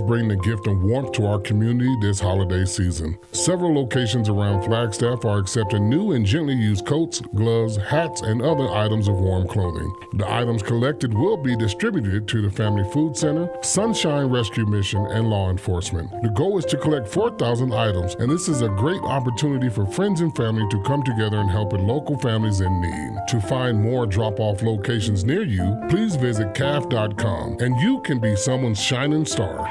Bring the gift of warmth to our community this holiday season. Several locations around Flagstaff are accepting new and gently used coats, gloves, hats, and other items of warm clothing. The items collected will be distributed to the Family Food Center, Sunshine Rescue Mission, and law enforcement. The goal is to collect 4,000 items, and this is a great opportunity for friends and family to come together and help with local families in need. To find more drop-off locations near you, please visit CAF.com, and you can be someone's shining star.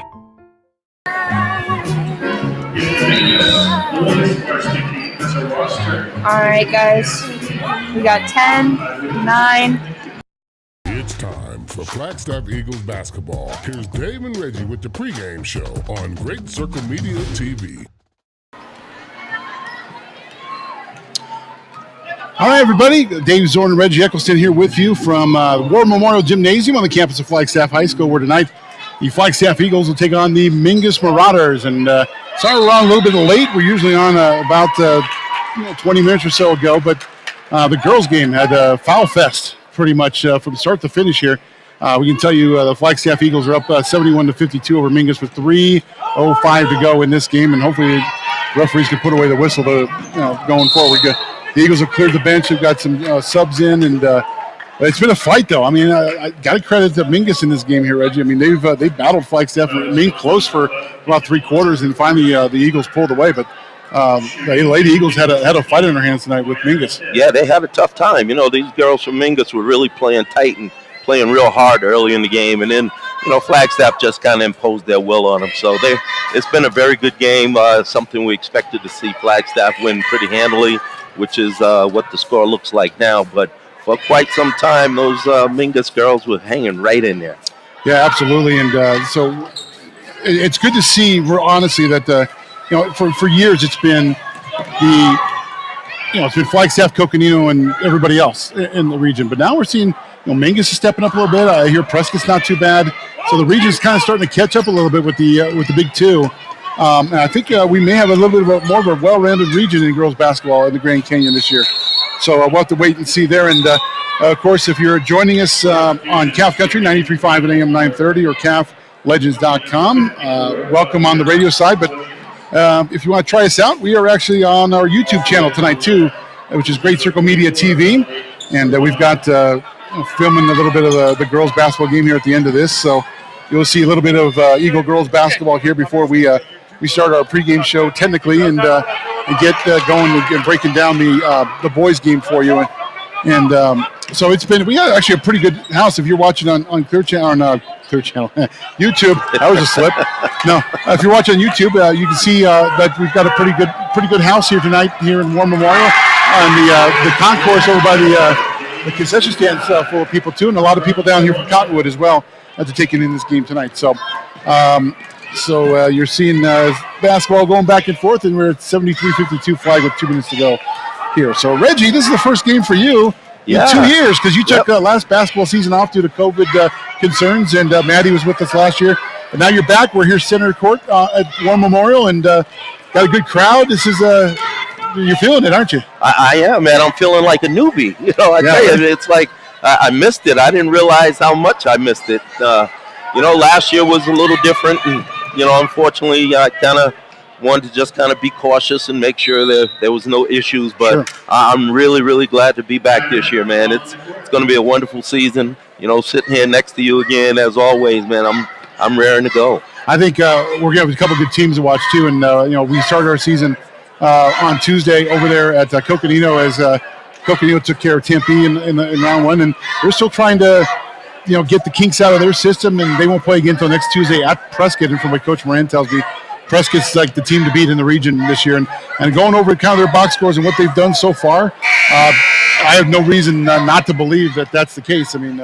Alright guys, we got 10, 9. It's time for Flagstaff Eagles basketball. Here's Dave and Reggie with the pregame show on Great Circle Media TV. All right, everybody. Dave Zorn and Reggie Eccleston here with you from War Memorial Gymnasium on the campus of Flagstaff High School, where tonight the Flagstaff Eagles will take on the Mingus Marauders. And sorry we're on a little bit late. We're usually on about 20 minutes or so ago, but the girls' game had a foul fest pretty much from start to finish here. We can tell you the Flagstaff Eagles are up 71-52 over Mingus with 3:05 to go in this game, and hopefully the referees can put away the whistle going forward. The Eagles have cleared the bench. They've got some subs in, and it's been a fight, though. I mean, I got to credit to Mingus in this game here, Reggie. I mean, they've battled Flagstaff and remained close for about three quarters, and finally the Eagles pulled away. But the Lady Eagles had a fight in their hands tonight with Mingus. Yeah, they had a tough time. These girls from Mingus were really playing tight and playing real hard early in the game, and then Flagstaff just kind of imposed their will on them. So it's been a very good game. Something we expected to see Flagstaff win pretty handily, which is what the score looks like now. But for quite some time, those Mingus girls were hanging right in there. Yeah, absolutely. And so it's good to see, honestly, that for years it's been it's been Flagstaff, Coconino, and everybody else in the region. But now we're seeing Mingus is stepping up a little bit. I hear Prescott's not too bad. So the region's kind of starting to catch up a little bit with the Big Two. And I think we may have a little bit more of a well-rounded region in girls basketball in the Grand Canyon this year. So we'll have to wait and see there. And, of course, if you're joining us on CAF Country, 93.5 at AM 930 or CAFlegends.com, welcome on the radio side. But if you want to try us out, we are actually on our YouTube channel tonight, too, which is Great Circle Media TV. And we've got filming a little bit of the girls basketball game here at the end of this. So you'll see a little bit of Eagle girls basketball here before we start our pregame show technically and get going and breaking down the boys game for you. And so we got actually a pretty good house if you're watching on Clear Channel, YouTube. That was a slip. No, if you're watching on YouTube, you can see that we've got a pretty good house here tonight here in War Memorial, and the concourse over by the concession stands full of people too, and a lot of people down here from Cottonwood as well to taking in this game tonight. So you're seeing basketball going back and forth, and we're at 73-52 Flag with 2 minutes to go here. So, Reggie, this is the first game for you in 2 years because you took last basketball season off due to COVID concerns, and Maddie was with us last year. But now you're back. We're here center court at War Memorial, and got a good crowd. This is you're feeling it, aren't you? I am, man. I'm feeling like a newbie. Tell you, it's like I missed it. I didn't realize how much I missed it. Last year was a little different, and unfortunately, I kind of wanted to just kind of be cautious and make sure that there was no issues. But sure. I'm really, really glad to be back this year, man. It's going to be a wonderful season. Sitting here next to you again, as always, man. I'm raring to go. I think we're going to have a couple good teams to watch too, and we started our season on Tuesday over there at Coconino as Coconino took care of Tempe in round one, and we're still trying to get the kinks out of their system, and they won't play again until next Tuesday at Prescott. And from what Coach Moran tells me, Prescott's like the team to beat in the region this year. And going over kind of their box scores and what they've done so far, I have no reason not to believe that that's the case. I mean,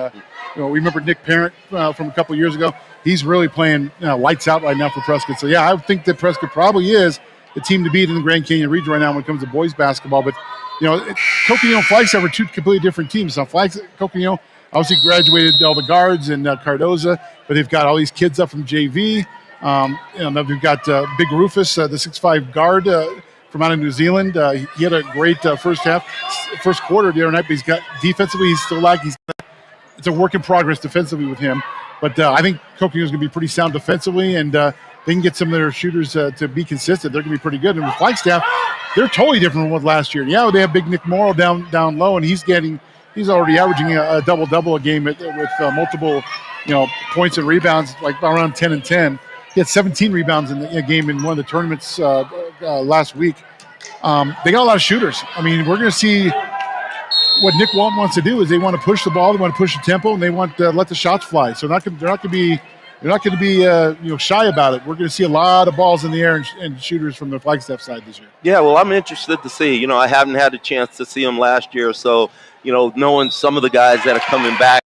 we remember Nick Parent from a couple years ago. He's really playing lights out right now for Prescott. So, yeah, I think that Prescott probably is the team to beat in the Grand Canyon region right now when it comes to boys basketball. But, Coconino and Flagstaff are two completely different teams. So Coconino obviously graduated all the guards and Cardoza, but they've got all these kids up from JV. They've got Big Rufus, the 6'5" guard from out of New Zealand. He had a great first quarter the other night, but he's got defensively, he's still lacking. It's a work in progress defensively with him. But I think Coconino is going to be pretty sound defensively, and they can get some of their shooters to be consistent. They're going to be pretty good. And with Flagstaff, they're totally different from what last year. Yeah, they have big Nick Morrow down low, and he's already averaging a double-double a game with multiple points and rebounds, like around 10 and 10. He had 17 rebounds in a game in one of the tournaments last week. They got a lot of shooters. I mean, we're going to see what Nick Walton wants to do is they want to push the ball, they want to push the tempo, and they want to let the shots fly. So they're not going to be shy about it. We're going to see a lot of balls in the air and shooters from the Flagstaff side this year. Yeah, well, I'm interested to see. I haven't had a chance to see them last year, so knowing some of the guys that are coming back.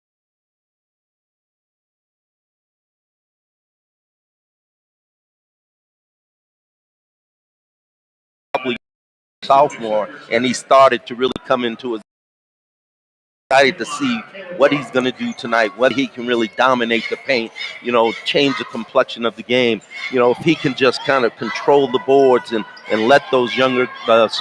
Sophomore, and he started to really come into his. Excited to see what he's going to do tonight, what he can really dominate the paint, change the complexion of the game. If he can just kind of control the boards and let those younger,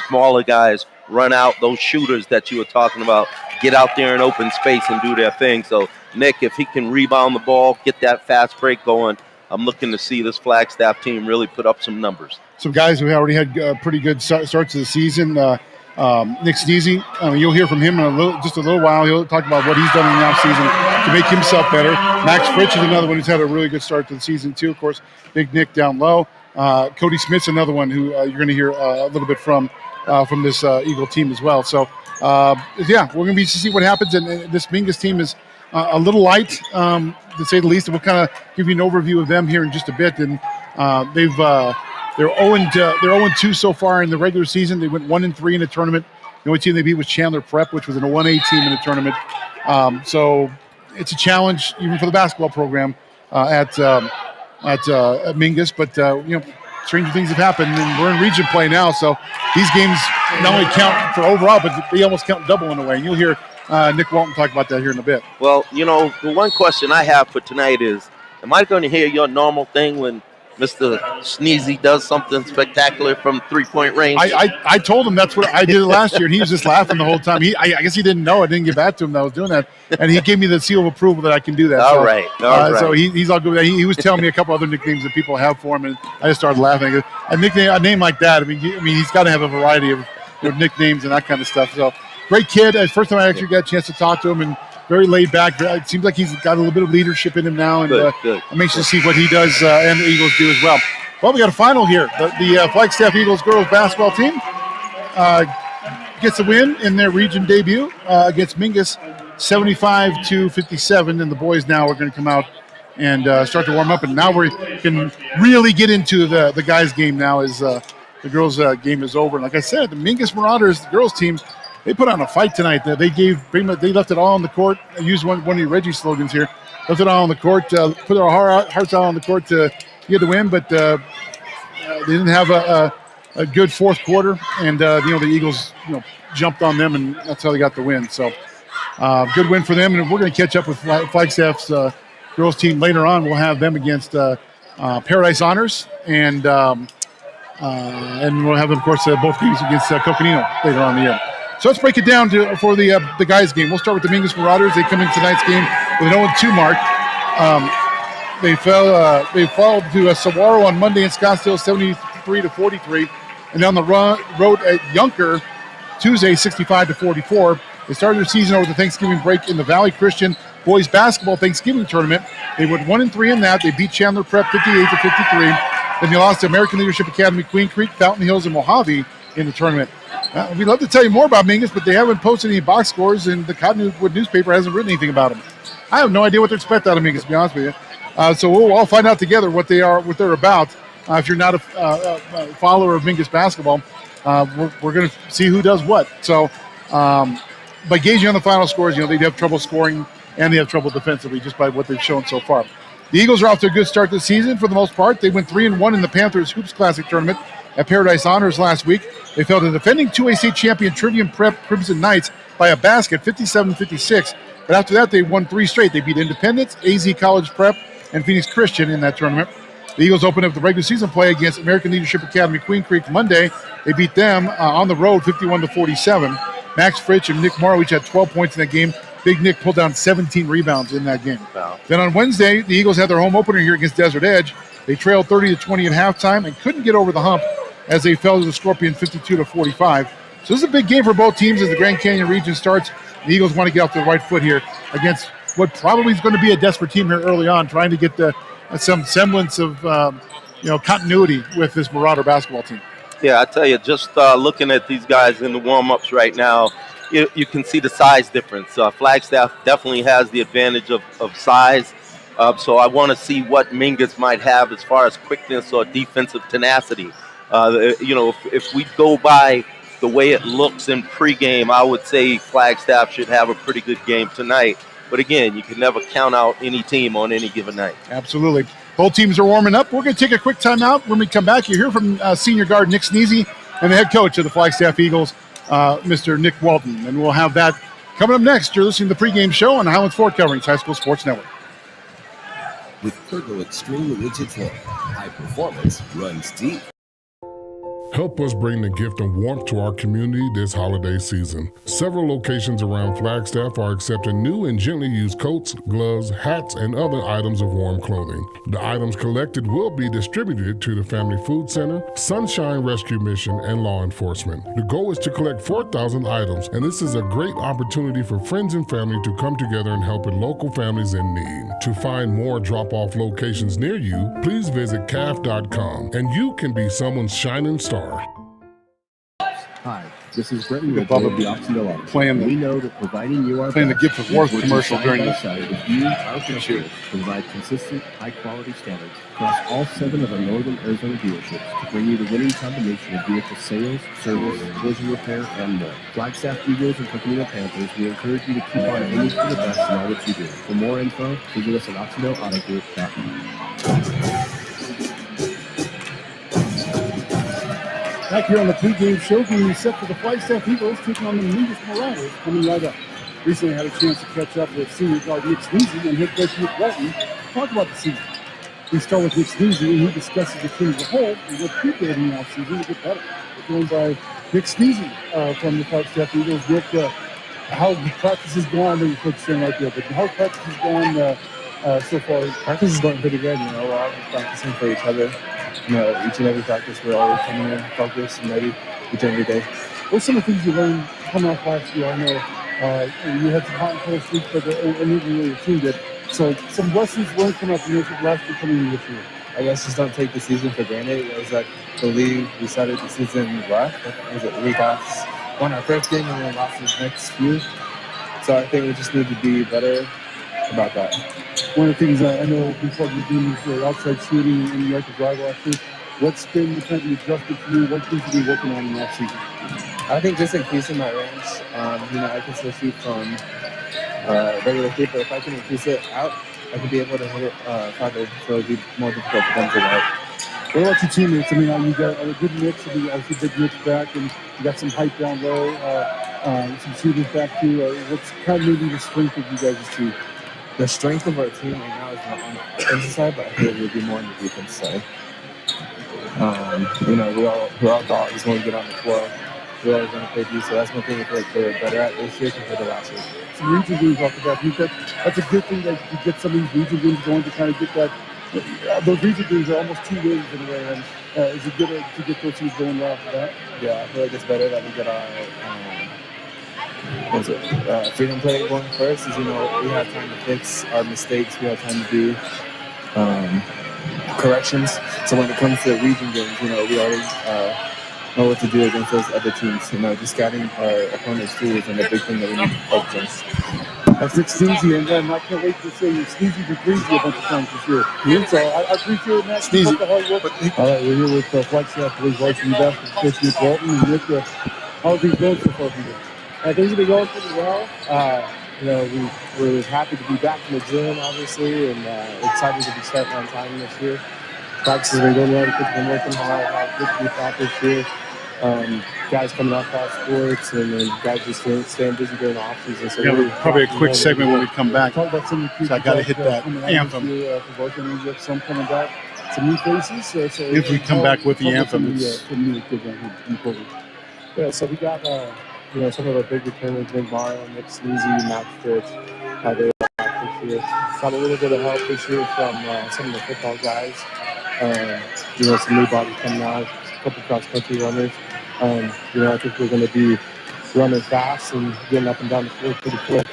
smaller guys run out, those shooters that you were talking about, get out there in open space and do their thing. So, Nick, if he can rebound the ball, get that fast break going, I'm looking to see this Flagstaff team really put up some numbers. Some guys who already had pretty good starts of the season. Nick Sneezy, you'll hear from him in just a little while. He'll talk about what he's done in the offseason to make himself better. Max Fritsch is another one who's had a really good start to the season, too. Of course, Big Nick down low. Cody Smith's another one who you're going to hear a little bit from this Eagle team as well. So, we're going to see what happens. And this Mingus team is a little light, to say the least. And we'll kind of give you an overview of them here in just a bit. And they're 0-2 so far in the regular season. They went 1-3 in the tournament. The only team they beat was Chandler Prep, which was a 1A team in the tournament. So it's a challenge even for the basketball program at Mingus. But stranger things have happened, and we're in region play now. So these games not only count for overall, but they almost count double in a way. And you'll hear Nick Walton talk about that here in a bit. Well, the one question I have for tonight is, am I going to hear your normal thing when Mr. Sneezy does something spectacular from three-point range? I told him that's what I did last year, and he was just laughing the whole time. I guess he didn't know. I didn't get back to him that I was doing that, and he gave me the seal of approval that I can do that. All right. So he's all good with that. He was telling me a couple other nicknames that people have for him, and I just started laughing. A name like that, I mean, he's got to have a variety of nicknames and that kind of stuff. So great kid. First time I actually got a chance to talk to him, and very laid back. It seems like he's got a little bit of leadership in him now, and good. I'm anxious to see what he does and the Eagles do as well. Well, we got a final here. The Flagstaff Eagles girls basketball team gets a win in their region debut against Mingus, 75-57, and the boys now are going to come out and start to warm up, and now we can really get into the guys' game now as the girls' game is over. And like I said, the Mingus Marauders, the girls' team, they put on a fight tonight. They left it all on the court. I used one of your Reggie slogans here. Left it all on the court, put our hearts out on the court to get the win, but they didn't have a good fourth quarter, and the Eagles jumped on them, and that's how they got the win. So good win for them, and we're going to catch up with Flagstaff's girls team later on. We'll have them against Paradise Honors, and we'll have them, of course, both games against Coconino later on in the year. So let's break it down for the guys' game. We'll start with the Mingus Marauders. They come in tonight's game with an 0-2 mark. They fell to Saguaro on Monday in Scottsdale, 73-43, and on the road at Yunker Tuesday, 65-44. They started their season over the Thanksgiving break in the Valley Christian Boys Basketball Thanksgiving Tournament. They went 1-3 in that. They beat Chandler Prep 58-53. Then they lost to American Leadership Academy, Queen Creek, Fountain Hills, and Mojave in the tournament. We'd love to tell you more about Mingus, but they haven't posted any box scores, and the Cottonwood newspaper hasn't written anything about them. I have no idea what to expect out of Mingus, to be honest with you. So we'll all find out together what they're about. If you're not a follower of Mingus basketball, we're going to see who does what. So by gauging on the final scores, they have trouble scoring and they have trouble defensively just by what they've shown so far. The Eagles are off to a good start this season for the most part. They went 3-1 in the Panthers Hoops Classic Tournament at Paradise Honors last week. They fell to the defending 2A state champion Trivium Prep Crimson Knights by a basket, 57-56. But after that, they won 3 straight. They beat Independence, AZ College Prep, and Phoenix Christian in that tournament. The Eagles opened up the regular season play against American Leadership Academy Queen Creek Monday. They beat them on the road 51-47. Max Fritsch and Nick Morrow each had 12 points in that game Big Nick pulled down 17 rebounds in that game. Wow. Then on Wednesday, the Eagles had their home opener here against Desert Edge. They trailed 30-20 at halftime and couldn't get over the hump as they fell to the Scorpion 52-45. So this is a big game for both teams as the Grand Canyon region starts. The Eagles want to get off the right foot here against what probably is going to be a desperate team here early on, trying to get some semblance of continuity with this Marauder basketball team. Yeah, I tell you, just looking at these guys in the warm-ups right now, you can see the size difference. Flagstaff definitely has the advantage of size. So I want to see what Mingus might have as far as quickness or defensive tenacity. If we go by the way it looks in pregame, I would say Flagstaff should have a pretty good game tonight. But again, you can never count out any team on any given night. Absolutely. Both teams are warming up. We're going to take a quick timeout. When we come back, you hear from senior guard Nick Sneezy and the head coach of the Flagstaff Eagles, Mr. Nick Walton. And we'll have that coming up next. You're listening to the pregame show on Highlands Ford Covering's High School Sports Network. With Turbo Extreme Rigid Floor, high performance runs deep. Help us bring the gift of warmth to our community this holiday season. Several locations around Flagstaff are accepting new and gently used coats, gloves, hats, and other items of warm clothing. The items collected will be distributed to the Family Food Center, Sunshine Rescue Mission, and law enforcement. The goal is to collect 4,000 items, and this is a great opportunity for friends and family to come together and help with local families in need. To find more drop-off locations near you, please visit CAF.com, and you can be someone's shining star. Hi, this is Brenton Ridgway of the Oxendale Office. We know that providing you our playing the best, gift of worth working commercial side during by this. side with you, our customers, provide consistent, high-quality standards across all 7 of our northern Arizona dealerships to bring you the winning combination of vehicle sales, service, collision repair, and more. Flagstaff Eagles and Coconino Panthers, we encourage you to keep on aiming for the best in all that you do. For more info, visit us at OxendaleAutoGroup.com. Back here on the pregame show, getting set for the Flagstaff Eagles taking on the Mingus Marauders coming right up. Recently had a chance to catch up with senior guard Nick Sneezy and head coach Nick Walton to talk about the season. We start with Nick Sneezy, and he discusses the team as a whole and what he did in the offseason to get better. We're joined by Nick Sneezy from the Flagstaff Eagles. Nick, how the practice has gone? I know you're coaching right there, but how practice has gone so far? Practice is going pretty good. We're all just practicing for each other. Each and every practice, we're always coming in focused and ready each and every day. What's some of the things you learned coming off last year? I know you had some hot and cold streaks, but and even really your team did. So some lessons learned coming up last year coming in this year. I guess just don't take the season for granted. As I believe we started the season rough. We won our first game and then lost the next few. So I think we just need to be better about that. One of the things I know before you doing is outside shooting and you like to drive last year. What's been the kind of adjustment for you? What things have you been working on in that season? I think just increasing my range. I can still shoot from regular three, but if I can increase it out, I could be able to hit it farther, so it would be more difficult for them to get out. What about your teammates? I mean, you got a good mix. I mean, obviously, big mix back, and you got some height down low, some shooters back too. What's kind of maybe the strength of you guys' team? The strength of our team right now is not on the offensive side, but I feel it would be more on the defense side. We're all dogs when we get on the floor. We always want to play D, so that's one thing I feel like they're better at this year compared to last year. Some region games off the bat. That's a good thing that you get some of these region games going to kind of get that. Those region games are almost 2 wins in a way. And is it good to get those teams going right off the bat? Yeah, I feel like it's better that we get our freedom play going first. Is we have time to fix our mistakes. We have time to do corrections. So when it comes to region games, we already know what to do against those other teams. Just scouting our opponents too is a big thing that we need to focus on. That's Nick Sneezy, and I can't wait to say Sneezy for Breezy a bunch of times this year. Yeah. So I appreciate that. Keep up the hard work. All right, we're here with Flagstaff Police Varsity basketball coach Nick Walton. And Nick, how are things going so far for you? Things have been going pretty well. We're happy to be back in the gym, obviously, and excited to be starting on time this year. Practice has been going well. Kids have been working hard. Had good to be back this year. Guys coming off fall sports, and then guys just staying busy during the offseason. So probably a quick segment when we come back. Talk about some of the kids. So I got to hit that anthem. Some coming back, some new faces. If we come back with the anthem, Yeah, so we got some of our big returners, Nick Morrow, Nick Sneezy, Matt Fitch, they were back this year. Got a little bit of help this year from some of the football guys. Some new bodies coming out, a couple cross-country runners. I think we're going to be running fast and getting up and down the field pretty quick.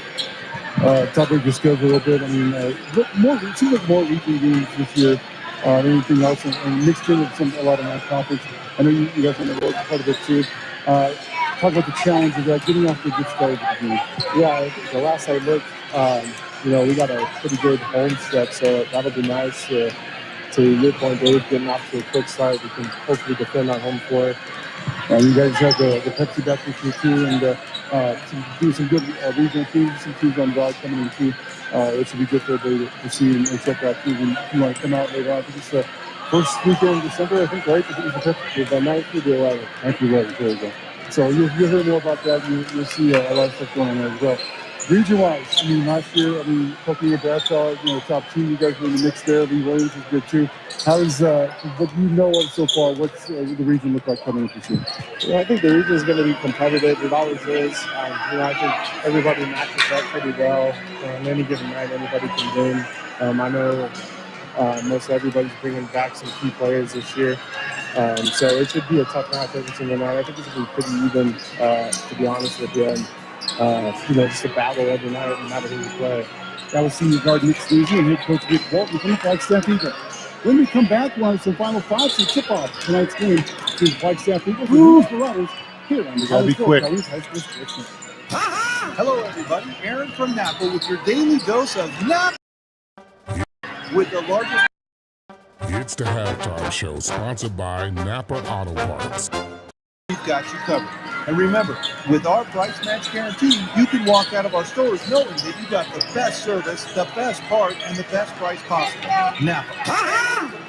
Tougher your skills a little bit. It seems like more weekly games this year than anything else, and mixed in with a lot of nice conference. I know you guys want to work quite a bit too. Talk about the challenges of getting off to a good start at the beginning. Yeah, the last I looked, we got a pretty good home stretch, so that'll be nice to your point, Dave, getting off to a quick start. We can hopefully defend our home floor. You guys have the Pepsi back this year too, and do some good regional teams, some teams on guard coming in too. It should be good for everybody to see and check out too. When you want to come out later on, I think it's the first weekend in December, I think, right? I think it's the 9th through the 11th. 9th through the 11th, there you go. So you'll hear more about that. You'll see a lot of stuff going on there as well. Region-wise, last year, Cokie and Bradshaw, top team. You guys were in the mix there. Lee Williams is good too. How's what you know of so far? What's the region look like coming into this year? Yeah, I think the region is going to be competitive. It always is. I think everybody matches up pretty well. On any given night, anybody can win. I know most everybody's bringing back some key players this year. So it should be a tough match every single night. I think it's going to be pretty even, to be honest with you. And, just a battle every night, no matter who you play. That was senior guard Nick Sneezy and head coach Rick Walton from the Flagstaff Eagles. When we come back, we'll have some final thoughts and tip-off tonight's game between the Flagstaff Eagles and Mingus Marauders here on the Gotta be quick. Hello, everybody. Aaron from Napa with your daily dose of Napa with the largest. It's the halftime show sponsored by Napa Auto Parts. We've got you covered. And remember, with our price match guarantee, you can walk out of our stores knowing that you got the best service, the best part, and the best price possible. Napa.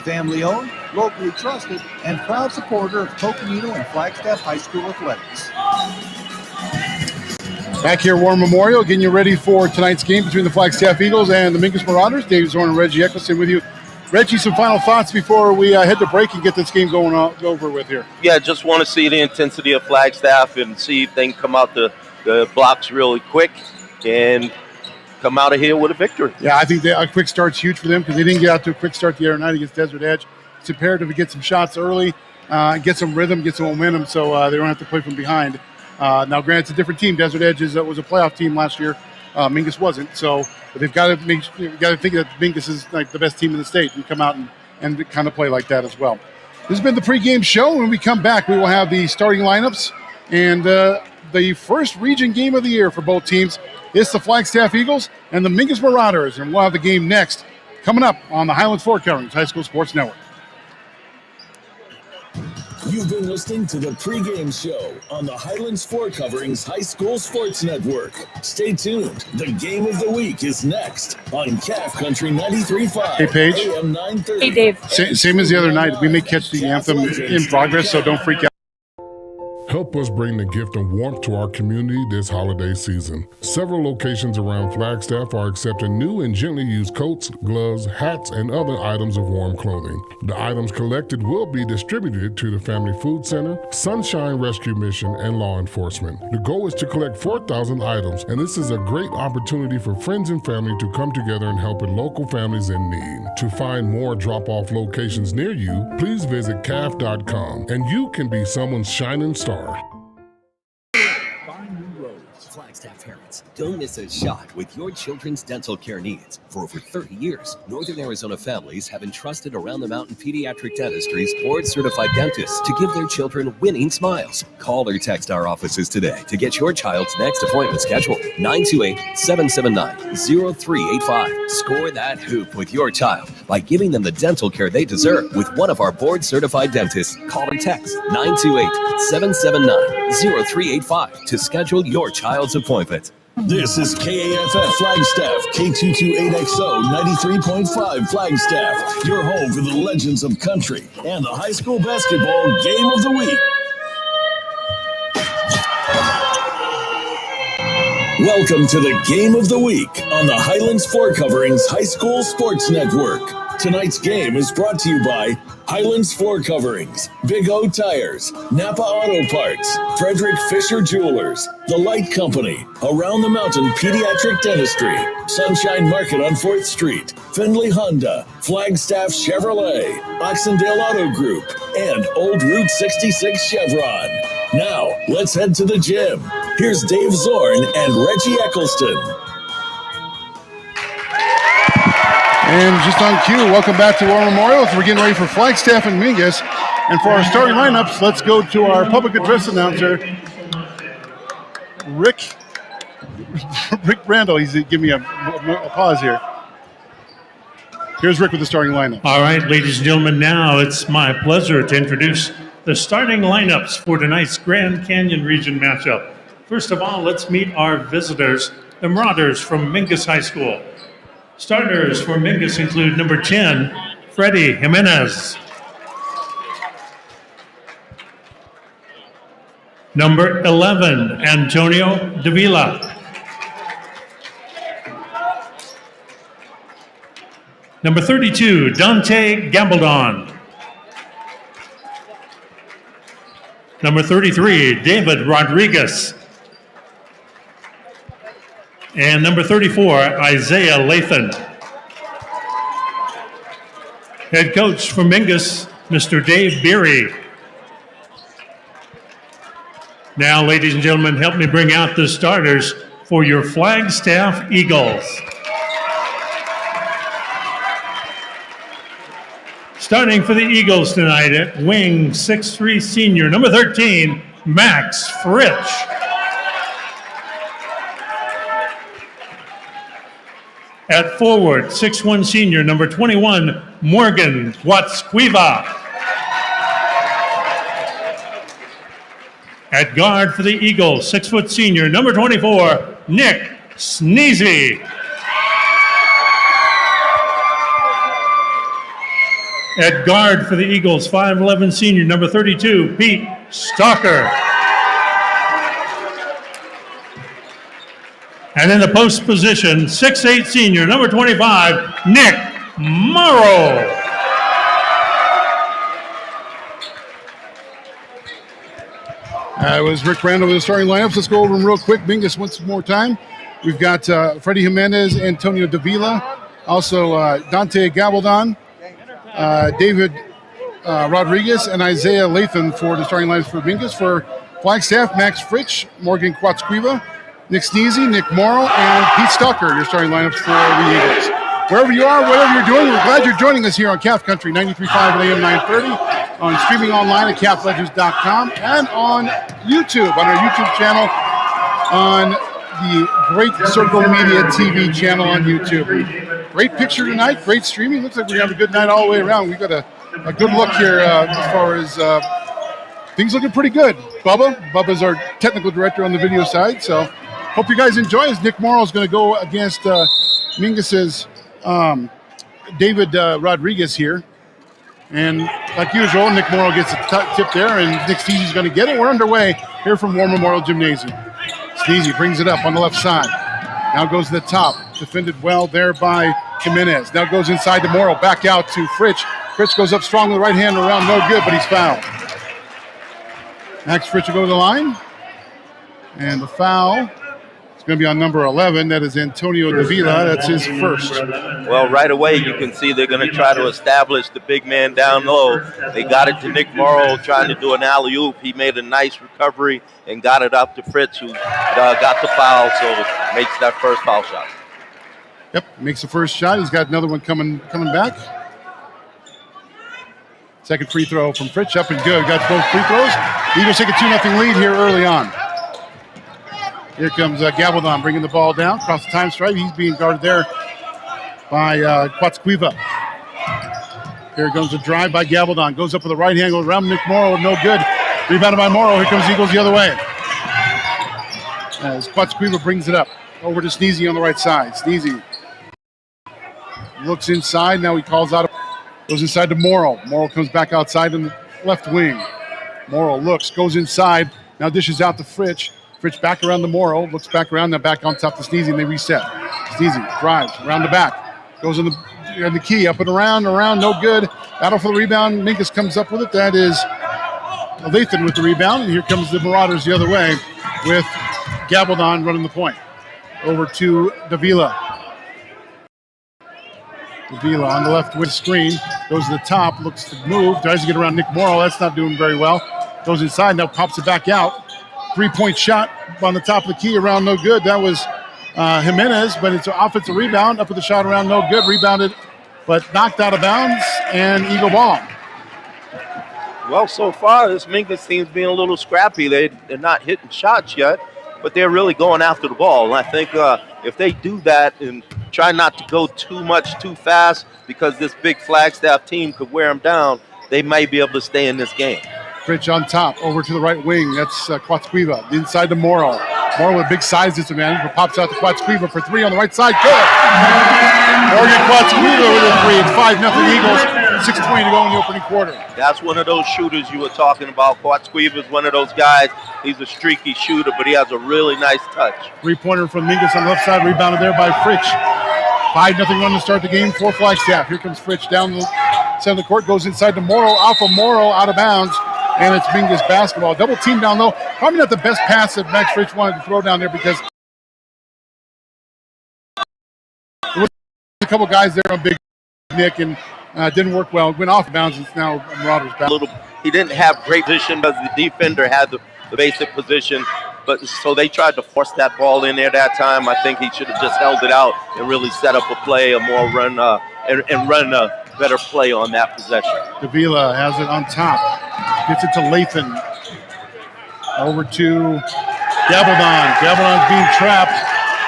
Family owned, locally trusted, and proud supporter of Coconino and Flagstaff High School athletics. Back here at War Memorial, getting you ready for tonight's game between the Flagstaff Eagles and the Mingus Marauders. Dave Zorn and Reggie Eccleston with you. Reggie, some final thoughts before we head to break and get this game going over with here. Yeah, just want to see the intensity of Flagstaff and see if they can come out the blocks really quick and come out of here with a victory. Yeah, I think a quick start's huge for them because they didn't get out to a quick start the other night against Desert Edge. It's imperative to get some shots early, get some rhythm, get some momentum so they don't have to play from behind. Now, granted, it's a different team. Desert Edge was a playoff team last year. Mingus wasn't, so but they've got to think that Mingus is like the best team in the state and come out and kind of play like that as well. This has been the pregame show. When we come back, we will have the starting lineups and the first region game of the year for both teams. It's the Flagstaff Eagles and the Mingus Marauders, and we'll have the game next coming up on the Highlands Floor Coverings High School Sports Network. You've been listening to the pregame show on the Highlands Floor Coverings High School Sports Network. Stay tuned. The game of the week is next on Calf Country 93.5. Hey, Paige. AM 930. Hey, Dave. Same as the other night. We may catch the anthem in progress, so don't freak out. Help us bring the gift of warmth to our community this holiday season. Several locations around Flagstaff are accepting new and gently used coats, gloves, hats, and other items of warm clothing. The items collected will be distributed to the Family Food Center, Sunshine Rescue Mission, and law enforcement. The goal is to collect 4,000 items, and this is a great opportunity for friends and family to come together and help with local families in need. To find more drop-off locations near you, please visit calf.com, and you can be someone's shining star. Flagstaff parents, don't miss a shot with your children's dental care needs. For over 30 years, Northern Arizona families have entrusted Around the Mountain Pediatric Dentistry's board-certified dentists to give their children winning smiles. Call or text our offices today to get your child's next appointment scheduled. 928-779-0385. Score that hoop with your child by giving them the dental care they deserve with one of our board-certified dentists. Call or text 928-779-0385 to schedule your child's appointment. This is KAFF Flagstaff, K228XO 93.5 Flagstaff, your home for the legends of country and the high school basketball game of the week. Welcome to the game of the week on the Highlands Floor Coverings High School Sports Network. Tonight's game is brought to you by Highlands Floor Coverings, Big O Tires, Napa Auto Parts, Frederick Fisher Jewelers, The Light Company, Around the Mountain Pediatric Dentistry, Sunshine Market on 4th Street, Findlay Honda, Flagstaff Chevrolet, Oxendale Auto Group, and Old Route 66 Chevron. Now, let's head to the gym. Here's Dave Zorn and Reggie Eccleston. And just on cue, welcome back to War Memorial. We're getting ready for Flagstaff and Mingus. And for our starting lineups, let's go to our public address announcer, Rick Brandel. He's giving me a pause here. Here's Rick with the starting lineup. All right, ladies and gentlemen, now it's my pleasure to introduce the starting lineups for tonight's Grand Canyon Region matchup. First of all, let's meet our visitors, the Marauders from Mingus High School. Starters for Mingus include number 10, Freddie Jimenez. Number 11, Antonio Davila. Number 32, Dante Gambaldon. Number 33, David Rodriguez. And number 34, Isaiah Lathan. Head coach for Mingus, Mr. Dave Beery. Now, ladies and gentlemen, help me bring out the starters for your Flagstaff Eagles. Starting for the Eagles tonight at wing 6'3" senior, number 13, Max Fritsch. At forward, 6'1" senior, number 21, Morgan Watsquiva. At guard for the Eagles, 6' senior, number 24, Nick Sneezy. At guard for the Eagles, 5'11" senior, number 32, Pete Stalker. And in the post position, 6'8" senior, number 25, Nick Morrow. It was Rick Randall with the starting lineups. Let's go over them real quick. Mingus once more time. We've got Freddie Jimenez, Antonio Davila, also Dante Gabaldon, David Rodriguez, and Isaiah Lathan for the starting lineups for Mingus. For Flagstaff, Max Fritsch, Morgan Quatsquiva, Nick Sneezy, Nick Morrow, and Pete Stalker, your starting lineups for the Eagles. Wherever you are, whatever you're doing, we're glad you're joining us here on Calf Country 93.5 at AM 930, on streaming online at calflegends.com, and on YouTube, on our YouTube channel, on the Great Circle Media TV channel on YouTube. Great picture tonight, great streaming. Looks like we're going to have a good night all the way around. We've got a good look here as far as things looking pretty good. Bubba's our technical director on the video side, so hope you guys enjoy as Nick Morrow is going to go against Mingus's David Rodriguez here. And like usual, Nick Morrow gets a tip there, and Nick Sneezy's going to get it. We're underway here from War Memorial Gymnasium. Sneezy brings it up on the left side. Now goes to the top. Defended well there by Jimenez. Now goes inside to Morrow. Back out to Fritsch. Fritsch goes up strong with the right hand around. No good, but he's fouled. Max Fritsch will go to the line. And the foul is going to be on number 11. That is Antonio Davila. That's his first. Well, right away you can see they're going to try to establish the big man down low. They got it to Nick Morrow trying to do an alley-oop. He made a nice recovery and got it up to Fritsch, who got the foul, so makes that first foul shot. Yep, makes the first shot. He's got another one coming back. Second free throw from Fritsch, up and good. Got both free throws. Eagles take a 2-0 lead here early on. Here comes Gabaldon bringing the ball down across the time stripe. He's being guarded there by Quatsquiva. Here comes a drive by Gabaldon. Goes up with the right hand, goes around Nick Morrow. No good. Rebounded by Morrow. Here comes Eagles the other way. As Quatsquiva brings it up over to Sneezy on the right side. Sneezy looks inside. Now he calls out. Goes inside to Morrow. Morrow comes back outside in the left wing. Morrow looks, goes inside. Now dishes out to Fritsch. Fritsch back around to Morrow. Looks back around. Now back on top to Sneezy, and they reset. Sneezy drives around the back. Goes in the key. Up and around. No good. Battle for the rebound. Mingus comes up with it. That is Lathan with the rebound. And here comes the Marauders the other way with Gabaldon running the point. Over to Davila. Davila on the left with screen. Goes to the top. Looks to move. Tries to get around Nick Morrow. That's not doing very well. Goes inside. Now pops it back out. 3-point shot on the top of the key. Around no good. That was Jimenez, but it's an offensive rebound. Up with the shot around no good. Rebounded, but knocked out of bounds. And Eagle ball. Well, so far, this Mingus team's being a little scrappy. They're not hitting shots yet, but they're really going after the ball. And I think if they do that and try not to go too fast, because this big Flagstaff team could wear them down, they might be able to stay in this game. Fritch on top, over to the right wing. That's Quatsquiva. Inside to Morrow. Morrow with big size disadvantage, but pops out to Quatsquiva for three on the right side. Good! Morgan Quatsquiva with a three. It's 5-0 Eagles. 6:20 to go in the opening quarter. That's one of those shooters you were talking about. Quatsquiva is one of those guys. He's a streaky shooter, but he has a really nice touch. Three-pointer from Mingus on the left side, rebounded there by Fritch. 5-0 run to start the game for Flagstaff. Here comes Fritch down the center of the court, goes inside to Morrow. Off of Morrow, out of bounds. And it's Mingus basketball. Double team down low. Probably not the best pass that Max Fritch wanted to throw down there, because there was a couple guys there on Big Nick, and didn't work well. Went off bounds. It's now Marauders back. He didn't have great position because the defender had the basic position, but so they tried to force that ball in there that time. I think he should have just held it out and really set up a play, a more run, and run a better play on that possession. Davila has it on top. Gets it to Lathan. Over to Gabaldon. Gabaldon's being trapped,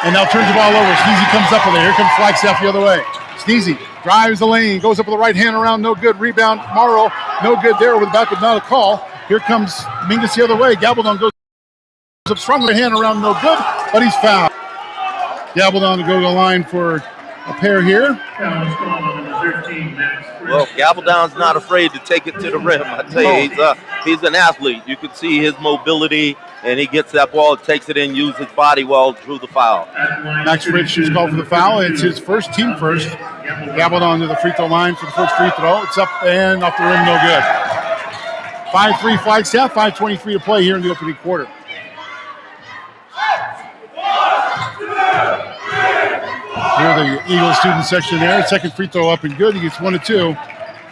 and now turns the ball over. Sneezy comes up with it. Here comes Flagstaff the other way. Sneezy drives the lane, goes up with the right hand around, no good. Rebound, Morrow, no good there with the back, but not a call. Here comes Mingus the other way. Gabaldon goes up strong with the hand around, no good, but he's fouled. Gabaldon to go to the line for a pair here. Well, Gabaldon's not afraid to take it to the rim. I tell you, he's an athlete. You can see his mobility, and he gets that ball, takes it in, uses his body well, drew the foul. Max Fritch is called for the foul. It's his first, team first. Gabaldon to the free throw line for the first free throw. It's up and off the rim, no good. 5-3 Flagstaff, 5:23 to play here in the opening quarter. Here the Eagles student section there. Second free throw up and good. He gets 1 of 2.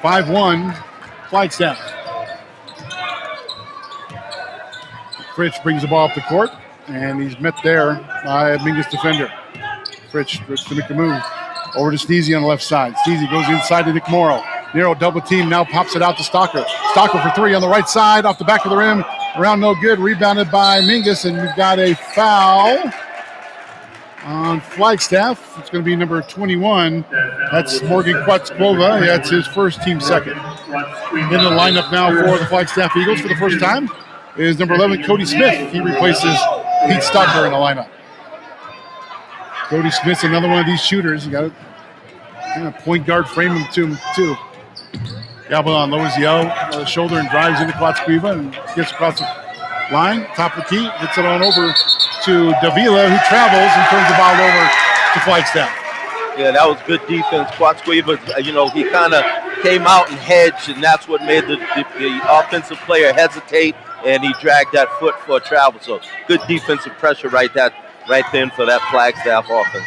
5-1 Flagstaff. Fritch brings the ball up the court, and he's met there by a Mingus defender. Fritch to make the move. Over to Sneezy on the left side. Sneezy goes inside to Nick Morrow. Narrow double team, now pops it out to Stalker. Stalker for three on the right side, off the back of the rim. Around no good, rebounded by Mingus, and we've got a foul on Flagstaff. It's going to be number 21. That's Morgan Quatsquova. That's his first, team second. In the lineup now for the Flagstaff Eagles for the first time is number 11, Cody Smith. He replaces Pete Stalker in the lineup. Cody Smith's another one of these shooters. You got a point guard frame him to him too. Gabaldon lowers the shoulder and drives into Quatsquiva and gets across the line. Top of the key, hits it on over to Davila, who travels and turns the ball over to Flagstaff. Yeah, that was good defense. Quatsquiva, he kind of came out and hedged, and that's what made the offensive player hesitate, and he dragged that foot for a travel. So good defensive pressure right then for that Flagstaff offense.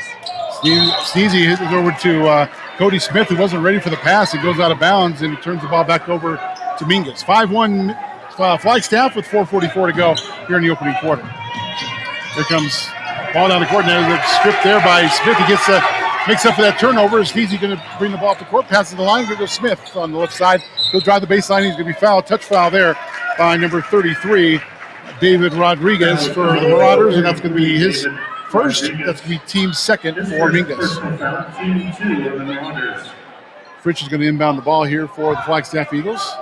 Sneezy hits it over to Cody Smith, who wasn't ready for the pass. It goes out of bounds, and he turns the ball back over to Mingus. 5-1 Flagstaff with 4:44 to go here in the opening quarter. Here comes ball down the court, and there's a strip there by Smith. He makes up for that turnover. Sneezy going to bring the ball up the court, passes the line. Going to go Smith on the left side. He'll drive the baseline. He's going to be fouled. Touch foul there by number 33, David Rodriguez for the Marauders, and that's going to be his first. That's going to be team second for Mingus. Fritch is going to inbound the ball here for the Flagstaff Eagles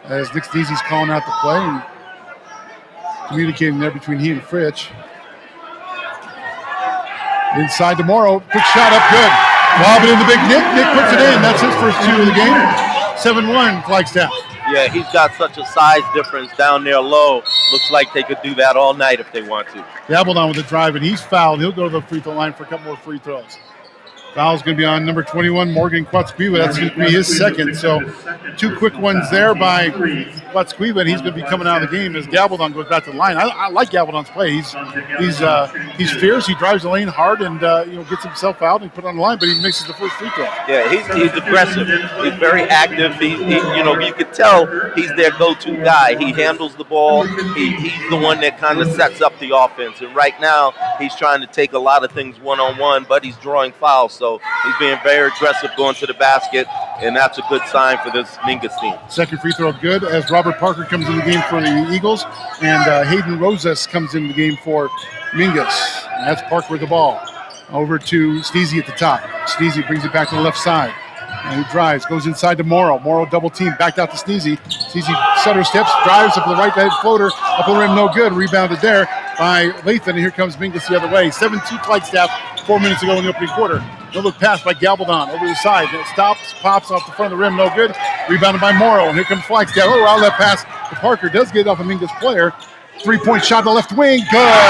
as Nick Sneezy's calling out the play and communicating there between he and Fritch. Inside to Morrow. Quick shot up good. Lob it in the big Nick. Nick puts it in. That's his first two of the game. 7-1 Flagstaff. Yeah, he's got such a size difference down there low. Looks like they could do that all night if they want to. Gabaldon with the drive, and he's fouled. He'll go to the free throw line for a couple more free throws. Foul's going to be on number 21, Morgan Quatsquiva. That's going to be his second. So 2 quick ones there by Quatsquiva, and he's going to be coming out of the game as Gabaldon goes back to the line. I like Gabaldon's play. He's fierce. He drives the lane hard and gets himself out and put on the line, but he misses the first free throw. Yeah, he's aggressive. He's very active. You could tell he's their go-to guy. He handles the ball. He's the one that kind of sets up the offense. And right now, he's trying to take a lot of things one-on-one, but he's drawing fouls. So he's being very aggressive going to the basket, and that's a good sign for this Mingus team. Second free throw good as Robert Parker comes in the game for the Eagles, and Hayden Rosas comes in the game for Mingus. And that's Parker with the ball. Over to Sneezy at the top. Sneezy brings it back to the left side. And he drives, goes inside to Morrow. Morrow double team, back out to Sneezy. Sneezy stutter steps, drives up to the right head floater, up the rim, no good. Rebounded there by Lathan, and here comes Mingus the other way. 7-2 Flagstaff, 4 minutes ago in the opening quarter. No look pass by Gabaldon over the side. It stops, pops off the front of the rim, no good. Rebounded by Morrow, and here comes Flagstaff. Oh, outlet pass to Parker. Does get off a Mingus player. 3-point shot to the left wing, good.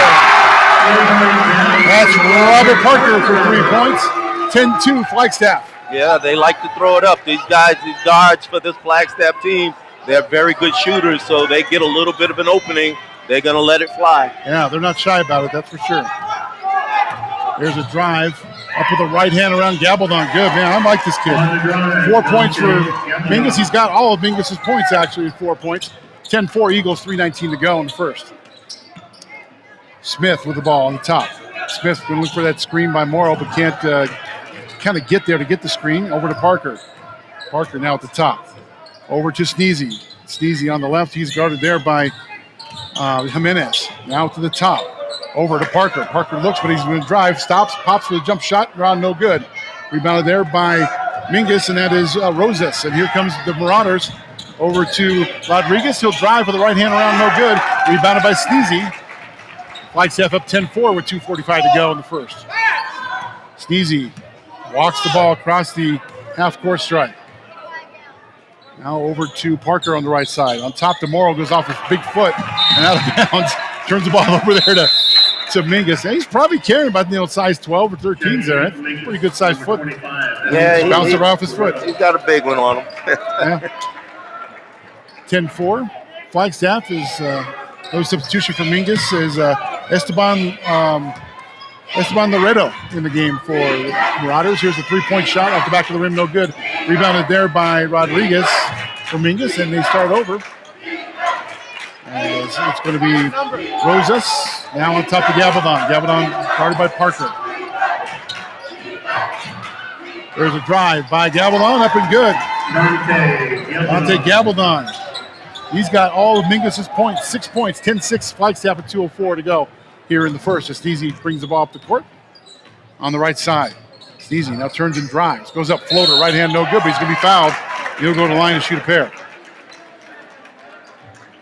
That's Robert Parker for 3 points. 10-2 Flagstaff. Yeah, they like to throw it up. These guys, these guards for this Flagstaff team, they're very good shooters, so they get a little bit of an opening. They're going to let it fly. Yeah, they're not shy about it, that's for sure. There's a drive up with the right hand around Gabaldon. Good, man. I like this kid. 4 points for Mingus. He's got all of Mingus's points, actually, 4 points. 10-4 Eagles, 3:19 to go in the first. Smith with the ball on the top. Smith going to look for that screen by Morrow, but can't kind of get there to get the screen. Over to Parker. Parker now at the top. Over to Sneezy. Sneezy on the left. He's guarded there by Jimenez. Now to the top. Over to Parker. Parker looks, but he's going to drive. Stops, pops for the jump shot. Around no good. Rebounded there by Mingus, and that is Rosas. And here comes the Marauders. Over to Rodriguez. He'll drive with the right hand around no good. Rebounded by Sneezy. Flagstaff up 10-4 with 2:45 to go in the first. Sneezy walks the ball across the half-court stripe. Now over to Parker on the right side. On top to Morrow, goes off his big foot and out of bounds. Turns the ball over there to Mingus. And he's probably carrying about size 12 or 13s there. That's a pretty good size foot. Yeah, he bounced it off his foot. He's got a big one on him. Yeah. 10-4. Flagstaff is no substitution for Mingus is Esteban Loreto in the game for Marauders. Here's a 3-point shot off the back of the rim, no good. Rebounded there by Rodriguez for Mingus, and they start over. It's going to be Rosas now on top of Gabaldon. Gabaldon guarded by Parker. There's a drive by Gabaldon, up and good. Dante Gabaldon. He's got all of Mingus's points, 6 points, 10-6, Flagstaff at 2:04 to go here in the first. As Sneezy brings the ball up the court on the right side. Sneezy now turns and drives. Goes up, floater, right hand, no good, but he's going to be fouled. He'll go to the line and shoot a pair.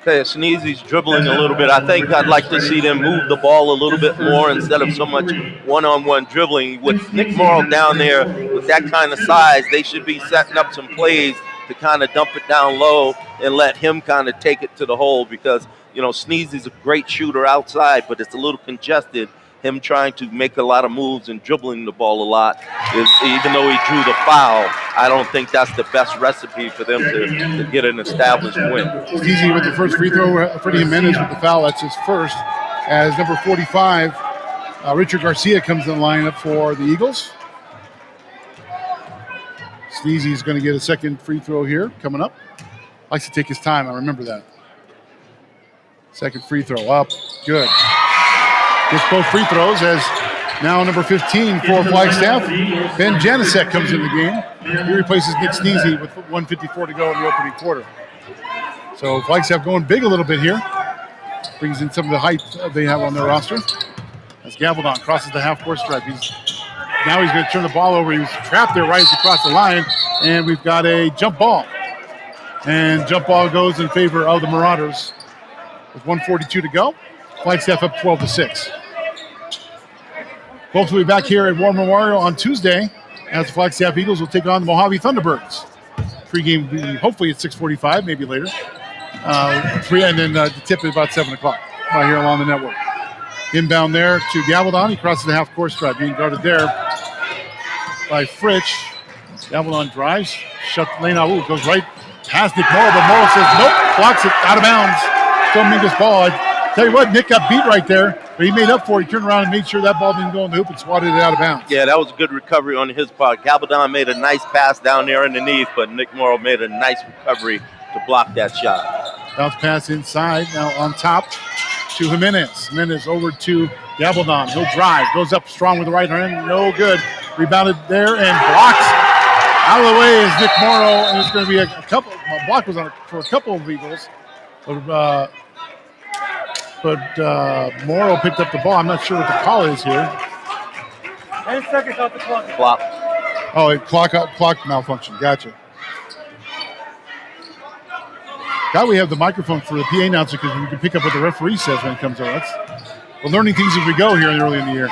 Okay, Sneezy's dribbling a little bit. I think I'd like to see them move the ball a little bit more instead of so much one-on-one dribbling. With Nick Morrow down there with that kind of size, they should be setting up some plays to kind of dump it down low and let him kind of take it to the hole because, Sneezy's a great shooter outside, but it's a little congested. Him trying to make a lot of moves and dribbling the ball a lot even though he drew the foul, I don't think that's the best recipe for them to get an established win. Sneezy with the first free throw. Freddie Jimenez with the foul. That's his first. As number 45, Richard Garcia comes in the lineup for the Eagles. Sneezy's going to get a second free throw here coming up. Likes to take his time. I remember that. Second free throw up. Good. Gets both free throws as now number 15 for Flagstaff. Ben Janicek comes in the game. He replaces Nick Sneezy with 1:54 to go in the opening quarter. So Flagstaff going big a little bit here. Brings in some of the height they have on their roster. As Gabaldon crosses the half-court stripe. Now he's going to turn the ball over. He was trapped there right as he crossed the line. And we've got a jump ball. And jump ball goes in favor of the Marauders with 1:42 to go. Flagstaff up 12-6. Folks will be back here at War Memorial on Tuesday as the Flagstaff Eagles will take on the Mojave Thunderbirds. Pre-game hopefully at 6:45, maybe later. And then the tip is about 7 o'clock right here along the network. Inbound there to Gabaldon. He crosses the half-court stripe, being guarded there by Fritch. Gabaldon drives, shut the lane out. Ooh, goes right past Nick Morrow, but Morrow says nope, blocks it out of bounds. Still Mingus ball. I tell you what, Nick got beat right there, but he made up for it. He turned around and made sure that ball didn't go in the hoop and swatted it out of bounds. Yeah, that was a good recovery on his part. Gabaldon made a nice pass down there underneath, but Nick Morrow made a nice recovery to block that shot. Bounce pass inside, now on top to Jimenez. Jimenez over to Gabaldon. He'll drive, goes up strong with the right hand, no good. Rebounded there and blocks. Out of the way is Nick Morrow, and it's going to be a couple. Block was on for a couple of Eagles, but Morrow picked up the ball. I'm not sure what the call is here. 10 seconds off the clock. Clock. Oh, clock malfunction. Gotcha. God, we have the microphone for the PA announcer because we can pick up what the referee says when it comes over. We're learning things as we go here early in the year.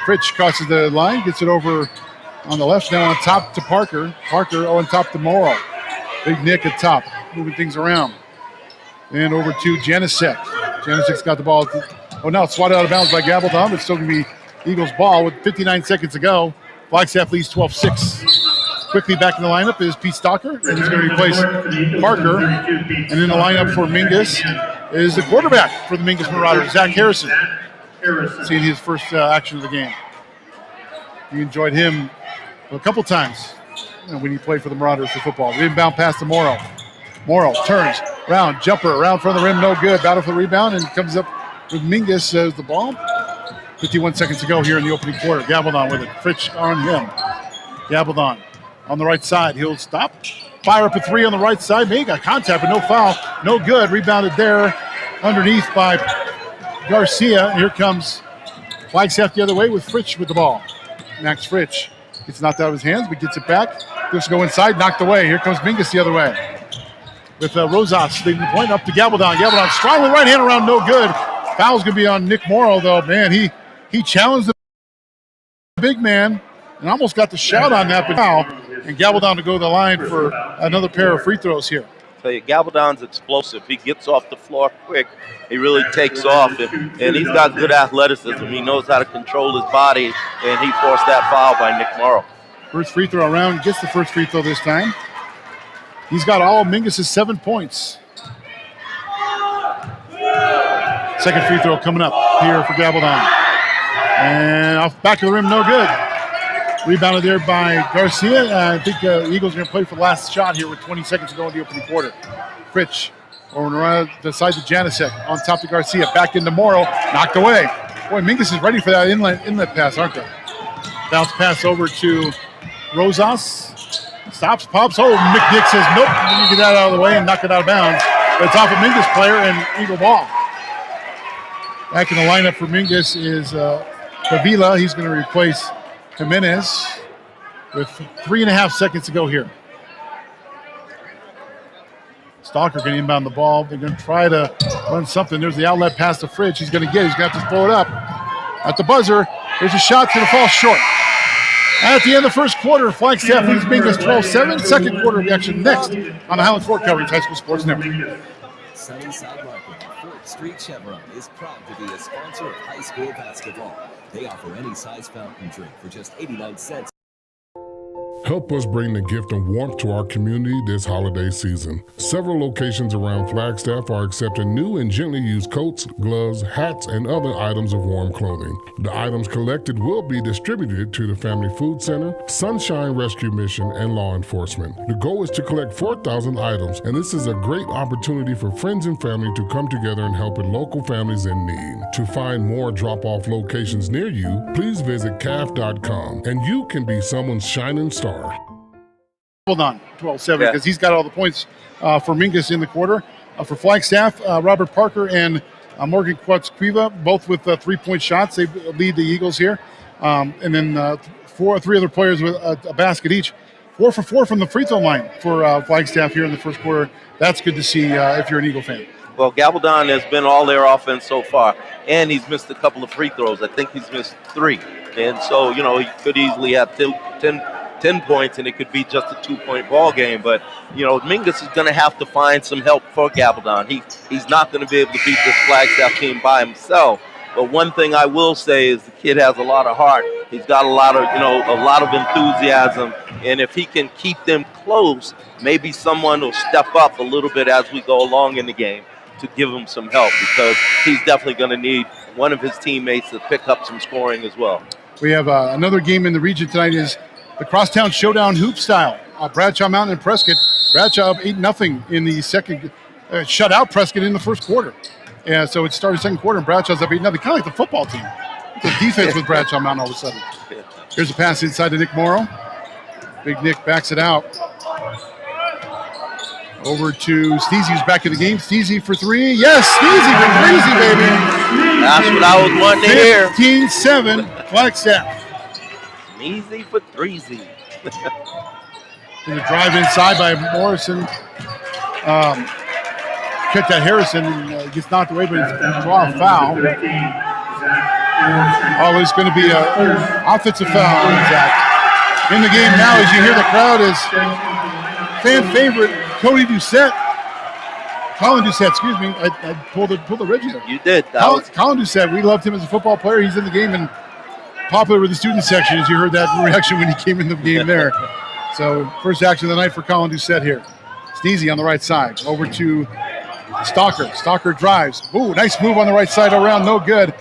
Fritch crosses the line, gets it over on the left, now on top to Parker. Parker on top to Morrow. Big Nick at top, moving things around. And over to Janicek. Janicek's got the ball. Now it's swatted out of bounds by Gabaldon. It's still going to be Eagles ball with 59 seconds to go. Flagstaff leads 12-6. Quickly back in the lineup is Pete Stalker, and he's going to replace Parker. And in the lineup for Mingus is the quarterback for the Mingus Marauders, Zach Harrison. Seeing his first action of the game. We enjoyed him a couple times when he played for the Maraders for football. Inbound pass to Morrow. Morrow turns, round, jumper, around front of the rim, no good. Battle for the rebound, and comes up with Mingus as the ball. 51 seconds to go here in the opening quarter. Gabaldon with it. Fritch on him. Gabaldon on the right side. He'll stop. Fire up a three on the right side. May got contact, but no foul. No good. Rebounded there underneath by Garcia. Here comes Flagstaff the other way with Fritch with the ball. Max Fritch gets knocked out of his hands, but gets it back. Just go inside, knocked away. Here comes Mingus the other way. With Rosas leading the point up to Gabaldon. Gabaldon strong with right hand around, no good. Foul's going to be on Nick Morrow, though. Man, he challenged the big man and almost got the shot on that, but now, and Gabaldon to go to the line for another pair of free throws here. Tell you, Gabaldon's explosive. He gets off the floor quick. He really takes off, and he's got good athleticism. He knows how to control his body, and he forced that foul by Nick Morrow. First free throw around, gets the first free throw this time. He's got all of Mingus' 7 points. Second free throw coming up here for Gabaldon. And off back of the rim, no good. Rebounded there by Garcia. I think the Eagles are going to play for the last shot here with 20 seconds to go in the opening quarter. Fritch over around the side to Janicek. On top to Garcia. Back into Morrow. Knocked away. Boy, Mingus is ready for that inlet pass, aren't they? Bounce pass over to Rosas. Stops, pops. Oh, McNick says nope. Then you get that out of the way and knock it out of bounds. But it's off a Mingus player and Eagle ball. Back in the lineup for Mingus is Pavila. He's going to replace Jimenez with 3.5 seconds to go here. Stalker going to inbound the ball. They're going to try to run something. There's the outlet pass to Fritch. He's going to get it. He's going to have to throw it up. At the buzzer, there's a shot to the fall short. At the end of the first quarter, Flagstaff leads Mingus 12-7. Second quarter reaction next on the Highlands Fort Coverage High School Sports Network. Sunnyside Market, 4th Street Chevron is proud to be a sponsor of high school basketball. They offer any size fountain drink for just 89 cents. Help us bring the gift of warmth to our community this holiday season. Several locations around Flagstaff are accepting new and gently used coats, gloves, hats, and other items of warm clothing. The items collected will be distributed to the Family Food Center, Sunshine Rescue Mission, and law enforcement. The goal is to collect 4,000 items, and this is a great opportunity for friends and family to come together and help with local families in need. To find more drop-off locations near you, please visit CAF.com, and you can be someone's shining star. Hold on, 12-7, because he's got all the points for Mingus in the quarter. For Flagstaff, Robert Parker and Morgan Quatz-Quiva, both with 3-point shots. They lead the Eagles here. And then three other players with a basket each. 4 for 4 from the free throw line for Flagstaff here in the first quarter. That's good to see if you're an Eagle fan. Well, Gabaldon has been all their offense so far, and he's missed a couple of free throws. I think he's missed 3. And so, you know, he could easily have 10 points, and it could be just a 2-point ball game. But, you know, Mingus is going to have to find some help for Gabaldon. He's not going to be able to beat this Flagstaff team by himself. But one thing I will say is the kid has a lot of heart, He's got a lot of enthusiasm, and if he can keep them close, maybe someone will step up a little bit as we go along in the game to give him some help, because he's definitely going to need one of his teammates to pick up some scoring as well. We have another game in the region tonight is the Crosstown Showdown Hoop Style. Bradshaw Mountain and Prescott. Bradshaw up 8-0 in the second, shut out Prescott in the first quarter. Yeah, so it started second quarter and Bradshaw's up 8-0, kind of like the football team. The defense with Bradshaw Mountain all of a sudden. Here's a pass inside to Nick Morrow. Big Nick backs it out. Over to Sneezy, who's back in the game. Sneezy for three. Yes, Sneezy for Breezy, baby. That's what I was wanting to hear. 15-7, Flagstaff. Sneezy for threezy. There's a drive inside by Morrison. Kept that Harrison and gets knocked away, but he's going to draw a foul. Oh, it's going to be an offensive foul on Zach. In the game now, as you hear the crowd, is fan favorite Cody Doucette. Colin Doucette, excuse me. I pulled the Reggie there. You did. Colin Doucette, we loved him as a football player. He's in the game and popular with the student section, as you heard that reaction when he came in the game there. So first action of the night for Colin Doucette here. Sneezy on the right side. Over to Stalker. Stalker drives. Ooh, nice move on the right side around. No good.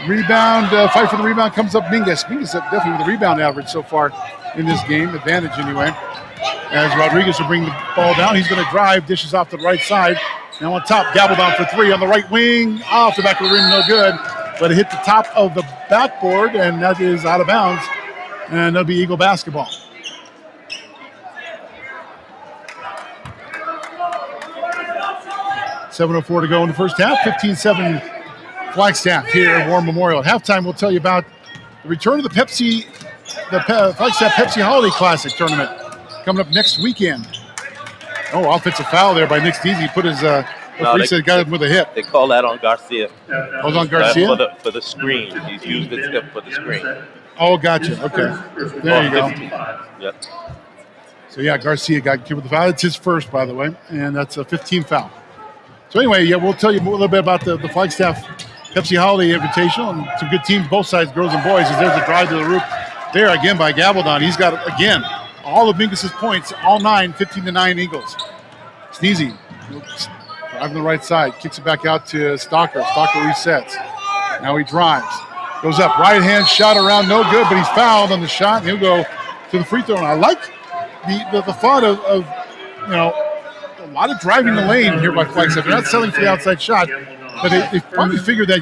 Rebound, fight for the rebound comes up Mingus. Mingus definitely with the rebound average so far in this game. Advantage anyway. As Rodriguez will bring the ball down. He's going to drive. Dishes off to the right side. Now on top, Gabaldon for three on the right wing. Off the back of the rim, no good. But it hit the top of the backboard, and that is out of bounds. And that'll be Eagle basketball. .7:04 to go in the first half. 15-7 Flagstaff here at War Memorial. At halftime, we'll tell you about the return of the Flagstaff Pepsi Holiday Classic tournament coming up next weekend. Oh, offensive foul there by Nick Sneezy. Put his got him with a hip. They call that on Garcia. Oh, it was on Garcia? For the screen. He's used his hip for the screen. Oh, gotcha. Okay. There you go. Yep. So, yeah, Garcia got killed with the foul. It's his first, by the way, and that's a 15 foul. So, anyway, yeah, we'll tell you a little bit about the Flagstaff Pepsi Holiday Invitational and some good teams, both sides, girls and boys, as there's a drive to the roof there again by Gabaldon. He's got, again, all of Mingus's points, all 9, 15-9 Eagles. Sneezy driving the right side, kicks it back out to Stalker. Stalker resets. Now he drives. Goes up, right hand shot around, no good, but he's fouled on the shot, and he'll go to the free throw. And I like the thought of a lot of driving the lane here by Flagstaff. They're not selling for the outside shot, but they probably figured that,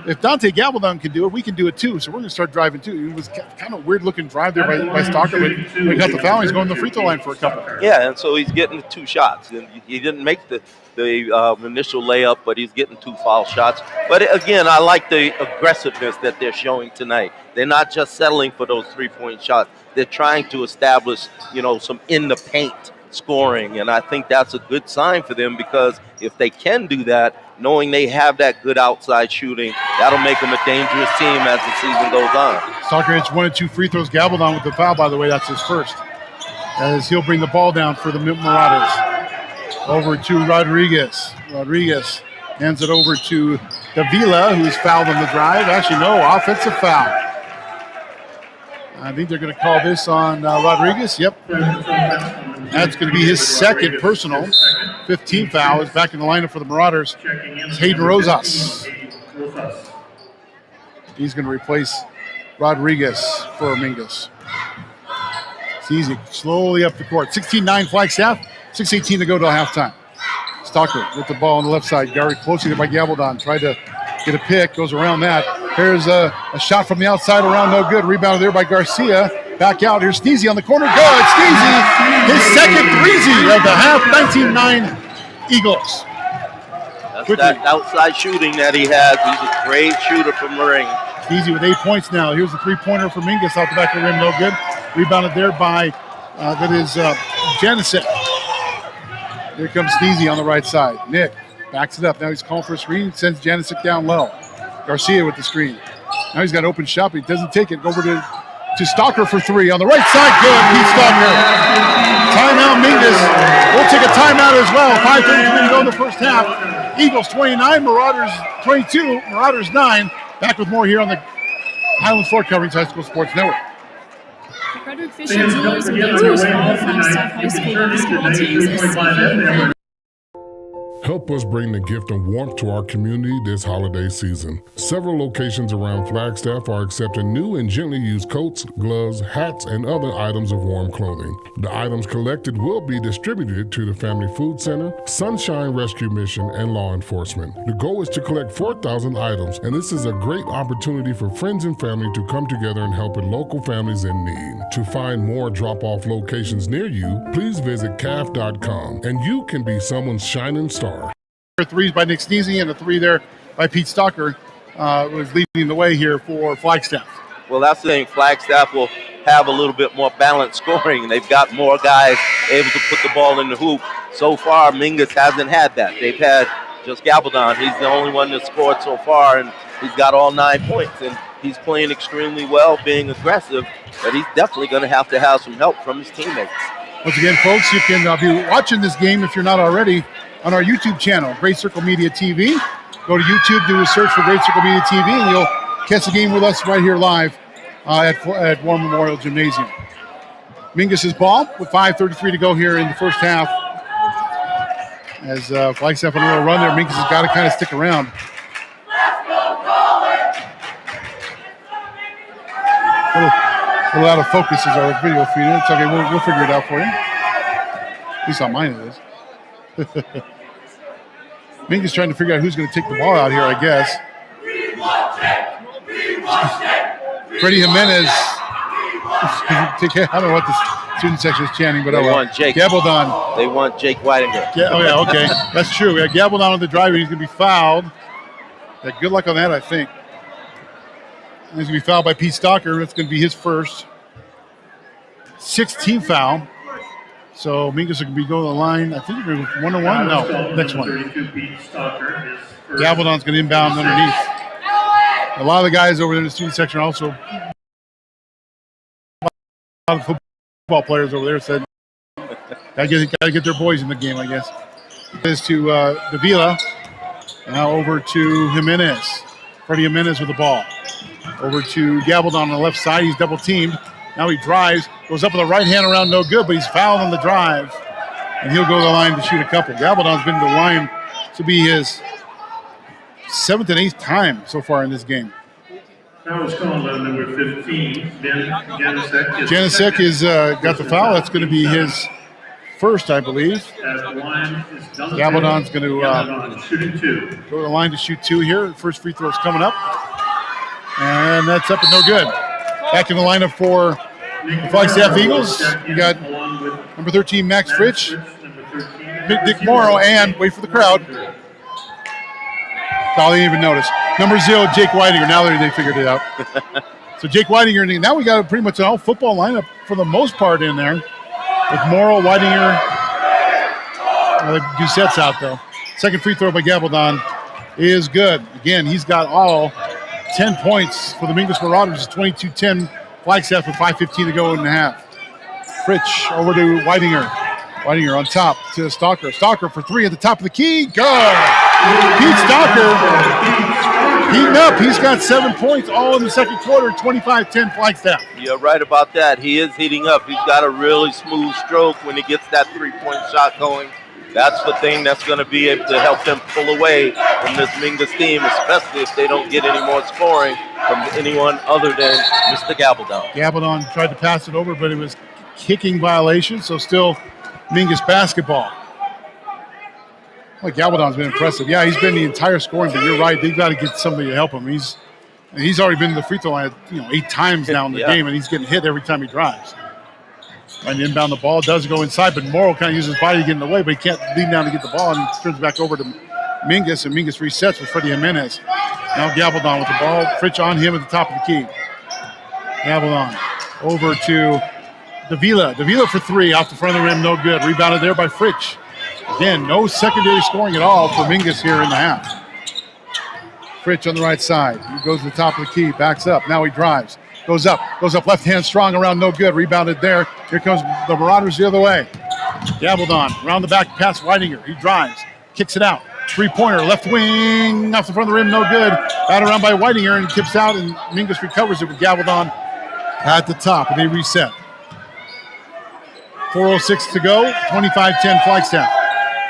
if Dante Gabaldon can do it, we can do it too. So we're going to start driving too. It was kind of a weird-looking drive there by Stalker, but when he got the foul, he's going to the free throw line for a couple. Yeah, and so he's getting 2 shots. And he didn't make the initial layup, but he's getting 2 foul shots. But again, I like the aggressiveness that they're showing tonight. They're not just settling for those 3-point shots. They're trying to establish, some in the paint scoring, and I think that's a good sign for them, because if they can do that, knowing they have that good outside shooting, that'll make them a dangerous team as the season goes on. Stalker hits 1 and 2 free throws. Gabaldon with the foul, by the way, that's his first, as he'll bring the ball down for the Marauders. Over to Rodriguez. Rodriguez hands it over to Davila, who's fouled on the drive. Actually, no, offensive foul. I think they're going to call this on Rodriguez. Yep. That's going to be his second personal. 15 foul. Is back in the lineup for the Marauders. It's Hayden Rosas. He's going to replace Rodriguez for Mingus. It's easy. Slowly up the court. 16-9 Flagstaff. 6:18 to go till halftime. Stalker with the ball on the left side. Guarded closely by Gabaldon. Tried to get a pick. Goes around that. Here's a shot from the outside around. No good. Rebounded there by Garcia. Back out. Here's Sneezy on the corner. Good. Sneezy. His second threezy of the half. 19-9 Eagles. That's that outside shooting that he has. He's a great shooter from the ring. Sneezy with 8 points now. Here's a three-pointer for Mingus off the back of the rim. No good. Rebounded there by Janicek. Here comes Sneezy on the right side. Nick backs it up. Now he's calling for a screen. Sends Janicek down low. Garcia with the screen. Now he's got an open shot, but he doesn't take it. Over to Stalker for 3 on the right side. Good. Pete Stalker. Timeout, Mingus. We'll take a timeout as well. 5:33 to go in the first half. Eagles 29, Marauders 22, Marauders 9. Back with more here on the Highlands Floor Coverings High School Sports Network. Frederick Fisher Jewelers and Games for Flagstaff High School basketball teams is safe and Help us bring the gift of warmth to our community this holiday season. Several locations around Flagstaff are accepting new and gently used coats, gloves, hats, and other items of warm clothing. The items collected will be distributed to the Family Food Center, Sunshine Rescue Mission, and law enforcement. The goal is to collect 4,000 items, and this is a great opportunity for friends and family to come together and help with local families in need. To find more drop-off locations near you, please visit CAF.com, and you can be someone's shining star. Threes by Nick Sneezy and a three there by Pete Stalker was leading the way here for Flagstaff. Well, that's the thing. Flagstaff will have a little bit more balanced scoring. They've got more guys able to put the ball in the hoop. So far, Mingus hasn't had that. They've had just Gabaldon. He's the only one that scored so far, and he's got all 9 points. And he's playing extremely well, being aggressive, but he's definitely going to have some help from his teammates. Once again, folks, you can be watching this game if you're not already on our YouTube channel, Great Circle Media TV. Go to YouTube, do a search for Great Circle Media TV, and you'll catch the game with us right here live at War Memorial Gymnasium. Mingus' ball with 5:33 to go here in the first half. As Flagstaff on a little run there, Mingus has got to kind of stick around. A little out of focus is our video feed. It's okay, we'll figure it out for you. At least on mine it is. Mingus trying to figure out who's going to take the ball out here, I guess. Freddie Jimenez. I don't know what the student section is chanting, but they want Jake. Gabaldon. They want Jake Weidinger. Yeah, oh, yeah, okay. That's true. Yeah, Gabaldon on the driver. He's going to be fouled. Yeah, good luck on that, I think. He's going to be fouled by Pete Stalker. That's going to be his first. 16th foul. So Mingus will be going to the line. I think we're 1-1. No, next one. Gabaldon's going to inbound underneath. A lot of the guys over there in the student section are also a lot of football players over there said, gotta get their boys in the game, I guess. This to Davila. Now over to Jimenez. Freddie Jimenez with the ball. Over to Gabaldon on the left side. He's double teamed. Now he drives, goes up with the right hand around, no good, but he's fouled on the drive, and he'll go to the line to shoot a couple. Gabaldon's been to the line to be his 7th and 8th time so far in this game. Foul is called on number 15, Janicek. Janicek has got the foul. That's going to be his first, I believe. Gabaldon's going to go to the line to shoot 2 here. First free throw is coming up, and that's up and no good. Back in the lineup for the Flagstaff Eagles, we got number 13, Max Fritsch, Dick Morrow, and, wait for the crowd, I didn't even notice, number 0, Jake Weidinger. Now they figured it out. So Jake Weidinger, now we got pretty much an all football lineup for the most part in there, with Morrow, Weidinger, Doucette's out though. Second free throw by Gabaldon is good. Again, he's got all 10 points for the Mingus Marauders. It's 22-10 Flagstaff with 5:15 to go in the half. Fritsch over to Weidinger. Weidinger on top to Stalker. Stalker for 3 at the top of the key. Good. Pete Stalker heating up. He's got 7 points all in the second quarter. 25-10 Flagstaff. You're right about that. He is heating up. He's got a really smooth stroke when he gets that 3-point shot going. That's the thing that's going to be able to help them pull away from this Mingus team, especially if they don't get any more scoring from anyone other than Mr. Gabaldon. Gabaldon tried to pass it over, but it was kicking violation, so still Mingus basketball. Well, Gabaldon's been impressive. Yeah, he's been the entire scoring, but you're right. They've got to get somebody to help him. He's already been to the free throw line 8 times now in the game, and he's getting hit every time he drives. Trying to inbound the ball, does go inside, but Morrow kind of uses his body to get in the way, but he can't lean down to get the ball, and he turns back over to Mingus, and Mingus resets with Freddie Jimenez. Now Gabaldon with the ball. Fritsch on him at the top of the key. Gabaldon over to Davila. Davila for 3 off the front of the rim, no good. Rebounded there by Fritsch. Again, no secondary scoring at all for Mingus here in the half. Fritsch on the right side. He goes to the top of the key, backs up. Now he drives. Goes up, left hand strong around, no good. Rebounded there. Here comes the Marauders the other way. Gabaldon around the back, past Weidinger. He drives, kicks it out. Three-pointer, left wing, off the front of the rim, no good. Batted around by Whitinger and tips out, and Mingus recovers it with Gavaldon at the top, and they reset. 4:06 to go, 25-10 Flagstaff.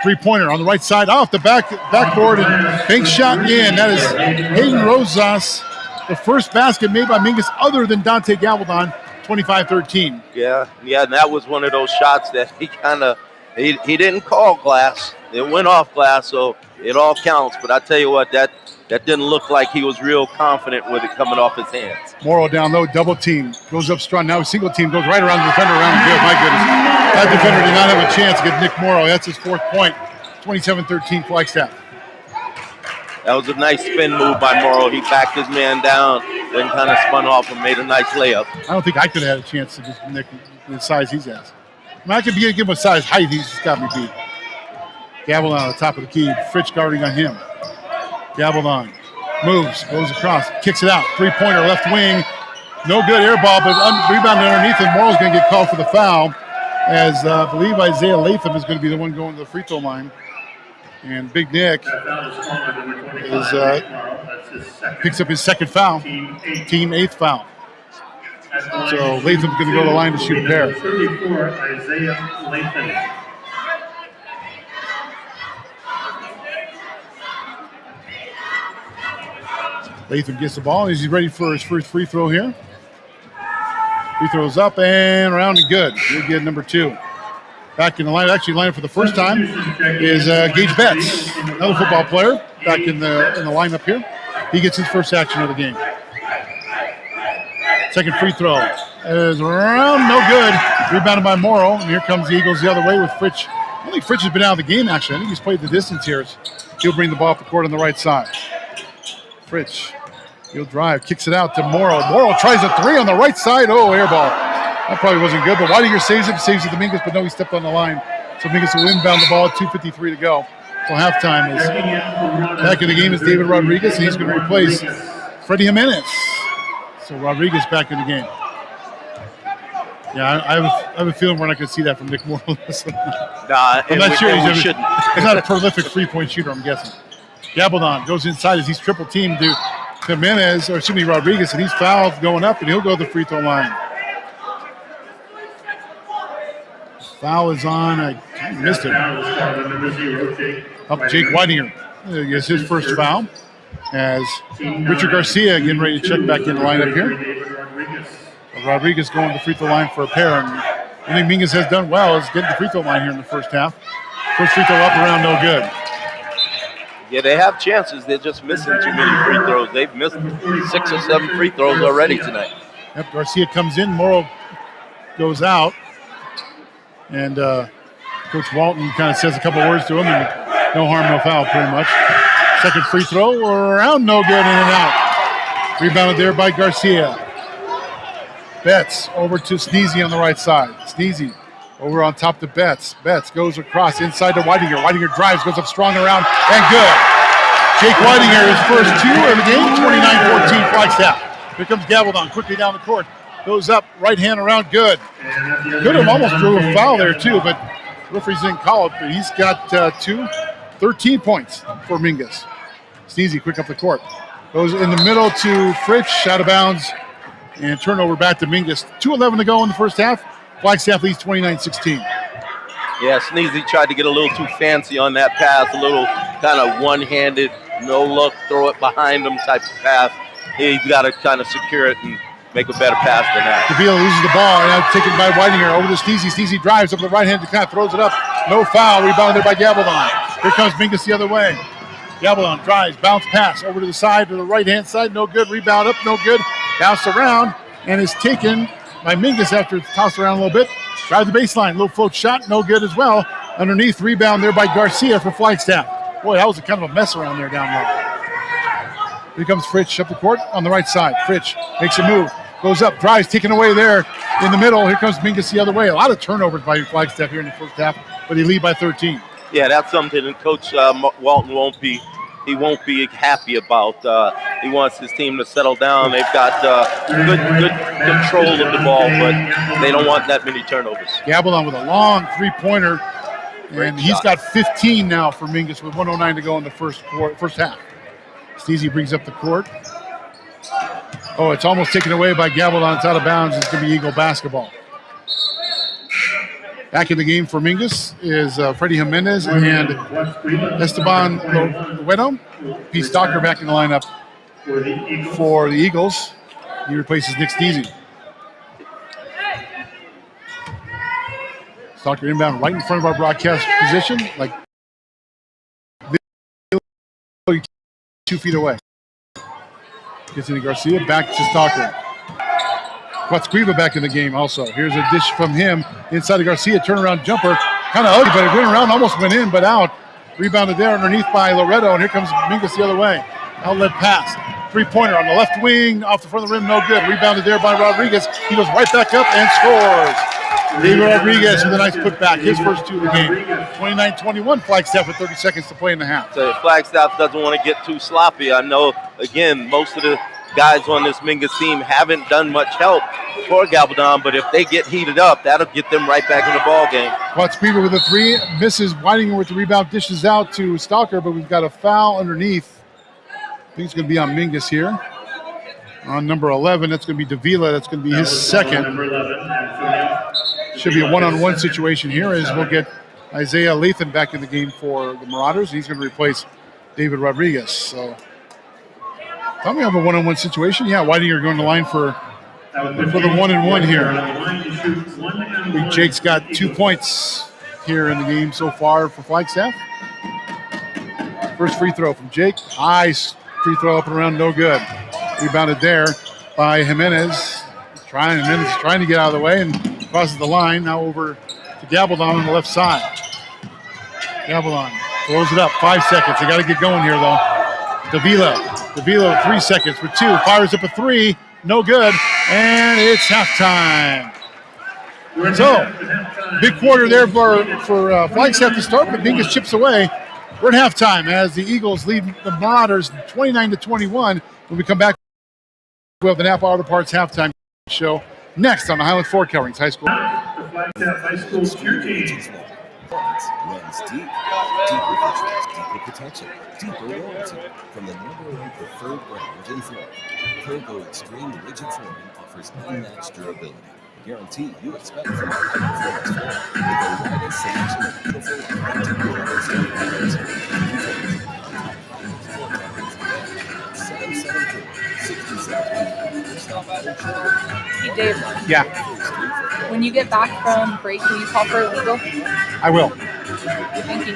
Three-pointer on the right side, off the backboard, and bank shot in. That is Hayden Rosas, the first basket made by Mingus other than Dante Gavaldon, 25-13. Yeah, and that was one of those shots that he didn't call glass. It went off glass, so it all counts. But I tell you what, that didn't look like he was real confident with it coming off his hands. Morrow down low, double team, goes up strong. Now a single team goes right around the defender, around good. My goodness, that defender did not have a chance against Nick Morrow. That's his fourth point. 27-13 Flagstaff. That was a nice spin move by Morrow. He backed his man down, then kind of spun off and made a nice layup. I don't think I could have had a chance to just Nick the size he's has. I mean, I could give him a size height. He's just got me beat. Gavaldon on the top of the key. Fritsch guarding on him. Gavaldon moves, goes across, kicks it out. Three-pointer, left wing. No good air ball, but rebounded underneath, and Morrow's going to get called for the foul, as I believe Isaiah Latham is going to be the one going to the free throw line. And Big Nick picks up his second foul, team eighth foul. So Latham's going to go to the line to shoot a pair. 34, Isaiah Latham. Latham gets the ball, and he's ready for his first free throw here. Free throws up and around and good. He'll get number two. Back in the line, actually lined up for the first time, is Gage Betts, another football player, back in the lineup here. He gets his first action of the game. Second free throw is around, no good. Rebounded by Morrow, and here comes the Eagles the other way with Fritsch. I don't think Fritsch has been out of the game, actually. I think he's played the distance here. He'll bring the ball up the court on the right side. Fritsch, he'll drive, kicks it out to Morrow. Morrow tries a three on the right side. Oh, air ball. That probably wasn't good, but Whitinger saves it to Mingus, but no, he stepped on the line. So Mingus will inbound the ball at 2:53 to go. So halftime is back in the game is David Rodriguez, and he's going to replace Freddie Jimenez. So Rodriguez back in the game. Yeah, I have a feeling we're not going to see that from Nick Morrow. I'm not sure. He's not a prolific three-point shooter, I'm guessing. Gavaldon goes inside as he's triple teamed to Jimenez, or excuse me, Rodriguez, and he's fouled going up, and he'll go to the free throw line. Foul is on. I missed it. Up Jake Whitinger gets his first foul as Richard Garcia getting ready to check back in the lineup here. Rodriguez going to the free throw line for a pair, and I think Mingus has done well is getting the free throw line here in the first half. First free throw up around, no good. Yeah, they have chances. They're just missing too many free throws. They've missed 6 or 7 free throws already tonight. Yep, Garcia comes in. Morrow goes out. And Coach Walton kind of says a couple words to him, and no harm, no foul, pretty much. Second free throw, around, no good, in and out. Rebounded there by Garcia. Betts over to Sneezy on the right side. Sneezy over on top to Betts. Betts goes across inside to Whitinger. Whitinger drives, goes up strong around, and good. Jake Whitinger, his first two of the game, 29-14 Flagstaff. Here comes Gavaldon quickly down the court. Goes up, right hand around, good. Could have almost drew a foul there too, but referees didn't call it, but he's got 13 points for Mingus. Sneezy quick up the court. Goes in the middle to Fritsch, out of bounds, and turnover back to Mingus. 2:11 to go in the first half. Flagstaff leads 29-16. Yeah, Sneezy tried to get a little too fancy on that pass, a little kind of one-handed, no look, throw it behind him type of pass. He's got to kind of secure it and make a better pass than that. Davila loses the ball, and now taken by Whitinger over to Sneezy. Sneezy drives up the right hand, kind of throws it up. No foul, rebounded by Gavaldon. Here comes Mingus the other way. Gavaldon drives, bounce pass over to the side, to the right-hand side, no good. Rebound up, no good. Bounce around, and is taken by Mingus after it's tossed around a little bit. Drive the baseline, little float shot, no good as well. Underneath, rebound there by Garcia for Flagstaff. Boy, that was a kind of a mess around there down low. Here comes Fritsch up the court on the right side. Fritsch makes a move. Goes up, drives, taken away there in the middle. Here comes Mingus the other way. A lot of turnovers by Flagstaff here in the first half, but they lead by 13. Yeah, that's something that Coach Walton won't be happy about. He wants his team to settle down. They've got good control of the ball, but they don't want that many turnovers. Gavaldon with a long three-pointer And he's got 15 now for Mingus with 1:09 to go in the first half. Steezy brings up the court. Oh, it's almost taken away by Gabaldon. It's out of bounds. It's going to be Eagle basketball. Back in the game for Mingus is Freddie Jimenez and Esteban Loedo. Pete Stocker back in the lineup for the Eagles. He replaces Nick Steezy. Stocker inbound right in front of our broadcast position, like 2 feet away. Gets into Garcia, back to Stocker. Quatsquiva back in the game also. Here's a dish from him inside of Garcia, turnaround jumper. Kind of ugly, but it went around, almost went in, but out. Rebounded there underneath by Loreto, and here comes Mingus the other way. Outlet pass. Three-pointer on the left wing, off the front of the rim, no good. Rebounded there by Rodriguez. He goes right back up and scores. David Rodriguez with a nice putback, his first 2 of the game. 29-21, Flagstaff with 30 seconds to play in the half. So Flagstaff doesn't want to get too sloppy. I know, again, most of the guys on this Mingus team haven't done much help for Gabaldon, but if they get heated up, that'll get them right back in the ball game. Quatsquiva with a 3, misses. Whitinger with the rebound, dishes out to Stalker, but we've got a foul underneath. I think it's going to be on Mingus here. On number 11, that's going to be Davila. That's going to be his second. Should be a one-on-one situation here as we'll get Isaiah Lathan back in the game for the Marauders. He's going to replace David Rodriguez. So, thought we have a one-on-one situation. Yeah, Whitinger going to line for the 1-and-1 here. Big Jake's got 2 points here in the game so far for Flagstaff. First free throw from Jake. High free throw up and around, no good. Rebounded there by Jimenez. Jimenez trying to get out of the way and crosses the line. Now over to Gabaldon on the left side. Gabaldon throws it up. 5 seconds. They got to get going here, though. Davila with 3 seconds for 2. Fires up a 3. No good. And it's halftime. So, big quarter there for Flagstaff to start, but Mingus chips away. We're at halftime as the Eagles lead the Marauders 29-21. When we come back, we'll have the Napa Auto Parts halftime show next on the Highland Ford Coverings High School. Flagstaff High School cheer team. Runs deep. Deeper features, deeper protection, deeper warranty. From the #1 preferred brand in Florida, Pergo Extreme Rigid Flooring offers unmatched durability. Guarantee you expect from our high-performance floor with the widest selection of beautiful authentic floors and patterns. 774-67. Stop at your shop. Hey, Dave. Yeah, When you get back from break, will you call for a legal? I will. Thank you.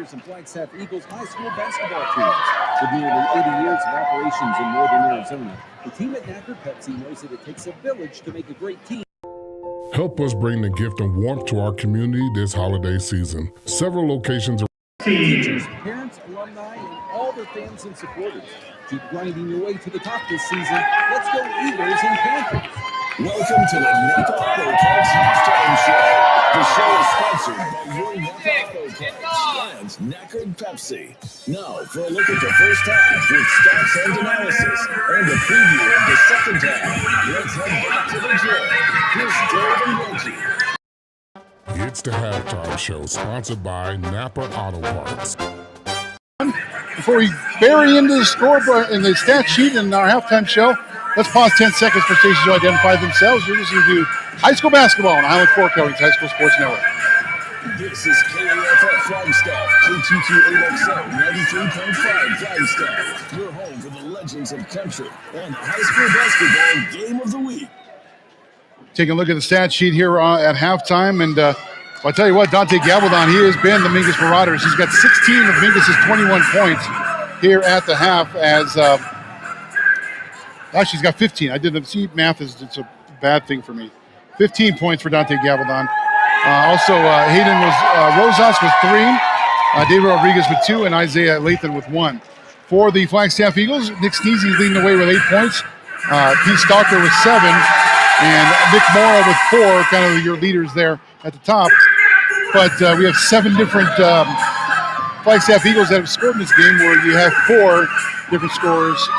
And Flagstaff Eagles high school basketball teams. With nearly 80 years of operations in northern Arizona, the team at Nacker Pepsi knows that it takes a village to make a great team. Help us bring the gift of warmth to our community this holiday season. Several locations are Teachers, parents, alumni, and all their fans and supporters. Keep grinding your way to the top this season. Let's go Eagles and Panthers. Welcome to the Napa Auto Parts Halftime Show. The show is sponsored by your Napa Auto Parts and Knackered Pepsi. Now for a look at the first half with stats and analysis and a preview of the second half. Let's head back to the gym. Here's Dave and Reggie. It's the halftime show sponsored by Napa Auto Parts. Before we bury into the scoreboard in the stat sheet in our halftime show, let's pause 10 seconds for stations to identify themselves. You're listening to high school basketball on Highland Ford Coverings High School Sports Network. This is KAFF Flagstaff, K228XL 93.5 Flagstaff, your home for the legends of country and high school basketball game of the week. Taking a look at the stat sheet here at halftime, and I'll tell you what, Dante Gabaldon, he has been the Mingus Marauders. He's got 16 of Mingus's 21 points here at the half as actually he's got 15. I didn't see math it's a bad thing for me. 15 points for Dante Gabaldon. Also, Hayden Rosas with 3, David Rodriguez with 2, and Isaiah Lathan with 1. For the Flagstaff Eagles, Nick Sneezy leading the way with 8 points. Pete Stalker with 7, and Nick Morrow with 4, kind of your leaders there at the top. But we have 7 different Flagstaff Eagles that have scored in this game, where you have 4 different scorers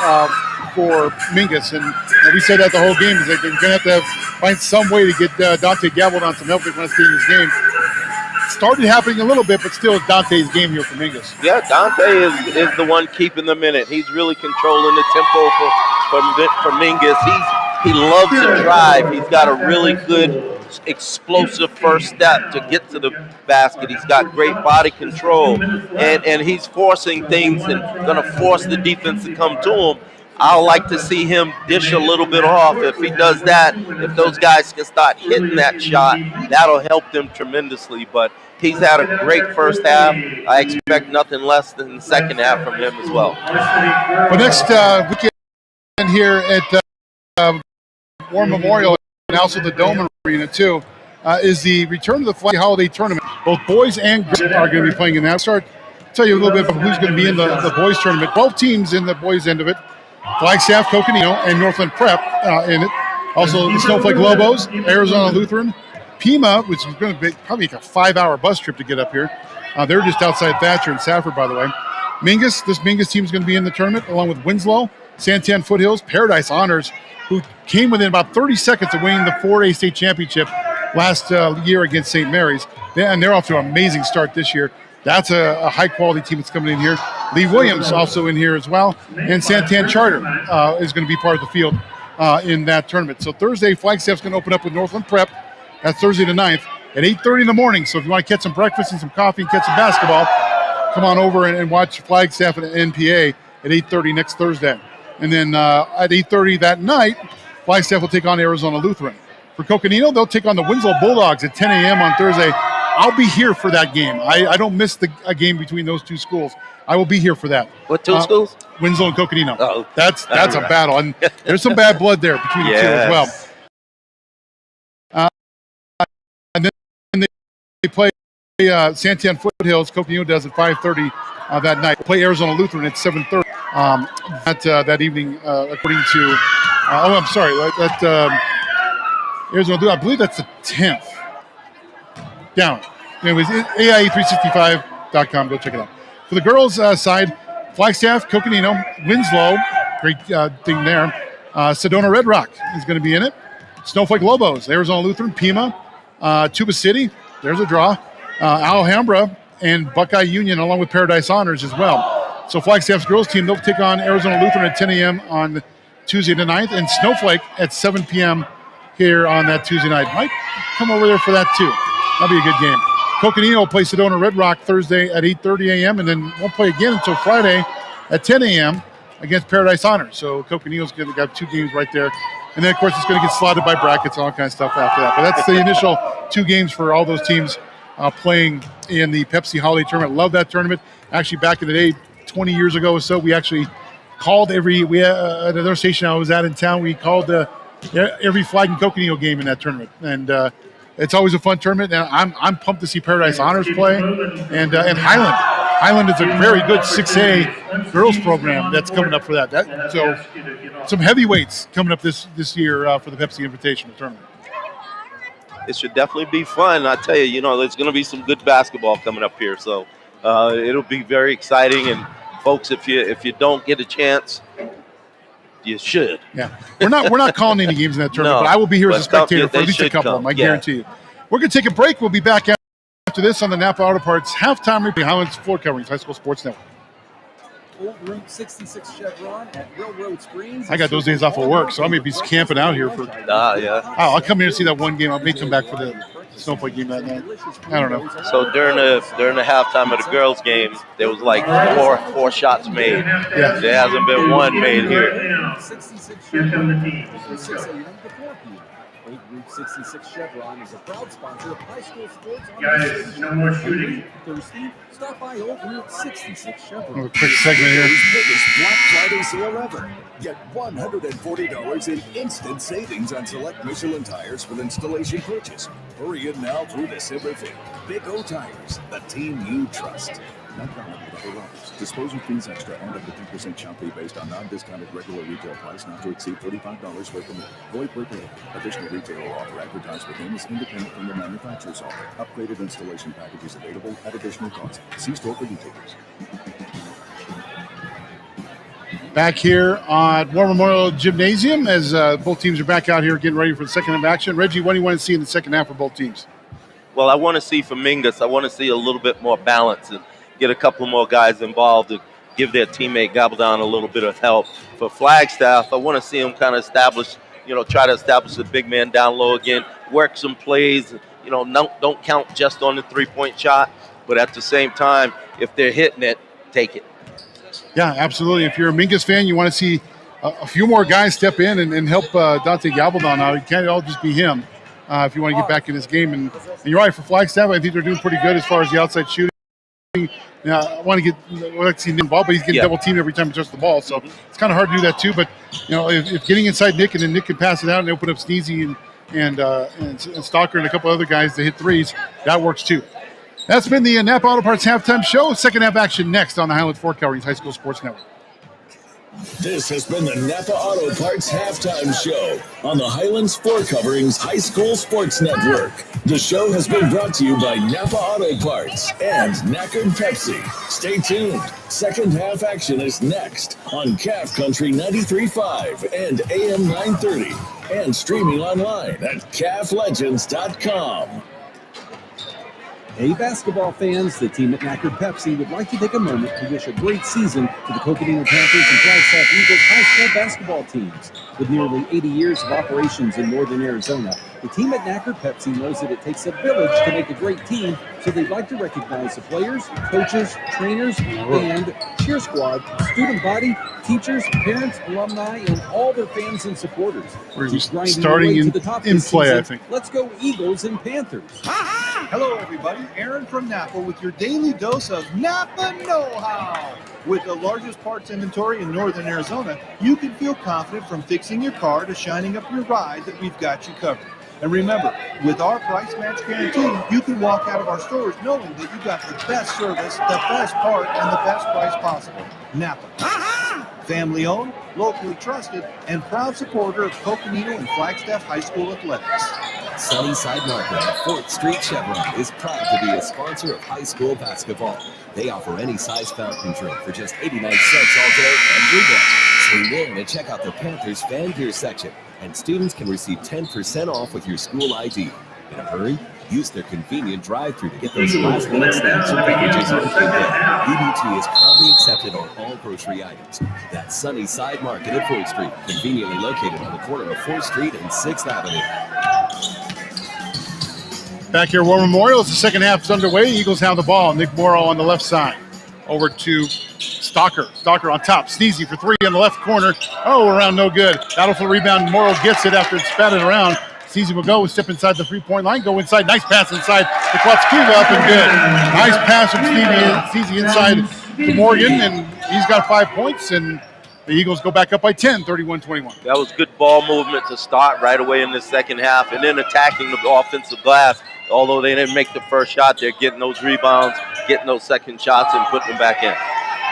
for Mingus. And we said that the whole game is that they're going to have find some way to get Dante Gabbled on some help if they want to stay in this game. It started happening a little bit, but still it's Dante's game here for Mingus. Yeah, Dante is the one keeping them in it. He's really controlling the tempo for Mingus. He loves to drive. He's got a really good explosive first step to get to the basket. He's got great body control, and he's forcing things and going to force the defense to come to him. I'll like to see him dish a little bit off. If he does that, if those guys can start hitting that shot, that'll help them tremendously. But he's had a great first half. I expect nothing less than the second half from him as well. But next weekend here at War Memorial and also the Dome Arena too, is the return of the Flag Holiday Tournament. Both boys and girls are going to be playing in that. I'll start tell you a little bit about who's going to be in the boys tournament. 12 teams in the boys end of it. Flagstaff, Coconino, and Northland Prep in it. Also, the Snowflake Lobos, Arizona Lutheran, Pima, which is going to be probably like a 5-hour bus trip to get up here. They're just outside Thatcher and Safford, by the way. Mingus, this Mingus team is going to be in the tournament, along with Winslow, Santan Foothills, Paradise Honors, who came within about 30 seconds of winning the 4A state championship last year against St. Mary's. And they're off to an amazing start this year. That's a high-quality team that's coming in here. Lee Williams also in here as well. And Santan Charter is going to be part of the field in that tournament. So Thursday, Flagstaff's going to open up with Northland Prep. That's Thursday the 9th at 8:30 in the morning. So if you want to catch some breakfast and some coffee and catch some basketball, come on over and watch Flagstaff and NPA at 8:30 next Thursday. And then at 8:30 that night, Flagstaff will take on Arizona Lutheran. For Coconino, they'll take on the Winslow Bulldogs at 10 a.m. on Thursday. I'll be here for that game. I don't miss a game between those two schools. I will be here for that. What two schools? Winslow and Coconino. Oh, that's a battle, and there's some bad blood there between the two as well. And then they play Santan Foothills. Coconino does at 5:30 that night. We'll play Arizona Lutheran at 7:30 that evening, according to. I'm sorry. Arizona Lutheran. I believe that's the 10th. Down. Anyways, AIE365.com. Go check it out. For the girls' side, Flagstaff, Coconino, Winslow, great thing there. Sedona Red Rock is going to be in it. Snowflake Lobos, Arizona Lutheran, Pima, Tuba City, there's a draw. Alhambra and Buckeye Union, along with Paradise Honors as well. So Flagstaff's girls team, they'll take on Arizona Lutheran at 10 a.m. on Tuesday the 9th, and Snowflake at 7 p.m. here on that Tuesday night. Might come over there for that too. That'll be a good game. Coconino will play Sedona Red Rock Thursday at 8:30 a.m. and then won't play again until Friday at 10 a.m. against Paradise Honors. So Coconino's going to got 2 games right there. And then, of course, it's going to get slotted by brackets and all kinds of stuff after that. But that's the initial 2 games for all those teams playing in the Pepsi Holiday Tournament. Love that tournament. Actually, back in the day, 20 years ago or so, we actually called at another station I was at in town, we called every Flag and Coconino game in that tournament. And it's always a fun tournament, and I'm pumped to see Paradise Honors play, and Highland. Highland is a very good 6A girls program that's coming up for that. So some heavyweights coming up this year for the Pepsi Invitational Tournament. It should definitely be fun. I tell you, there's going to be some good basketball coming up here, so it'll be very exciting. And folks, if you don't get a chance, you should. Yeah, we're not calling any games in that tournament, but I will be here as a spectator for at least a couple of them. I guarantee you. We're going to take a break. We'll be back after this on the Napa Auto Parts halftime review. Highlands Floor Coverings, High School Sports Network. Old Route 66 Chevron at Railroad Springs. I got those days off of work, so I may be camping out here for. Yeah. I'll come here to see that one game. I may come back for the Snowflake game that night. I don't know. So during the halftime of the girls' game, there was like four shots made. Yeah. There hasn't been one made here. 66 Chevron. 6 a.m. to 4 p.m. Old Route 66 Chevron is a proud sponsor of high school sports. Guys, no more shooting. Thursday, stop by Old Route 66 Chevron. A quick segment here. Biggest Black Friday sale ever. Get $140 in instant savings on select Michelin tires with installation purchase. Hurry in now through December 5th. Big O Tires, the team you trust. Not valid with other offers. Disposal fees extra and up to 10% shop fee based on non-discounted regular retail price not to exceed $45 per permit. Void per permit. Additional retailer offer advertised within is independent from the manufacturer's offer. Upgraded installation packages available at additional cost. See store for details. Back here at War Memorial Gymnasium as both teams are back out here getting ready for the second half action. Reggie, what do you want to see in the second half for both teams? Well, I want to see from Mingus, I want to see a little bit more balance and get a couple more guys involved to give their teammate Gabaldon a little bit of help. For Flagstaff, I want to see them kind of establish, try to establish the big man down low again, work some plays, don't count just on the three-point shot, but at the same time, if they're hitting it, take it. Yeah, absolutely. If you're a Mingus fan, you want to see a few more guys step in and help Dante Gabaldon out. It can't all just be him if you want to get back in this game. And you're right, for Flagstaff, I think they're doing pretty good as far as the outside shooting. I want to get see Nick involved, but he's getting double teamed every time he touches the ball. So it's kind of hard to do that too. But if getting inside Nick and then Nick can pass it out and open up Sneezy and Stalker and a couple other guys to hit threes, that works too. That's been the Napa Auto Parts halftime show. Second half action next on the Highland Ford Coverings High School Sports Network. This has been the Napa Auto Parts halftime show on the Highlands 4 Coverings High School Sports Network. The show has been brought to you by Napa Auto Parts and Knackered Pepsi. Stay tuned. Second half action is next on Calf Country 93.5 and AM 930 and streaming online at calflegends.com. Hey, basketball fans, the team at Knackered Pepsi would like to take a moment to wish a great season to the Coconino Panthers and Flagstaff Eagles high school basketball teams. With nearly 80 years of operations in northern Arizona, the team at Knackered Pepsi knows that it takes a village to make a great team, so they'd like to recognize the players, coaches, trainers, and cheer squad, student body, teachers, parents, alumni, and all their fans and supporters. We're starting in play, I think. Let's go Eagles and Panthers. Hello, everybody. Aaron from Napa with your daily dose of Napa know-how. With the largest parts inventory in northern Arizona, you can feel confident from fixing your car to shining up your ride that we've got you covered. And remember, with our price match guarantee, you can walk out of our stores knowing that you got the best service, the best part, and the best price possible. Napa. Family owned, locally trusted, and proud supporter of Coconino and Flagstaff High School athletics. Sunnyside Market at 4th Street Chevron is proud to be a sponsor of high school basketball. They offer any size fountain drink for just 89 cents all day, every day. Swing in and check out the Panthers fan gear section, and students can receive 10% off with your school ID. In a hurry? Use their convenient drive-thru to get those last-minute snacks and beverages on K-Day. UDT is proudly accepted on all grocery items. That's Sunnyside Market at 4th Street, conveniently located on the corner of 4th Street and 6th Avenue. Back here at War Memorial, as the second half is underway. Eagles have the ball. Nick Morrow on the left side. Over to Stalker. Stalker on top. Sneezy for three in the left corner. Oh, around no good. Battle for the rebound. Morrow gets it after it's batted around. Sneezy will go, step inside the three-point line, go inside. Nice pass inside to Kwatskiva, up and good. Nice pass from Sneezy inside to Morgan, and he's got 5 points, and the Eagles go back up by 10, 31-21. That was good ball movement to start right away in the second half, and then attacking the offensive glass. Although they didn't make the first shot, they're getting those rebounds, getting those second shots, and putting them back in.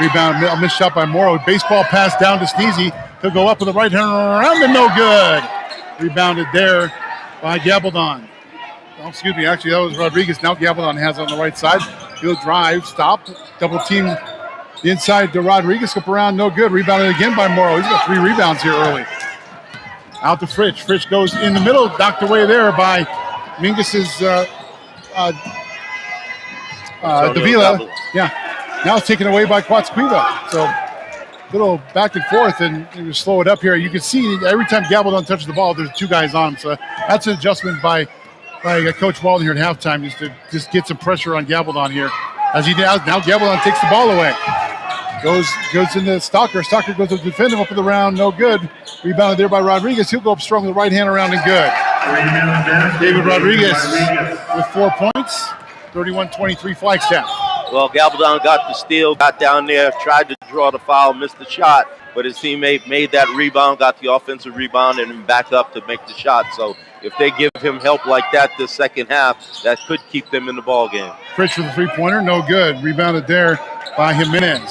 Rebound, a missed shot by Morrow. Baseball pass down to Sneezy. He'll go up with the right hand around and no good. Rebounded there by Gabaldon. Oh, excuse me, actually that was Rodriguez. Now Gabaldon has on the right side. He'll drive, stop, double team inside to Rodriguez. Up around, no good. Rebounded again by Morrow. He's got 3 rebounds here early. Out to Fritsch. Fritsch goes in the middle, knocked away there by Mingus's Davila. Yeah. Now it's taken away by Kwatskiva. So little back and forth, and you slow it up here. You can see every time Gabaldon touches the ball, there's 2 guys on him. So that's an adjustment by Coach Walden here at halftime, just to get some pressure on Gabaldon here. As he does, now Gabaldon takes the ball away. Goes into Stalker. Stalker goes to defend him up in the round, no good. Rebounded there by Rodriguez. He'll go up strong with the right hand around and good. David Rodriguez with 4 points, 31-23 Flagstaff. Well, Gabaldon got the steal, got down there, tried to draw the foul, missed the shot, but his teammate made that rebound, got the offensive rebound, and then back up to make the shot. So if they give him help like that this second half, that could keep them in the ball game. Fritz for the three-pointer, no good. Rebounded there by Jimenez.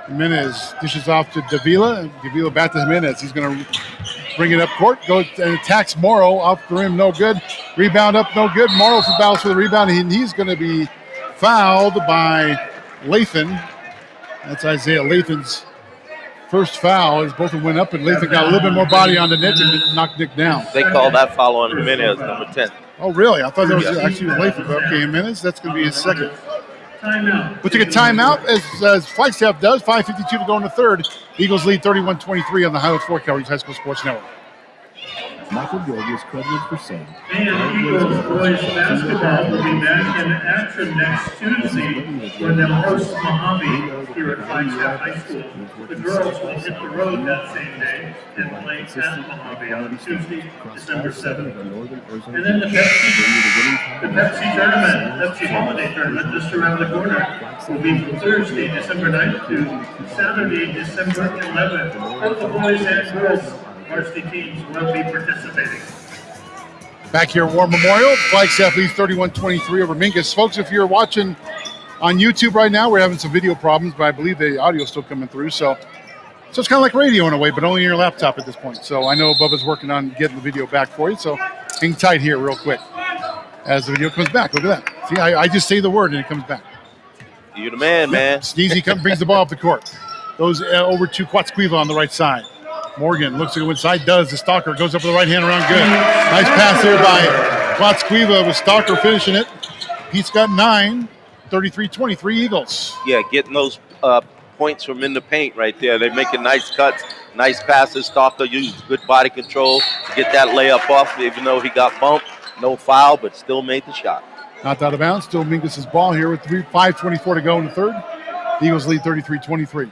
Jimenez dishes off to Davila. Davila back to Jimenez. He's going to bring it up court, goes and attacks Morrow off the rim, no good. Rebound up, no good. Morrow for battles for the rebound, and he's going to be fouled by Lathan. That's Isaiah Lathan's first foul, as both of them went up, and Lathan got a little bit more body on the Nick and knocked Nick down. They called that foul on Jimenez, number 10. Oh, really? I thought that was actually Lathan. But okay, Jimenez, that's going to be his second. We'll take a timeout as Flagstaff does. 5:52 to go in the third. Eagles lead 31-23 on the Highlands 4 Coverage High School Sports Network. Michael Gilby is credited for saying. And Eagles boys basketball will be back in action next Tuesday when they'll host Mojave here at Flagstaff High School. The girls will hit the road that same day and play at Mojave on Tuesday, December 7th. And then the Pepsi tournament, Pepsi holiday tournament just around the corner will be from Thursday, December 9th to Saturday, December 11th. Both the boys and girls varsity teams will be participating. Back here at War Memorial, Flagstaff leads 31-23 over Mingus. Folks, if you're watching on YouTube right now, we're having some video problems, but I believe the audio is still coming through. So it's kind of like radio in a way, but only on your laptop at this point. So I know Bubba's working on getting the video back for you. So hang tight here real quick as the video comes back. Look at that. See, I just say the word and it comes back. You're the man, man. Sneezy brings the ball up the court. Goes over to Quatsquiva on the right side. Morgan looks to go inside, does. The Stalker goes up with the right hand around, good. Nice pass there by Quatsquiva with Stalker finishing it. Pete's got 9, 33-23 Eagles. Yeah, getting those points from in the paint right there. They're making nice cuts, nice passes. Stalker used good body control to get that layup off, even though he got bumped. No foul, but still made the shot. Not out of bounds. Still Mingus' ball here with 5:24 to go in the third. The Eagles lead 33-23.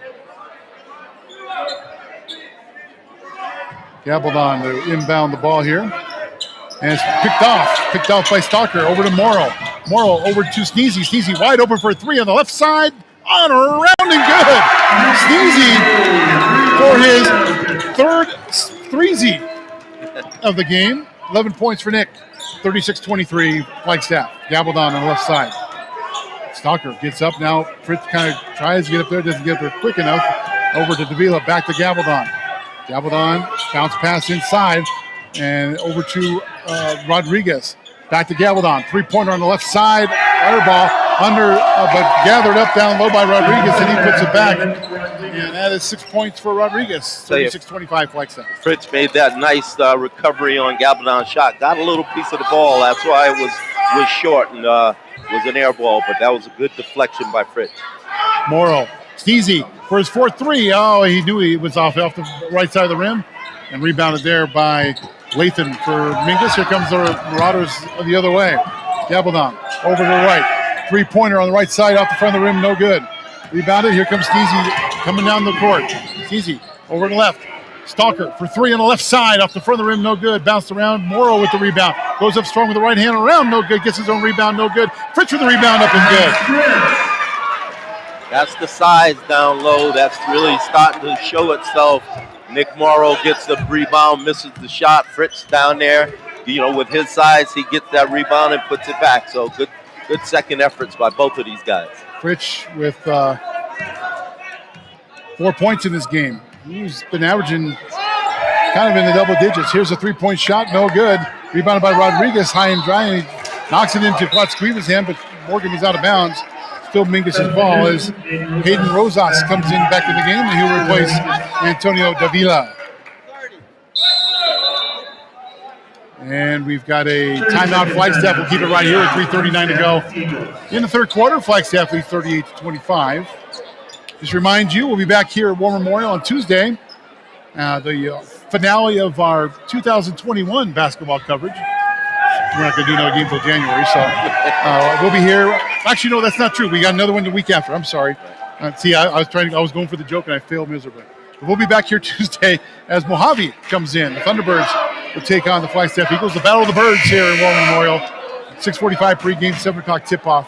Gabaldon to inbound the ball here. And it's picked off by Stalker. Over to Morrow. Morrow over to Sneezy. Sneezy wide open for a three on the left side. On around and good. Sneezy for his third 3Z of the game. 11 points for Nick. 36-23 Flagstaff. Gabaldon on the left side. Stalker gets up now. Fritz kind of tries to get up there. Doesn't get up there quick enough. Over to Davila. Back to Gabaldon. Gabaldon, bounce pass inside, and over to Rodriguez. Back to Gabaldon, three-pointer on the left side, air ball under, but gathered up down low by Rodriguez, and he puts it back. And that is 6 points for Rodriguez, 36-25 Flagstaff. Fritz made that nice recovery on Gabaldon's shot. Got a little piece of the ball. That's why it was short and was an air ball, but that was a good deflection by Fritz. Morrow. Sneezy for his 4-3. Oh, he knew he was off the right side of the rim and rebounded there by Lathan for Mingus. Here comes the Marauders the other way. Gabaldon over to the right. Three-pointer on the right side off the front of the rim, no good. Rebounded. Here comes Sneezy coming down the court. Sneezy over to the left. Stalker for three on the left side off the front of the rim, no good. Bounced around. Morrow with the rebound. Goes up strong with the right hand around, no good. Gets his own rebound, no good. Fritz with the rebound up and good. That's the size down low. That's really starting to show itself. Nick Morrow gets the rebound, misses the shot. Fritz down there, with his size, he gets that rebound and puts it back. So good second efforts by both of these guys. Fritz with 4 points in this game. He's been averaging kind of in the double digits. Here's a three-point shot, no good. Rebounded by Rodriguez, high and dry, and he knocks it into Quatsquiva's hand, but Morgan is out of bounds. Still Mingus' ball as Hayden Rosas comes in back in the game, and he'll replace Antonio Davila. And we've got a timeout. Flagstaff will keep it right here with 3:39 to go. In the third quarter, Flagstaff leads 38-25. Just remind you, we'll be back here at War Memorial on Tuesday. The finale of our 2021 basketball coverage. We're not going to do another game until January, so we'll be here. Actually, no, that's not true. We got another one the week after. I'm sorry. See, I was going for the joke and I failed miserably. But we'll be back here Tuesday as Mojave comes in. The Thunderbirds will take on the Flagstaff Eagles. The Battle of the Birds here in War Memorial. 6:45 pregame, 7 o'clock tip-off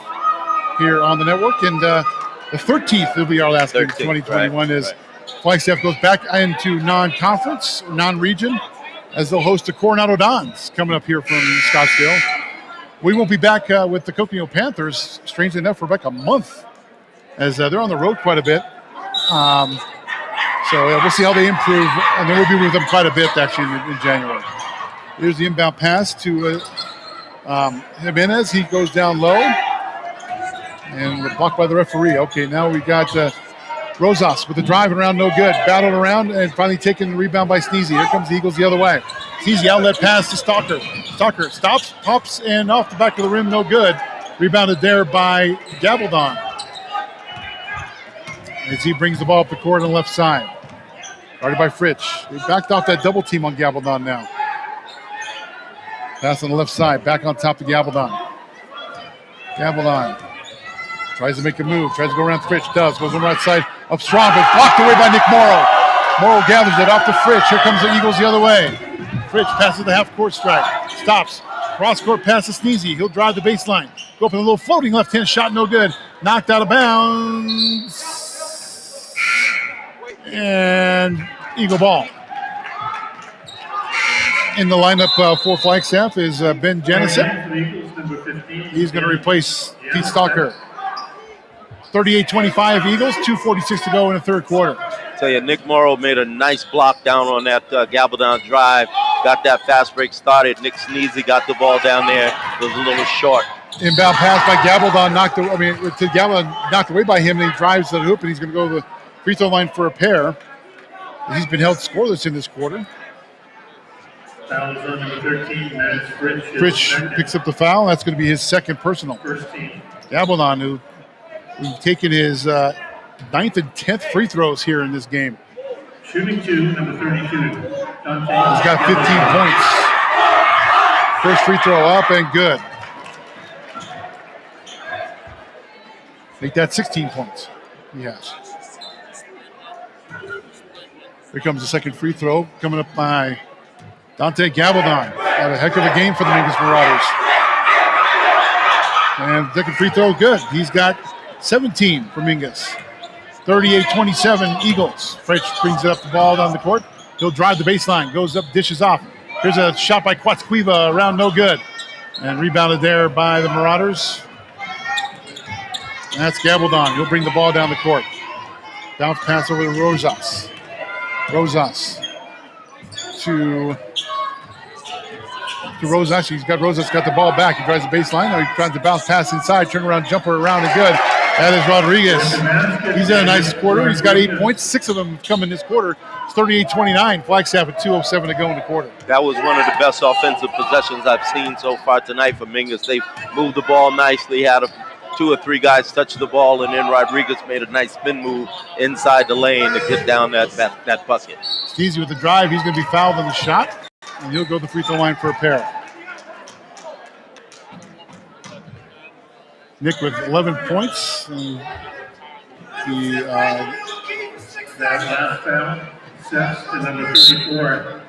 here on the network. And the 13th will be our last game of 2021 as Flagstaff goes back into non-conference, non-region. as they'll host the Coronado Dons coming up here from Scottsdale. We won't be back with the Coconino Panthers, strangely enough, for like a month, as they're on the road quite a bit. So we'll see how they improve, and then we'll be with them quite a bit actually in January. Here's the inbound pass to Jimenez. He goes down low, and we're blocked by the referee. Okay, now we got Rosas with the drive around, no good. Battled around and finally taken the rebound by Sneezy. Here comes the Eagles the other way. Sneezy outlet pass to Stalker. Stalker stops, pops, and off the back of the rim, no good. Rebounded there by Gabaldon as he brings the ball up the court on the left side. Guarded by Fritsch. They backed off that double team on Gabaldon now. Pass on the left side, back on top to Gabaldon. Gabaldon tries to make a move, tries to go around Fritsch, does, goes on the right side, up strong, but blocked away by Nick Morrow. Morrow gathers it off to Fritsch. Here comes the Eagles the other way. Fritsch passes the half-court strike, stops, cross-court pass to Sneezy. He'll drive the baseline, go up in a little floating left-hand shot, no good. Knocked out of bounds. And Eagle ball. In the lineup for Flagstaff is Ben Janison. He's going to replace Pete Stalker. 38-25 Eagles, 2:46 to go in the third quarter. Tell you, Nick Morrow made a nice block down on that Gabaldon drive. Got that fast break started. Nick Sneezy got the ball down there. It was a little short. Inbound pass by Gabaldon, knocked away by him, and he drives to the hoop, and he's going to go to the free throw line for a pair. He's been held scoreless in this quarter. Foul is on number 13. That is Fritsch. Fritsch picks up the foul. That's going to be his second personal. First team. Gabaldon, who's taken his 9th and 10th free throws here in this game. Shooting 2, number 32. Dante. He's got 15 points. First free throw up and good. Make that 16 points. He has. Here comes the second free throw coming up by Dante Gabaldon. Had a heck of a game for the Mingus Marauders. And second free throw, good. He's got 17 for Mingus. 38-27 Eagles. Fritsch brings it up the ball down the court. He'll drive the baseline, goes up, dishes off. Here's a shot by Quatsquiva, around no good. And rebounded there by the Marauders. And that's Gabaldon. He'll bring the ball down the court. Bounce pass over to Rosas. Rosas to Rosas. He's got Rosas got the ball back. He drives the baseline. Now he tries to bounce pass inside, turn around, jumper around, and good. That is Rodriguez. He's in a nice quarter. He's got 8 points. 6 of them come in this quarter. It's 38-29. Flagstaff with 2:07 to go in the quarter. That was one of the best offensive possessions I've seen so far tonight for Mingus. They moved the ball nicely, had 2 or 3 guys touch the ball, and then Rodriguez made a nice spin move inside the lane to get down that bucket. Steezy with the drive. He's going to be fouled on the shot, and he'll go to the free throw line for a pair. Nick with 11 points. And that last foul sets to number 34,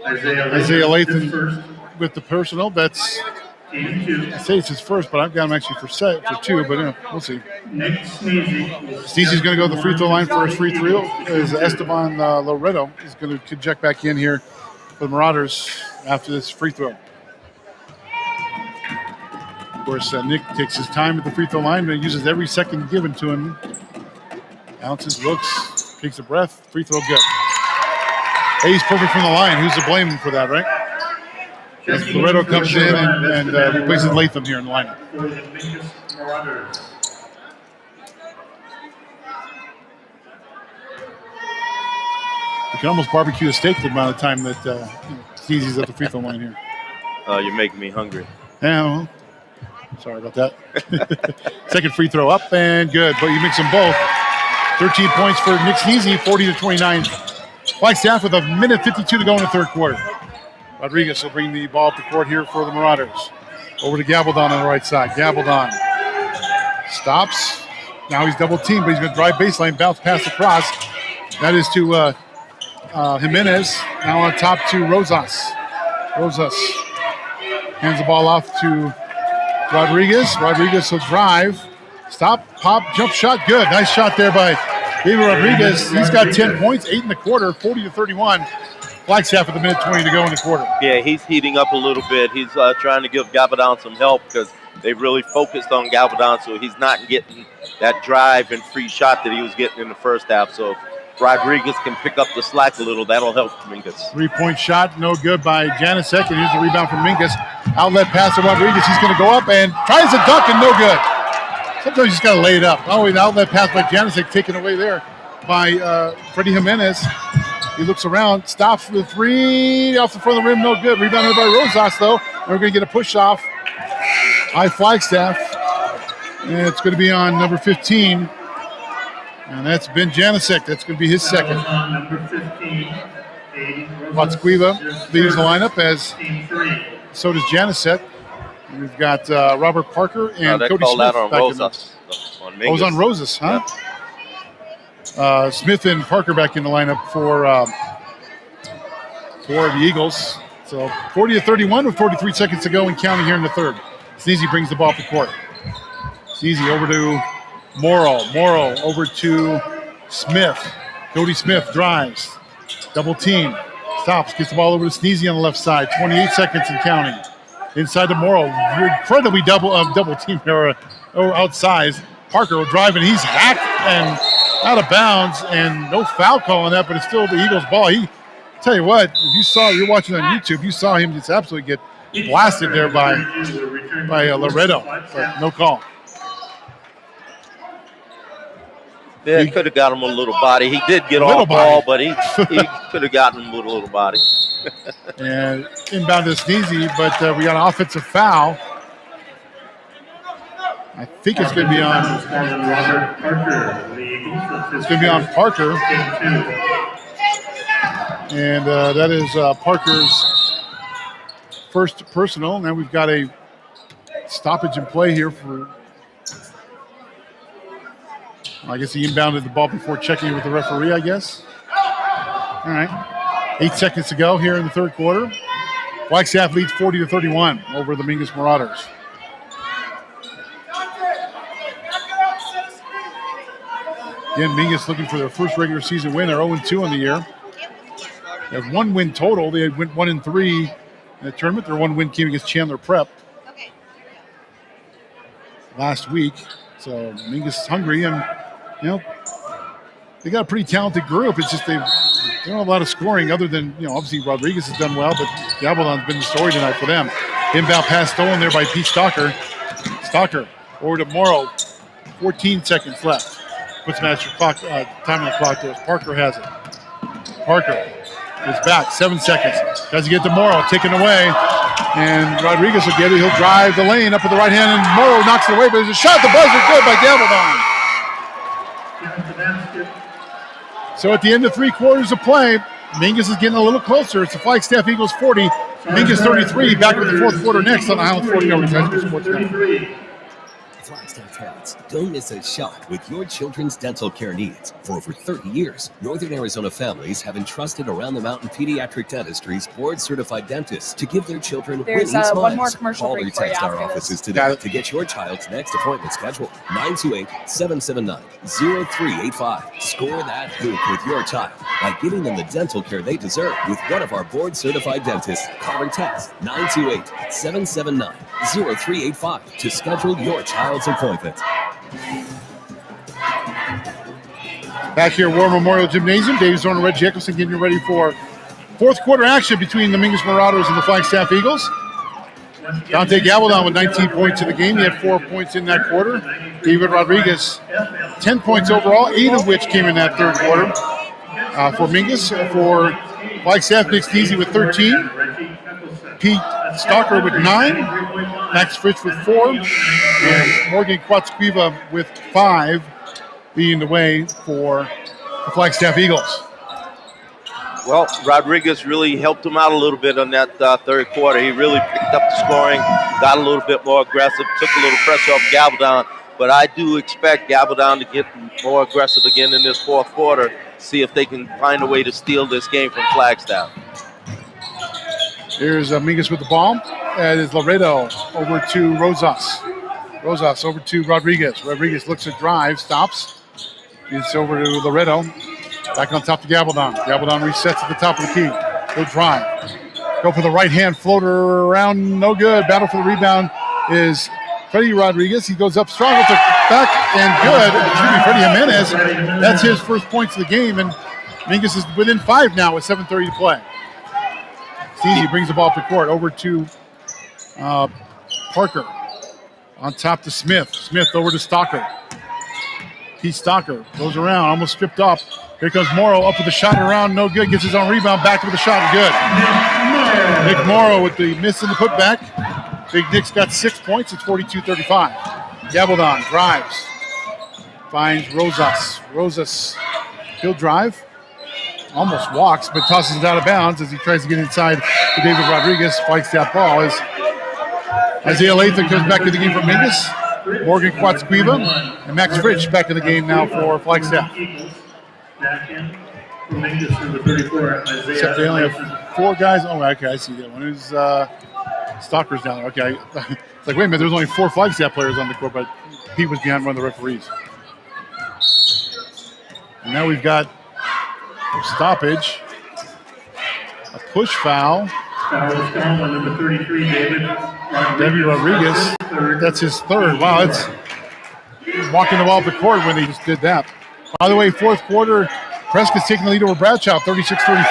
Isaiah Lathan with the personal. That's I say it's his first, but I've got him actually for 2, but we'll see. Nick Sneezy. Sneezy's going to go to the free throw line for his free throw. As Esteban Loreto is going to check back in here for the Marauders after this free throw. Of course, Nick takes his time at the free throw line and uses every second given to him. Bounces, looks, takes a breath, free throw good. Hey, he's perfect from the line. Who's to blame for that, right? As Loreto comes in and replaces Latham here in the lineup. For the Mingus Marauders. You can almost barbecue a steak the amount of time that Sneezy's at the free throw line here. You're making me hungry. Yeah, well, sorry about that. Second free throw up and good, but you mix them both. 13 points for Nick Sneezy, 40-29. Flagstaff with 1:52 to go in the third quarter. Rodriguez will bring the ball up the court here for the Marauders. Over to Gabaldon on the right side. Gabaldon stops. Now he's double teamed, but he's going to drive baseline, bounce pass across. That is to Jimenez. Now on top to Rosas. Rosas hands the ball off to Rodriguez. Rodriguez will drive. Stop, pop, jump shot. Good. Nice shot there by David Rodriguez. He's got 10 points, 8 in the quarter, 40-31. Flagstaff with a minute 20 to go in the quarter. Yeah, he's heating up a little bit. He's trying to give Gabaldon some help because they really focused on Gabaldon, so he's not getting that drive and free shot that he was getting in the first half. So if Rodriguez can pick up the slack a little, that'll help Mingus. 3-point shot, no good by Janicek, and here's the rebound from Mingus. Outlet pass to Rodriguez. He's going to go up and tries to dunk and no good. Sometimes you just got to lay it up. Oh, an outlet pass by Janicek taken away there by Freddie Jimenez. He looks around, stops for the three, off the front of the rim, no good. Rebounded by Rosas, though. And we're going to get a push off. High Flagstaff. And it's going to be on number 15. And that's Ben Janicek. That's going to be his second. Number 15. Watsquiva leaves the lineup, as so does Janicek. And we've got Robert Parker and Cody Smith that on back Rosas. in the on Rosas, huh? Yeah. Smith and Parker back in the lineup for the Eagles. So 40-31 with 43 seconds to go and counting here in the third. Sneezy brings the ball up the court. Sneezy over to Morrow. Morrow over to Smith. Cody Smith drives. Double team. Stops. Gets the ball over to Sneezy on the left side. 28 seconds and counting. Inside to Morrow. Incredibly double team or outsized. Parker will drive, and he's hacked and out of bounds, and no foul call on that, but it's still the Eagles' ball. Tell you what, if you're watching on YouTube, you saw him just absolutely get blasted there by Loretto, but no call. Yeah, he could have got him a little body. He did get off ball, but he could have gotten him with a little body. And inbound to Sneezy, but we got an offensive foul. I think it's going to be on. It's going to be on Parker. And that is Parker's first personal. Now we've got a stoppage in play here for. I guess he inbounded the ball before checking with the referee, I guess. All right. 8 seconds to go here in the third quarter. Flagstaff leads 40-31 over the Mingus Marauders. Again, Mingus looking for their first regular season win. They're 0-2 on the year. They have one win total. They went 1-3 in the tournament. Their one win came against Chandler Prep last week. So Mingus is hungry, and they got a pretty talented group. It's just they don't have a lot of scoring other than obviously Rodriguez has done well, but Gabaldon's been the story tonight for them. Inbound pass stolen there by Pete Stalker. Stalker over to Morrow. 14 seconds left. Puts match clock time on the clock there. Parker has it. Parker is back. 7 seconds. Tries to get to Morrow. Taken away. And Rodriguez will get it. He'll drive the lane up with the right hand, and Morrow knocks it away, but there's a shot. The buzzer good by Gabaldon. So at the end of 3 quarters of play, Mingus is getting a little closer. It's the Flagstaff Eagles 40, Mingus 33. Back with the fourth quarter next on the Highlands 40 Hours High School Sports Network. Flagstaff parents, don't miss a shot with your children's dental care needs. For over 30 years, Northern Arizona families have entrusted around-the-mountain pediatric dentistry's board-certified dentists to give their children winning smiles. One more commercial Call or break for you text our after offices this. today to get your child's next appointment scheduled. 928-779-0385. Score that hoop with your child by giving them the dental care they deserve with one of our board-certified dentists. Call or text 928-779-0385 to schedule your child's appointment. Back here at War Memorial Gymnasium, Dave Zorn and Reggie Eckelson getting you ready for fourth quarter action between the Mingus Marauders and the Flagstaff Eagles. Dante Gabaldon with 19 points in the game. He had 4 points in that quarter. David Rodriguez, 10 points overall, 8 of which came in that third quarter. For Mingus, for Flagstaff, Nick Sneezy with 13. Pete Stalker with 9. Max Fritz with 4. And Morgan Quatsquiva with 5, leading the way for the Flagstaff Eagles. Well, Rodriguez really helped him out a little bit on that third quarter. He really picked up the scoring, got a little bit more aggressive, took a little pressure off Gabaldon. But I do expect Gabaldon to get more aggressive again in this fourth quarter, see if they can find a way to steal this game from Flagstaff. Here's Mingus with the ball. That is Laredo over to Rosas. Rosas over to Rodriguez. Rodriguez looks at drive, stops. It's over to Loretto. Back on top to Gabaldon. Gabaldon resets at the top of the key. He'll drive. Go for the right-hand floater around. No good. Battle for the rebound is Cody Rodriguez. He goes up strong with the back and good. Freddie Jimenez. That's his first points of the game, and Mingus is within 5 now with 7:30 to play. Sneezy brings the ball up the court over to Parker. On top to Smith. Smith over to Stalker. Pete Stalker goes around, almost stripped off. Here comes Morrow up with the shot around, no good. Gets his own rebound, back with the shot, good. Nick Morrow with the miss in the putback. Big Nick's got 6 points. It's 42-35. Gabaldon drives. Finds Rosas. Rosas, he'll drive. Almost walks, but tosses it out of bounds as he tries to get inside to David Rodriguez. Flagstaff ball as Isaiah Latham comes back in the game for Mingus. Morgan Quatsquiva and Max Fritsch back in the game now for Flagstaff. Except they only have 4 guys. Oh, okay, I see that one. Who's Stalker's down there. Okay. It's like, wait a minute, there's only 4 Flagstaff players on the court, but Pete was behind one of the referees. And now we've got a stoppage, a push foul. Foul is called on number 33, David Rodriguez. That's his third. Wow, it's walking the ball up the court when they just did that. By the way, fourth quarter, Prescott's taking the lead over Bradshaw, 36-35.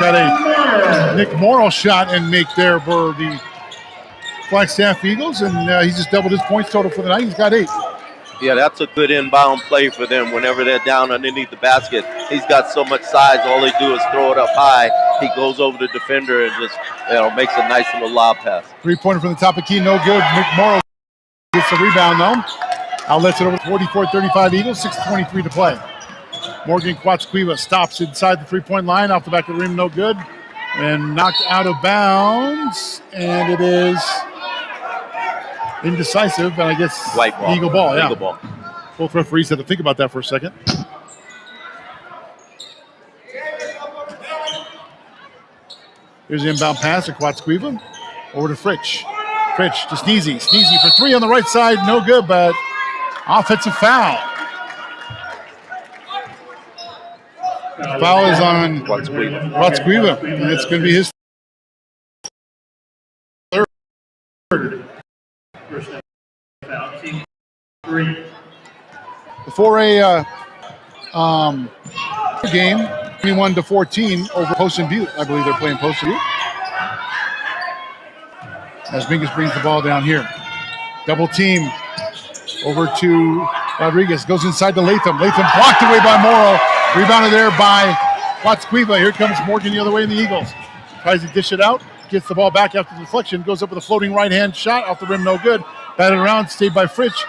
Got a Nick Morrow shot and make there for the Flagstaff Eagles, and he's just doubled his points total for the night. He's got 8. Yeah, that's a good inbound play for them whenever they're down underneath the basket. He's got so much size, all they do is throw it up high. He goes over the defender and just makes a nice little lob pass. 3-pointer from the top of the key, no good. Nick Morrow gets the rebound though. Outlets it over 44-35 Eagles, 6:23 to play. Morgan Quatsquiva stops inside the 3-point line, off the back of the rim, no good. And knocked out of bounds, and it is indecisive, and I guess White ball. Eagle ball, yeah. Eagle ball. Both referees had to think about that for a second. Here's the inbound pass to Quatsquiva. Over to Fritsch. Fritsch to Sneezy. Sneezy for 3 on the right side, no good, but offensive foul. Foul is on Quatsquiva, and it's going to be his third. Before a game, 21-14 over Poston Butte. I believe they're playing Poston Butte. As Mingus brings the ball down here. Double team over to Rodriguez. Goes inside to Latham. Latham blocked away by Morrow. Rebounded there by Quatsquiva. Here comes Morgan the other way in the Eagles. Tries to dish it out. Gets the ball back after the deflection. Goes up with a floating right-hand shot. Off the rim, no good. Batted around, saved by Fritsch.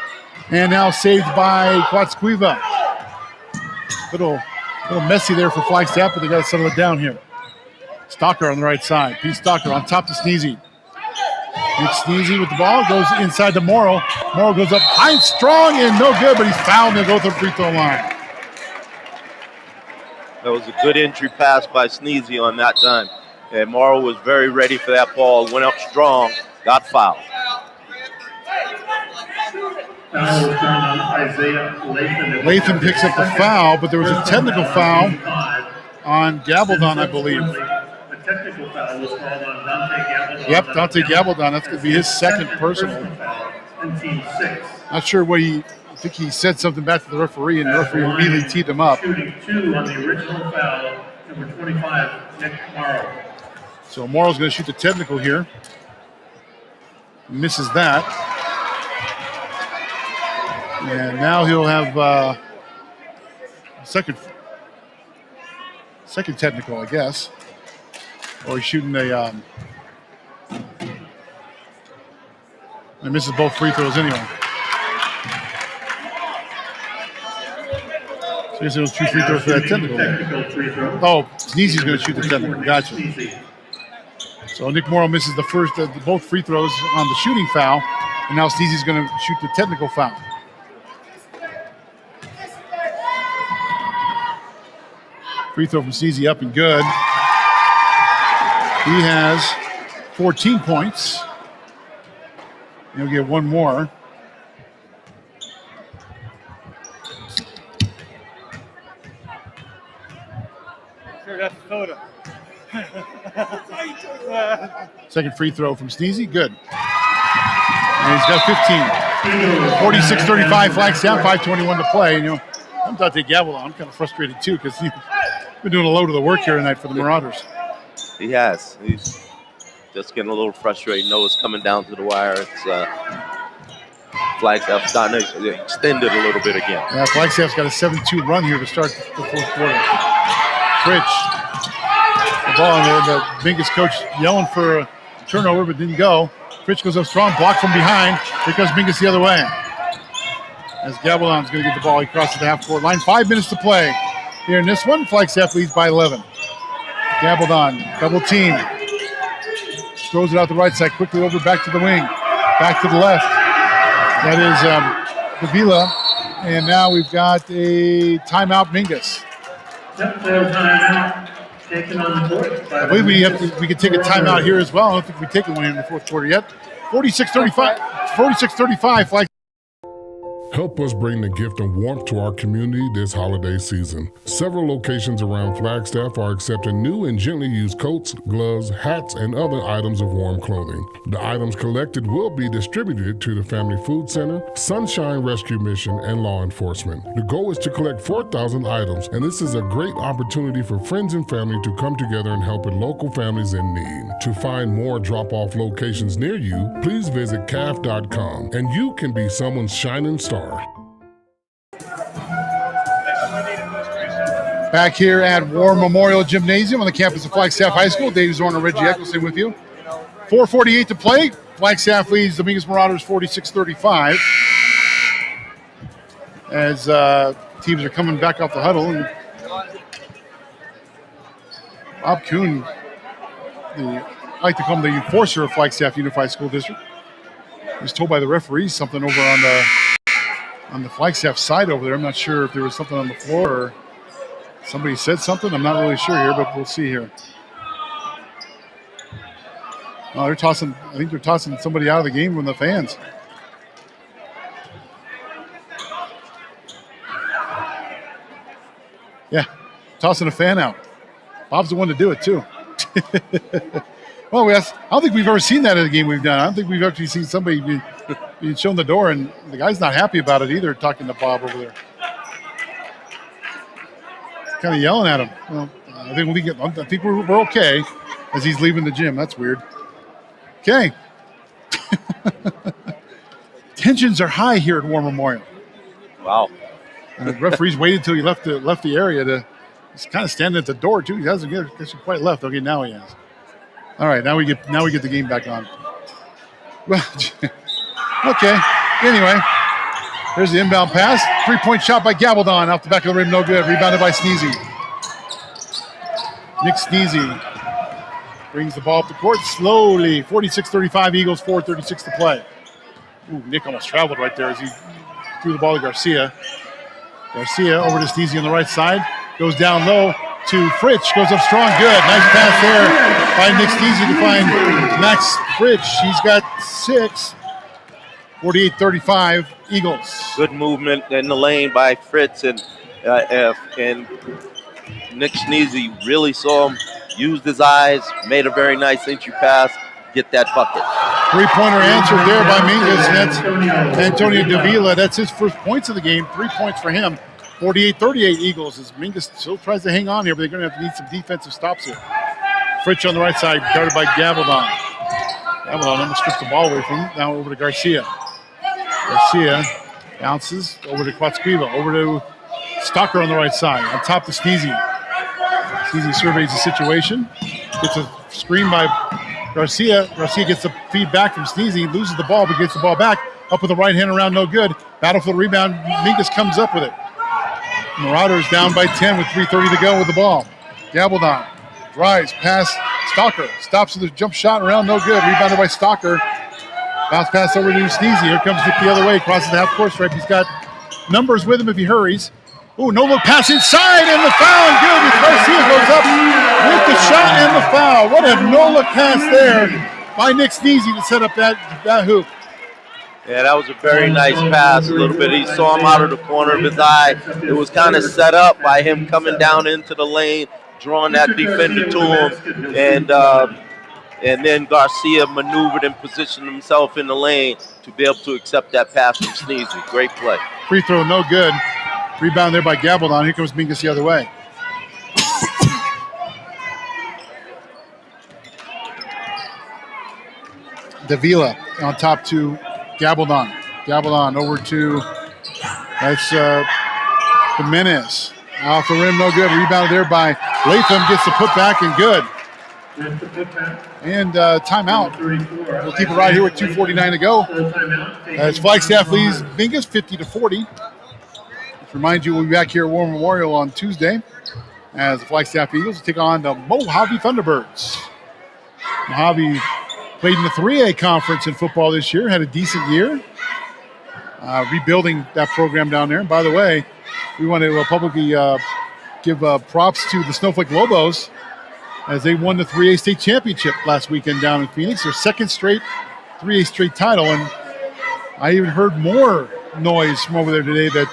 And now saved by Quatsquiva. Little messy there for Flagstaff, but they got to settle it down here. Stalker on the right side. Pete Stalker on top to Sneezy. Nick Sneezy with the ball. Goes inside to Morrow. Morrow goes up high and strong and no good, but he's fouled and goes to the free throw line. That was a good entry pass by Sneezy on that time. And Morrow was very ready for that ball. Went up strong, got fouled. Latham picks up the foul, but there was a technical foul on Gabaldon, I believe. A technical foul was called on Dante Gabaldon. Yep, Dante Gabaldon. That's going to be his second personal. And team 6. Not sure what I think he said something back to the referee, and the referee immediately teed him up. Shooting 2 on the original foul, number 25, Nick Morrow. So Morrow's going to shoot the technical here. Misses that. And now he'll have second technical, I guess. Or he's shooting a and misses both free throws anyway. So I guess it was 2 free throws for that technical. Oh, Sneezy's going to shoot the technical. Gotcha. So Nick Morrow misses the first, both free throws on the shooting foul, and now Sneezy's going to shoot the technical foul. Free throw from Sneezy up and good. He has 14 points. He'll get one more. Sure, that's the soda. Second free throw from Sneezy. Good. And he's got 15. 46-35 Flagstaff, 5:21 to play. And, I'm Dante Gavel. I'm kind of frustrated, too, because he's been doing a load of the work here tonight for the Marauders. He has. He's just getting a little frustrated. It's coming down to the wire. It's Flagstaff starting to extend it a little bit again. Yeah, Flagstaff's got a 7-2 run here to start the fourth quarter. Fritch. The ball in there. The Mingus coach yelling for a turnover, but didn't go. Fritch goes up strong, blocked from behind. Here comes Mingus the other way. As Gabaldon's going to get the ball, he crosses the half-court line. 5 minutes to play here in this one. Flagstaff leads by 11. Gabaldon, double team. Throws it out the right side, quickly over back to the wing. Back to the left. That is Davila. And now we've got a timeout, Mingus. Timeout taken on the court. I believe we can take a timeout here as well. I don't think we've taken one in the fourth quarter yet. 46-35 Flagstaff. Help us bring the gift of warmth to our community this holiday season. Several locations around Flagstaff are accepting new and gently used coats, gloves, hats, and other items of warm clothing. The items collected will be distributed to the Family Food Center, Sunshine Rescue Mission, and law enforcement. The goal is to collect 4,000 items, and this is a great opportunity for friends and family to come together and help with local families in need. To find more drop-off locations near you, please visit CAF.com, and you can be someone's shining star. Back here at War Memorial Gymnasium on the campus of Flagstaff High School. Dave Zorn and Reggie Eccleston with you. 4:48 to play. Flagstaff leads the Mingus Marauders 46-35. As teams are coming back off the huddle. And Bob Kuhn, I like to call him the enforcer of Flagstaff Unified School District. He was told by the referees something over on the Flagstaff side over there. I'm not sure if there was something on the floor or somebody said something. I'm not really sure here, but we'll see here. Oh, I think they're tossing somebody out of the game from the fans. Yeah, tossing a fan out. Bob's the one to do it, too. Well, I don't think we've ever seen that in a game we've done. I don't think we've actually seen somebody being shown the door, and the guy's not happy about it either, talking to Bob over there. Kind of yelling at him. Well, I think we're okay as he's leaving the gym. That's weird. Okay. Tensions are high here at War Memorial. Wow. And the referee's waited till he left the area to. He's kind of standing at the door too. He hasn't quite left. Okay, now he has. All right, now we get the game back on. Well, okay. Anyway, there's the inbound pass. 3-point shot by Gabaldon off the back of the rim, no good. Rebounded by Sneezy. Nick Sneezy brings the ball up the court slowly. 46-35 Eagles, 4:36 to play. Ooh, Nick almost traveled right there as he threw the ball to Garcia. Garcia over to Sneezy on the right side. Goes down low to Fritch. Goes up strong. Good. Nice pass there by Nick Sneezy to find Max Fritch. He's got 6. 48-35 Eagles. Good movement in the lane by Fritz and Nick Sneezy really saw him, used his eyes, made a very nice entry pass, get that bucket. 3-pointer answered there by Mingus. That's Antonio Davila. That's his first points of the game. 3 points for him. 48-38 Eagles as Mingus still tries to hang on here, but they're going to need some defensive stops here. Fritch on the right side, guarded by Gabaldon. Gabaldon almost strips the ball away from him. Now over to Garcia. Garcia bounces over to Quatsquiva, over to Stalker on the right side. On top to Sneezy. Sneezy surveys the situation. Gets a screen by Garcia. Garcia gets the feed back from Sneezy, loses the ball, but gets the ball back. Up with the right hand around, no good. Battle for the rebound. Mingus comes up with it. Marauders down by 10 with 3:30 to go with the ball. Gabaldon drives past Stalker. Stops with a jump shot around, no good. Rebounded by Stalker. Bounce pass over to Sneezy. Here comes Nick the other way. Crosses the half-court stripe. He's got numbers with him if he hurries. Ooh, no-look pass inside, and the foul. Good. Garcia goes up with the shot and the foul. What a no-look pass there by Nick Sneezy to set up that hoop. Yeah, that was a very nice pass. A little bit. He saw him out of the corner of his eye. It was kind of set up by him coming down into the lane, drawing that defender to him, and then Garcia maneuvered and positioned himself in the lane to be able to accept that pass from Sneezy. Great play. Free throw, no good. Rebound there by Gabaldon. Here comes Mingus the other way. Davila on top to Gabaldon. Gabaldon over to, that's Jimenez. Off the rim, no good. Rebounded there by Latham. Gets the putback and good. And timeout. We'll keep it right here with 2:49 to go. As Flagstaff leads Mingus 50-40. Just remind you, we'll be back here at War Memorial on Tuesday as the Flagstaff Eagles take on the Mojave Thunderbirds. Mojave played in the 3A conference in football this year, had a decent year. Rebuilding that program down there. And by the way, we want to publicly give props to the Snowflake Lobos as they won the 3A state championship last weekend down in Phoenix. Their second straight 3A straight title. And I even heard more noise from over there today that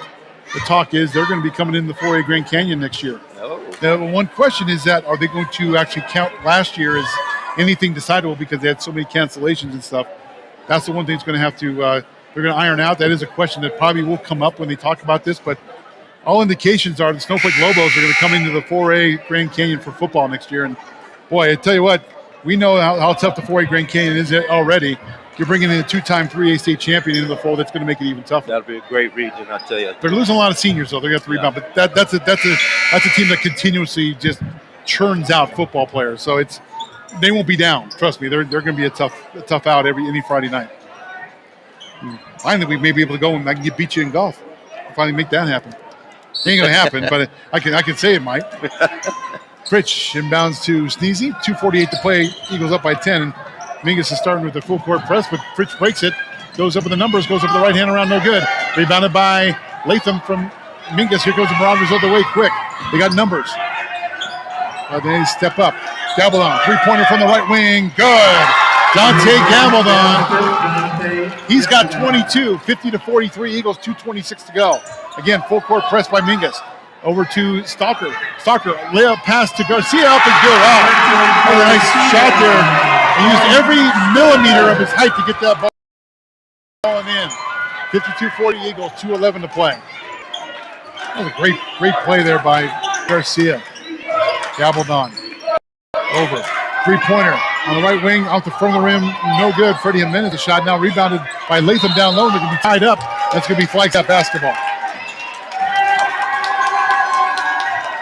the talk is they're going to be coming in the 4A Grand Canyon next year. Oh. Now, one question is that, are they going to actually count last year as anything decidable because they had so many cancellations and stuff? That's the one thing that's going to have to, they're going to iron out. That is a question that probably will come up when they talk about this, but all indications are the Snowflake Lobos are going to come into the 4A Grand Canyon for football next year. And boy, I tell you what, we know how tough the 4A Grand Canyon is already. You're bringing in a two-time 3A state champion into the fold. That's going to make it even tougher. That'll be a great region, I tell you. They're losing a lot of seniors, though. They're going to have to rebound. But that's a team that continuously just churns out football players. So they won't be down. Trust me, they're going to be a tough out any Friday night. Finally, we may be able to go and I can beat you in golf. Finally, make that happen. It ain't going to happen, but I can say it might. Fritsch inbounds to Sneezy. 2:48 to play. Eagles up by 10. And Mingus is starting with the full court press, but Fritsch breaks it. Goes up with the numbers. Goes up with the right hand around. No good. Rebounded by Latham from Mingus. Here goes the Marauders all the way quick. They got numbers. They step up. Gabaldon. Three-pointer from the right wing. Good. Dante Gabaldon. He's got 22. 50-43. Eagles 2:26 to go. Again, full court press by Mingus. Over to Stalker. Stalker, layup pass to Garcia up and good. Oh, what a nice shot there. He used every millimeter of his height to get that ball in. 52-40 Eagles, 2:11 to play. That was a great play there by Garcia. Gabaldon. Over. Three-pointer on the right wing, out the front of the rim. No good. Freddie Jimenez, the shot now rebounded by Latham down low. They're going to be tied up. That's going to be Flagstaff basketball.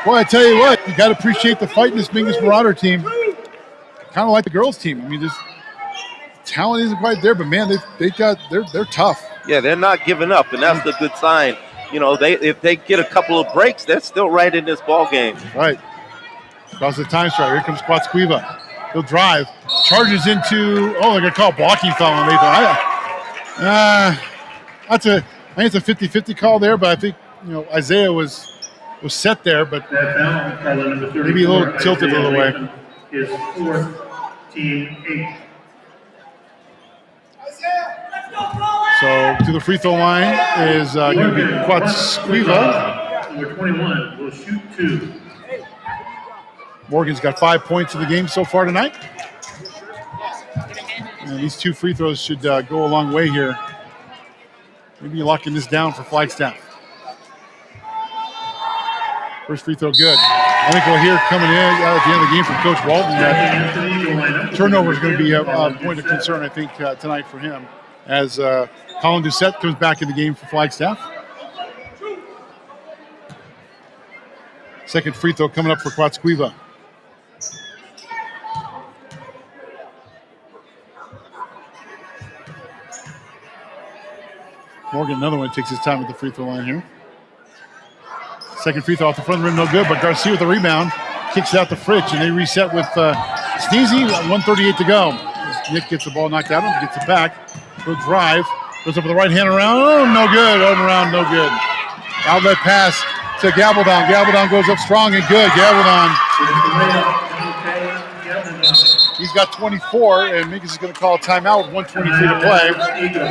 Boy, I tell you what, you got to appreciate the fight in this Mingus Marauder team. Kind of like the girls' team. I mean, just talent isn't quite there, but man, they're tough. Yeah, they're not giving up, and that's the good sign. You know, if they get a couple of breaks, they're still right in this ball game. Right. Across the time striker. Here comes Kwatsquiva. He'll drive. Charges into. Oh, they're gonna call blocking foul on Nathan. I think it's a 50-50 call there, but I think Isaiah was set there, but maybe a little tilted a little way. His fourth, team 8. So to the free throw line is going to be Kwatsquiva. Number 21 will shoot 2. Morgan's got 5 points in the game so far tonight. And these 2 free throws should go a long way here. Maybe locking this down for Flagstaff. First free throw good. I think we'll hear coming in at the end of the game from Coach Walton that turnover is going to be a point of concern, I think, tonight for him. As Colin Doucette comes back in the game for Flagstaff. Second free throw coming up for Kwatsquiva. Morgan, another one, takes his time at the free throw line here. Second free throw off the front of the rim, no good, but Garcia with the rebound. Kicks it out to Fritsch, and they reset with Sneezy, 1:38 to go. Nick gets the ball knocked out of him, gets it back. He'll drive, goes up with the right hand around. Oh, no good, on around, no good. Outlet pass to Gabaldon. Gabaldon goes up strong and good. Gabaldon. He's got 24, and Mingus is going to call a timeout with 1:23 to play.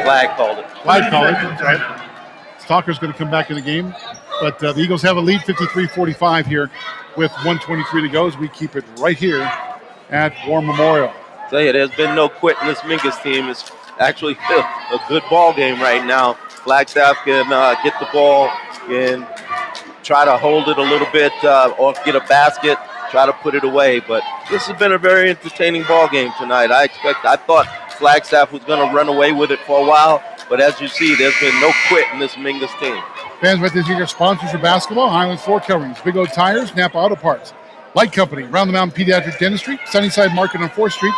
Flag called it. Flag called it, that's right. Stalker's going to come back in the game. But the Eagles have a lead, 53-45 here with 1:23 to go as we keep it right here at War Memorial. Tell you, there's been no quit in this Mingus team. It's actually a good ball game right now. Flagstaff can get the ball and try to hold it a little bit or get a basket, try to put it away. But this has been a very entertaining ball game tonight. I thought Flagstaff was going to run away with it for a while, but as you see, there's been no quit in this Mingus team. Fans with this year sponsors for basketball: Highlands Floor Coverings, Big O Tires, Napa Auto Parts, Light Company, Round the Mountain Pediatric Dentistry, Sunnyside Market on 4th Street,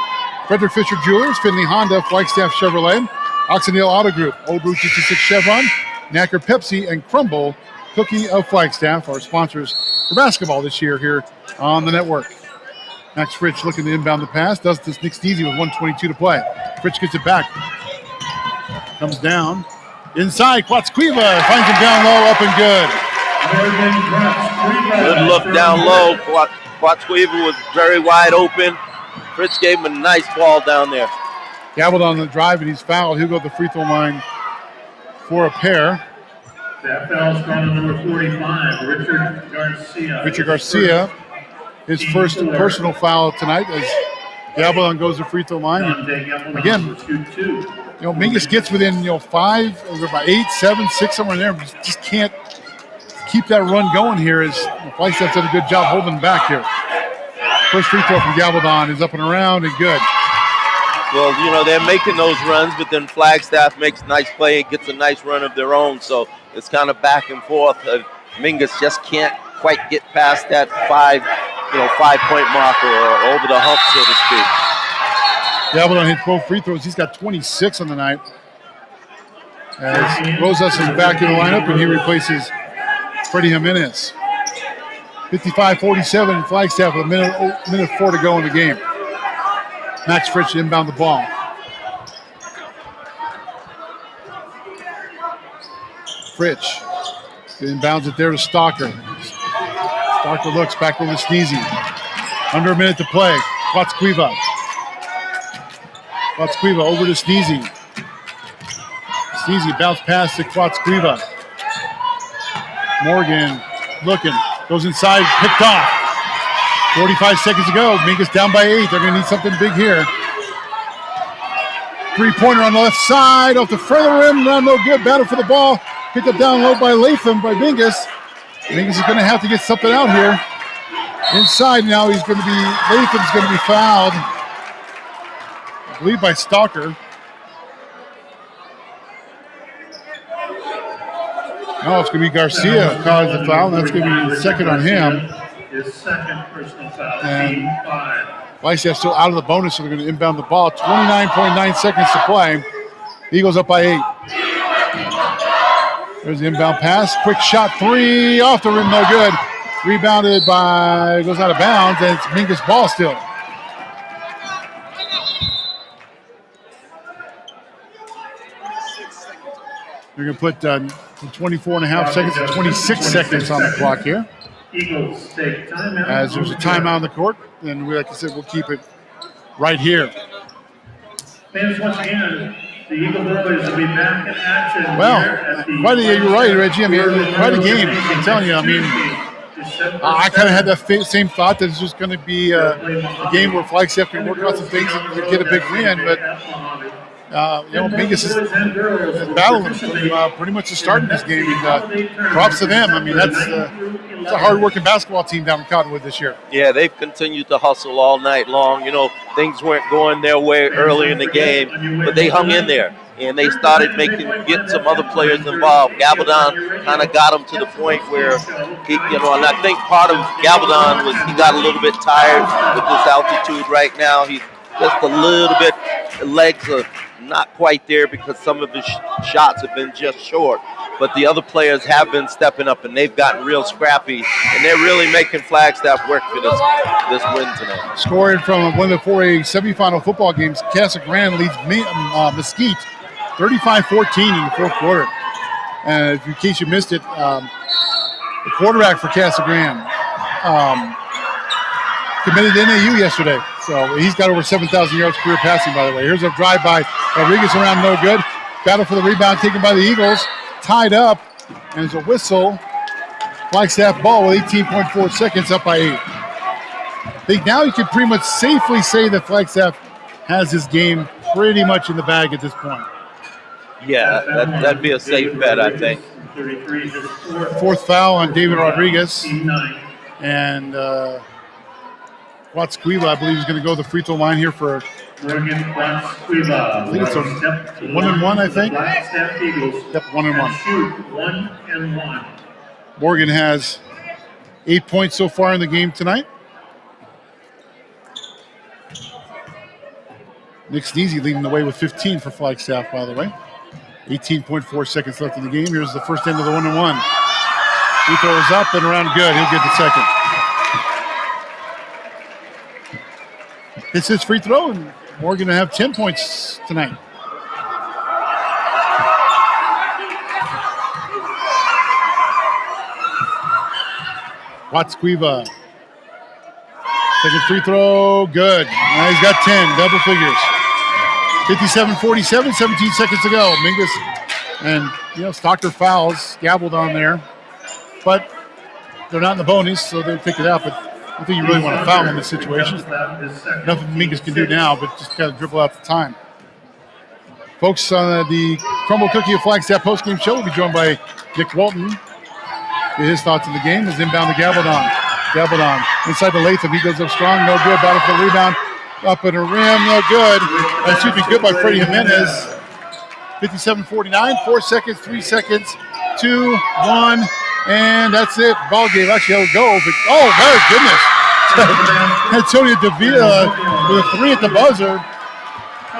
Frederick Fisher Jewelers, Finley Honda, Flagstaff Chevrolet, Oxendale Auto Group, Old Route 66 Chevron, Knacker Pepsi, and Crumble Cookie of Flagstaff are sponsors for basketball this year here on the network. Max Fritsch looking to inbound the pass. Does this Nick Steezy with 1:22 to play. Fritsch gets it back. Comes down. Inside, Quatsquiva finds him down low, up and good. Good look down low. Quatsquiva was very wide open. Fritz gave him a nice ball down there. Gabbled on the drive, and he's fouled. He'll go to the free throw line for a pair. That foul's gone to number 45, Richard Garcia. Richard Garcia, his first personal foul tonight as Gabaldon goes to free throw line. And again, Mingus gets within 5, about 8, 7, 6, somewhere in there. Just can't keep that run going here as Flagstaff's done a good job holding him back here. First free throw from Gabaldon is up and around and good. Well, they're making those runs, but then Flagstaff makes a nice play and gets a nice run of their own. So it's kind of back and forth. Mingus just can't quite get past that 5-point marker or over the hump, so to speak. Gabaldon hit both free throws. He's got 26 on the night. As Rosas is back in the lineup, and he replaces Freddie Jimenez. 55-47, Flagstaff with a minute 4 to go in the game. Max Fritsch inbound the ball. Fritsch inbounds it there to Stalker. Stalker looks back over to Sneezy. Under a minute to play. Quatsquiva over to Sneezy. Sneezy bounce pass to Quatsquiva. Morgan looking. Goes inside, picked off. 45 seconds to go. Mingus down by 8. They're going to need something big here. Three-pointer on the left side. Off the further rim. Not no good. Battle for the ball. Picked up down low by Latham, by Mingus. Mingus is going to have to get something out here. Inside now, Latham's going to be fouled. I believe by Stalker. No, it's going to be Garcia caused the foul. That's going to be second on him. His second personal foul, And 5. Flagstaff still out of the bonus, so they're going to inbound the ball. 29.9 seconds to play. Eagles up by 8. There's the inbound pass. Quick shot, 3 off the rim, no good. Rebounded goes out of bounds, and it's Mingus ball still. They're going to put 24.5 seconds to 26 seconds on the clock here. Eagles take timeout. As there's a timeout on the court, and like I said, we'll keep it right here. Fans, once again, the Eagle Brothers will be back in action. Well, here you're right, Reggie. I mean, quite a game. I'm telling you. I mean, I kind of had that same thought that it's just going to be a game where Flagstaff can work out some things and get a big win, but Mingus is battling from pretty much the start of this game. And props to them. I mean, it's a hard-working basketball team down in Cottonwood this year. Yeah, they've continued to hustle all night long. Things weren't going their way early in the game, but they hung in there. And they started get some other players involved. Gabaldon kind of got them to the point where, and I think part of Gabaldon was he got a little bit tired with this altitude right now. He's just a little bit, the legs are not quite there because some of his shots have been just short. But the other players have been stepping up, and they've gotten real scrappy, and they're really making Flagstaff work for this win tonight. Scoring from one of the 4A semifinal football games, Casa Grande leads Mesquite 35-14 in the fourth quarter. And in case you missed it, the quarterback for Casa Grande committed to NAU yesterday. So he's got over 7,000 yards career passing, by the way. Here's a drive by Rodriguez around, no good. Battle for the rebound taken by the Eagles. Tied up, and there's a whistle Flagstaff ball with 18.4 seconds, up by 8. I think now you can pretty much safely say that Flagstaff has this game pretty much in the bag at this point. Yeah, that'd be a safe bet, I think. Fourth foul on David Rodriguez. And Watsquiva, I believe, is going to go to the free throw line here for, I think it's a 1-and-1, I think. Yep, 1-and-1. Morgan has 8 points so far in the game tonight. Nick Sneezy leading the way with 15 for Flagstaff, by the way. 18.4 seconds left in the game. Here's the first end of the 1-and-1. Free throw is up and around good. He'll get the second. It's his free throw, and Morgan to have 10 points tonight. Watsquiva. Second free throw, good. Now he's got 10, double figures. 57-47, 17 seconds to go. Mingus and, Stocker fouls, gabbled on there. But they're not in the bonus, so they'll pick it up. But I don't think you really want to foul in this situation. Nothing Mingus can do now, but just kind of dribble out the time. Folks, on the Crumble Cookie of Flagstaff postgame show, will be joined by Nick Walton. Get his thoughts in the game. Is inbound to Gabaldon. Gabaldon inside the Latham. He goes up strong. No good. Battle for the rebound. Up at the rim. No good. That should be good by Freddie Jimenez. 57-49. 4 seconds. 3 seconds. 2, 1. And that's it. Ball game. Actually, that'll go. But, oh, my goodness. Antonio Davila with a 3 at the buzzer.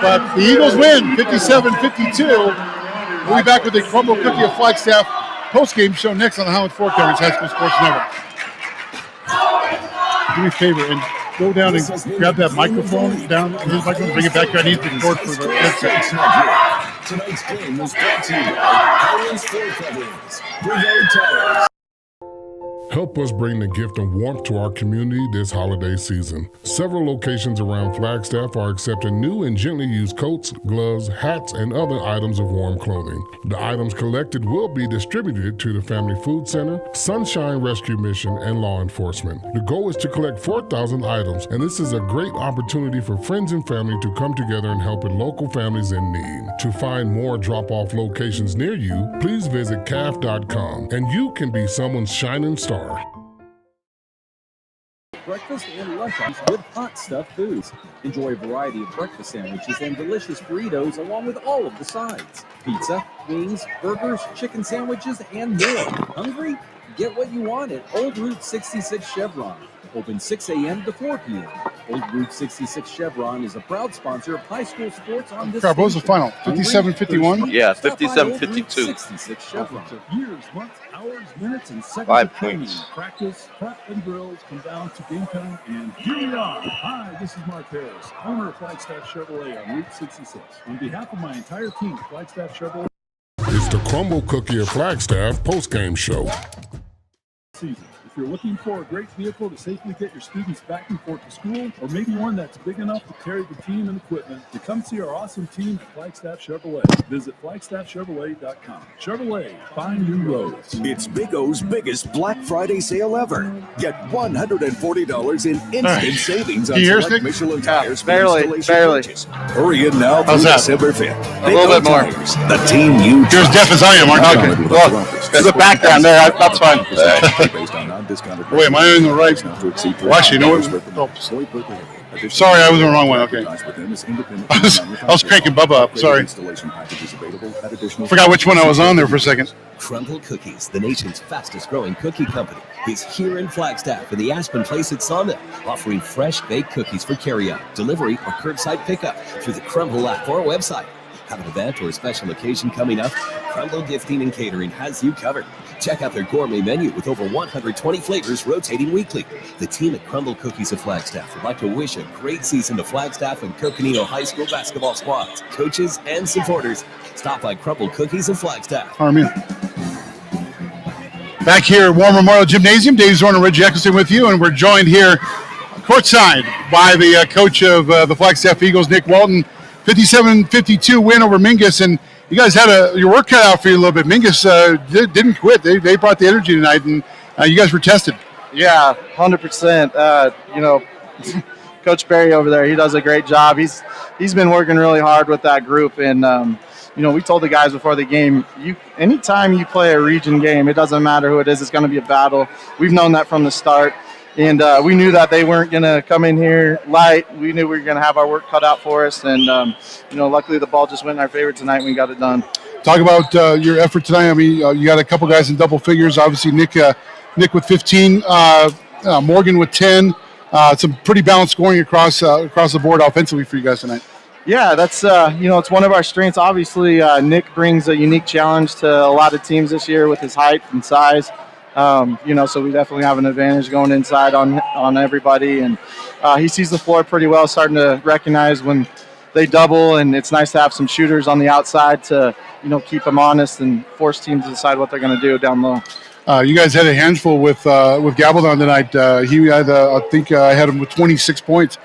But the Eagles win. 57-52. We'll be back with the Crumble Cookie of Flagstaff post-game show next on the Highlands Fork Coverage High School Sports Network. Do me a favor and go down and grab that microphone down, his microphone, bring it back here. I need to record for the headset. Tonight's game was brought to you by Highlands Fork Coverings. Brigade Tires. Help us bring the gift of warmth to our community this holiday season. Several locations around Flagstaff are accepting new and gently used coats, gloves, hats, and other items of warm clothing. The items collected will be distributed to the Family Food Center, Sunshine Rescue Mission, and law enforcement. The goal is to collect 4,000 items, and this is a great opportunity for friends and family to come together and help with local families in need. To find more drop-off locations near you, please visit CAF.com, and you can be someone's shining star. Breakfast and lunch with hot stuffed foods. Enjoy a variety of breakfast sandwiches and delicious burritos along with all of the sides. Pizza, wings, burgers, chicken sandwiches, and more. Hungry? Get what you want at Old Route 66 Chevron. Open 6 a.m. to 4 p.m. Old Route 66 Chevron is a proud sponsor of high school sports on this What was the final? 57-51? Yeah, 57-52. 66 Chevron. Years, months, hours, minutes, and seconds 5 of training, points. practice, prep, and drills come down to game time, and here we are. Hi, this is Mark Harris, owner of Flagstaff Chevrolet on Route 66. On behalf of my entire team at Flagstaff Chevrolet It's the Crumble Cookie of Flagstaff postgame show. season. If you're looking for a great vehicle to safely get your students back and forth to school, or maybe one that's big enough to carry the team and equipment, to come see our awesome team at Flagstaff Chevrolet. Visit flagstaffchevrolet.com. Chevrolet, find new roads. It's Big O's biggest Black Friday sale ever. Get $140 in instant savings on Can you hear us, select Nick? Michelin tires for barely. installation purchase. Hurry in now through How's that? December 5th. A little bit more. Tires, the team you You're as deaf as I am, aren't you? Okay. Well, there's a background there. That's fine. Wait, am I in the right? Well, actually, no. Sorry, I was in the wrong one. Okay. I was cranking Bubba up. Sorry. Forgot which one I was on there for a second. Crumble Cookies, the nation's fastest growing cookie company, is here in Flagstaff in the Aspen Place at Sawmill, offering fresh baked cookies for carryout, delivery, or curbside pickup through the Crumble app or website. Have an event or a special occasion coming up? Crumble Gifting and Catering has you covered. Check out their gourmet menu with over 120 flavors rotating weekly. The team at Crumble Cookies of Flagstaff would like to wish a great season to Flagstaff and Coconino High School basketball squads, coaches, and supporters. Stop by Crumble Cookies of Flagstaff. Back here at War Memorial Gymnasium, Dave Zorn and Reggie Eccleston with you, and we're joined here courtside by the coach of the Flagstaff Eagles, Nick Walton. 57-52 win over Mingus, and you guys had your work cut out for you a little bit. Mingus didn't quit. They brought the energy tonight, and You guys were tested. Yeah, 100%. You know, Coach Barry over there, he does a great job. He's been working really hard with that group, and you know, we told the guys before the game, anytime you play a region game, it doesn't matter who it is, it's going to be a battle. We've known that from the start, and we knew that they weren't going to come in here light. We knew we were going to have our work cut out for us, and you know, luckily the ball just went in our favor tonight. And we got it done. Talk about your effort tonight. I mean, you got a couple guys in double figures. Obviously, Nick with 15, Morgan with 10. Some pretty balanced scoring across the board offensively for you guys tonight. Yeah, that's you know, it's one of our strengths. Obviously, Nick brings a unique challenge to a lot of teams this year with his height and size. You know, so we definitely have an advantage going inside on everybody, and he sees the floor pretty well, starting to recognize when they double, and it's nice to have some shooters on the outside to, you know, keep them honest and force teams to decide what they're going to do down low. You guys had a handful with Gabaldon tonight. He had, I think, I had him with 26 points.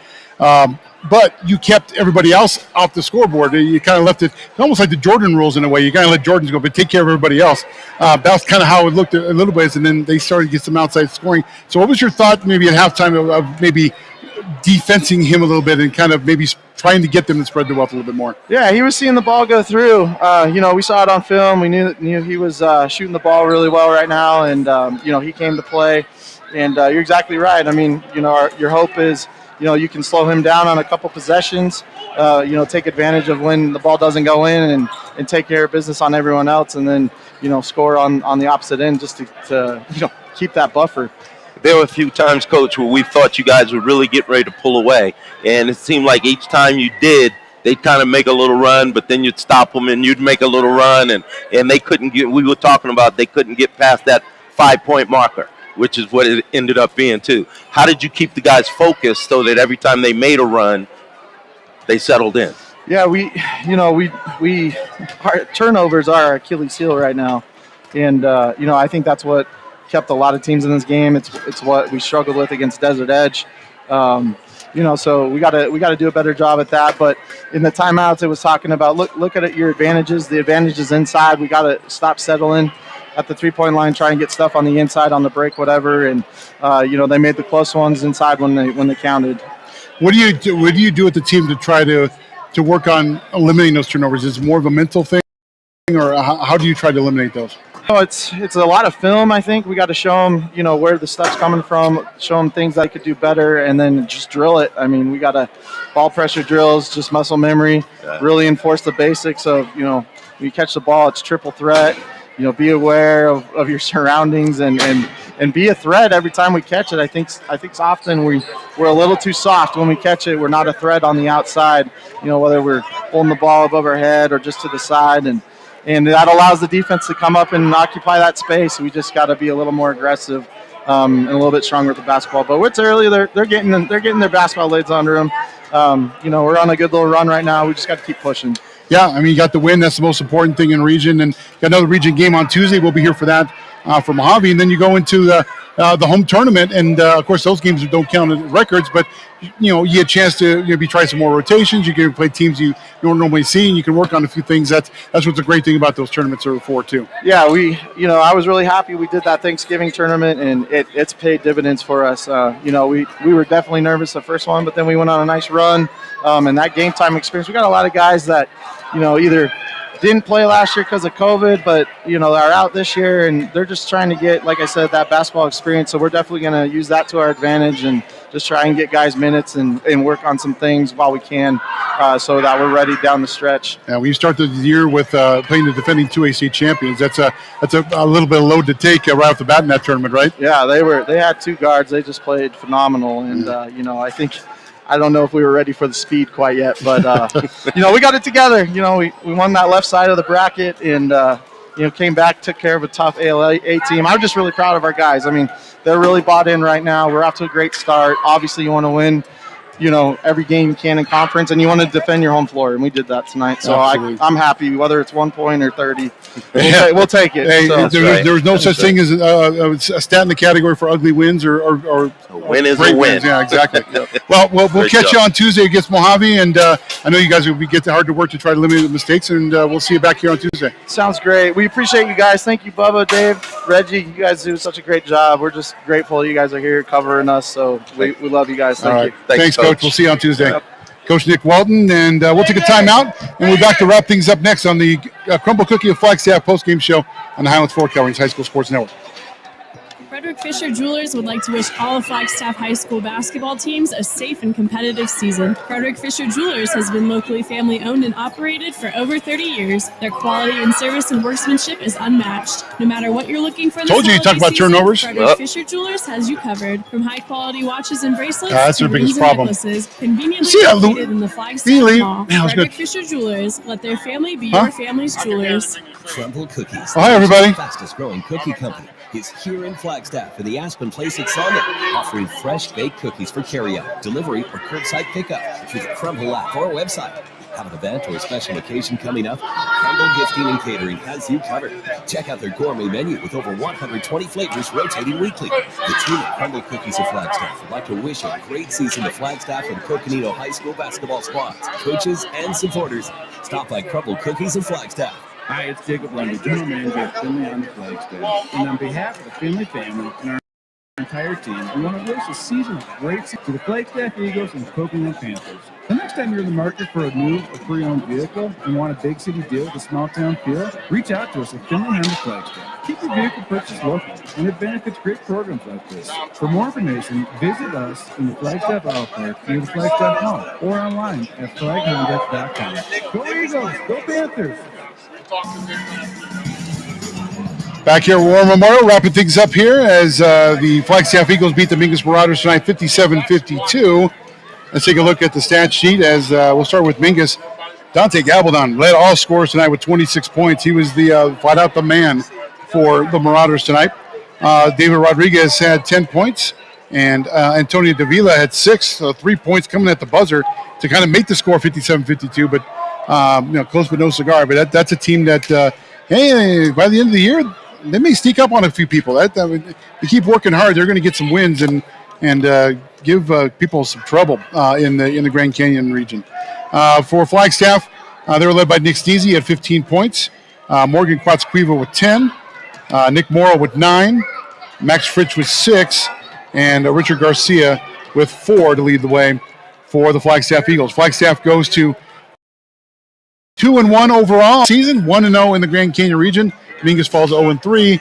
But you kept everybody else off the scoreboard. You kind of left it almost like the Jordan rules in a way. You kind of let Jordans go, but take care of everybody else. That's kind of how it looked a little bit, and then they started to get some outside scoring. So what was your thought maybe at halftime of maybe defensing him a little bit and kind of maybe trying to get them to spread the wealth a little bit more? Yeah, he was seeing the ball go through. You know, we saw it on film. We knew he was shooting the ball really well right now, and you know, he came to play. And you're exactly right. I mean, you know, your hope is, you know, you can slow him down on a couple possessions, you know, take advantage of when the ball doesn't go in and take care of business on everyone else, and then, you know, score on the opposite end just to you know, keep that buffer. There were a few times, Coach, where we thought you guys would really get ready to pull away, and it seemed like each time you did, they'd kind of make a little run, but then you'd stop them and you'd make a little run, and they couldn't get, we were talking about they couldn't get past that 5-point marker, which is what it ended up being too. How did you keep the guys focused so that every time they made a run, they settled in? Yeah, we our turnovers are our Achilles heel right now, and you know, I think that's what kept a lot of teams in this game. It's what we struggled with against Desert Edge. You know, so we gotta do a better job at that. But in the timeouts, it was talking about look at your advantages. The advantages inside. We gotta stop settling at the 3-point line, try and get stuff on the inside, on the break, whatever. And you know, they made the close ones inside when they counted. What do you do with the team to try to work on eliminating those turnovers? Is it more of a mental thing, or how do you try to eliminate those? Oh, it's a lot of film. I think we got to show them, you know, where the stuff's coming from, show them things that could do better, and then just drill it. I mean, we got to ball pressure drills, just muscle memory, really enforce the basics of, you know, when you catch the ball, it's triple threat. You know, be aware of your surroundings and be a threat every time we catch it. I think often we're a little too soft when we catch it. We're not a threat on the outside, you know, whether we're holding the ball above our head or just to the side, and that allows the defense to come up and occupy that space. We just got to be a little more aggressive and a little bit stronger with the basketball. But it's early; they're getting their basketball lids under them. You know, we're on a good little run right now. We just got to keep pushing. Yeah, I mean, you got the win. That's the most important thing in the region. And got another region game on Tuesday. We'll be here for that for Mojave. And then you go into the home tournament. And, of course, those games don't count as records. But, you know, you get a chance to maybe try some more rotations. You can play teams you don't normally see, and you can work on a few things. That's what's a great thing about those tournaments are for, too. Yeah, you know, I was really happy we did that Thanksgiving tournament, and it's paid dividends for us. You know, we were definitely nervous the first one, but then we went on a nice run. And that game time experience, we got a lot of guys that, you know, either didn't play last year because of COVID, but, you know, are out this year, and they're just trying to get, like I said, that basketball experience. So we're definitely going to use that to our advantage and just try and get guys minutes and work on some things while we can so that we're ready down the stretch. Yeah, when you start the year with playing the defending 2A state champions, that's a little bit of load to take right off the bat in that tournament, right? Yeah, they had 2 guards. They just played phenomenal, and, you know, I don't know if we were ready for the speed quite yet, but, you know, we got it together. You know, we won that left side of the bracket and, you know, came back, took care of a tough ALA team. I'm just really proud of our guys. I mean, they're really bought in right now. We're off to a great start. Obviously, you want to win, every game you can in conference, and you want to defend your home floor, and we did that tonight. So I'm happy, whether it's 1 point or 30. We'll take it. Hey, So. there was no such thing as a stat in the category for ugly wins or a win is great a win. wins. Yeah, exactly. Well, we'll catch you on Tuesday against Mojave, and I know you guys will get hard to work to try to eliminate the mistakes, and we'll see you back here on Tuesday. Sounds great. We appreciate you guys. Thank you, Bubba, Dave, Reggie. You guys do such a great job. We're just grateful you guys are here covering us, so we love you guys. Thank you. Thanks, Coach. We'll see you on Tuesday. Yep. Coach Nick Walton, and we'll take a timeout, and we're back to wrap things up next on the Crumble Cookie of Flagstaff postgame show on the Highlands 4 Coverings High School Sports Network. Frederick Fisher Jewelers would like to wish all of Flagstaff High School basketball teams a safe and competitive season. Frederick Fisher Jewelers has been locally family-owned and operated for over 30 years. Their quality in service and workmanship is unmatched. No matter what you're looking for this you talk about season, turnovers. Frederick Fisher Jewelers has you covered. From high-quality watches and bracelets that's to their biggest rings and problem. necklaces, conveniently See that, located in the Flagstaff Mall. Frederick Fisher Jewelers, let their family be your family's jewelers. Crumble Cookies. Oh, hi, everybody. The fastest growing cookie company is here in Flagstaff in the Aspen Place at Summit, offering fresh baked cookies for carryout, delivery, or curbside pickup through the Crumble app or website. Have an event or special occasion coming up? Crumble Gifting and Catering has you covered. Check out their gourmet menu with over 120 flavors rotating weekly. The team at Crumble Cookies of Flagstaff would like to wish a great season to Flagstaff and Coconino High School basketball squads, coaches, and supporters. Stop by Crumble Cookies of Flagstaff. Hi, it's Jacob Lundy, General Manager of Finley on the Flagstaff. And on behalf of the Finley family and our entire team, we want to wish a season of great to the Flagstaff Eagles and Coconino Panthers. The next time you're in the market for a new or pre-owned vehicle and want a big city deal with a small town feel, reach out to us at Finley Honda Flagstaff. Keep your vehicle purchase local, and it benefits great programs like this. For more information, visit us in the Flagstaff Auto Park near the Flagstaff Mall or online at flaghonda.com. Go Eagles! Go Panthers! Back here at War Memorial, wrapping things up here as the Flagstaff Eagles beat the Mingus Marauders tonight 57-52. Let's take a look at the stat sheet as we'll start with Mingus. Dante Gabaldon led all scorers tonight with 26 points. He was the flat out the man for the Marauders tonight. David Rodriguez had 10 points, and Antonio Davila had 6, so 3 points coming at the buzzer to kind of make the score 57-52, but close but no cigar. But that's a team that, hey, by the end of the year, they may sneak up on a few people. They keep working hard. They're going to get some wins and give people some trouble in the Grand Canyon region. For Flagstaff, they were led by Nick Sneezy at 15 points, Morgan Quatsquiva with 10, Nick Morrow with 9, Max Fritsch with 6, and Richard Garcia with 4 to lead the way for the Flagstaff Eagles. Flagstaff goes to 2-1 overall season, 1-0 in the Grand Canyon region. Mingus falls 0-3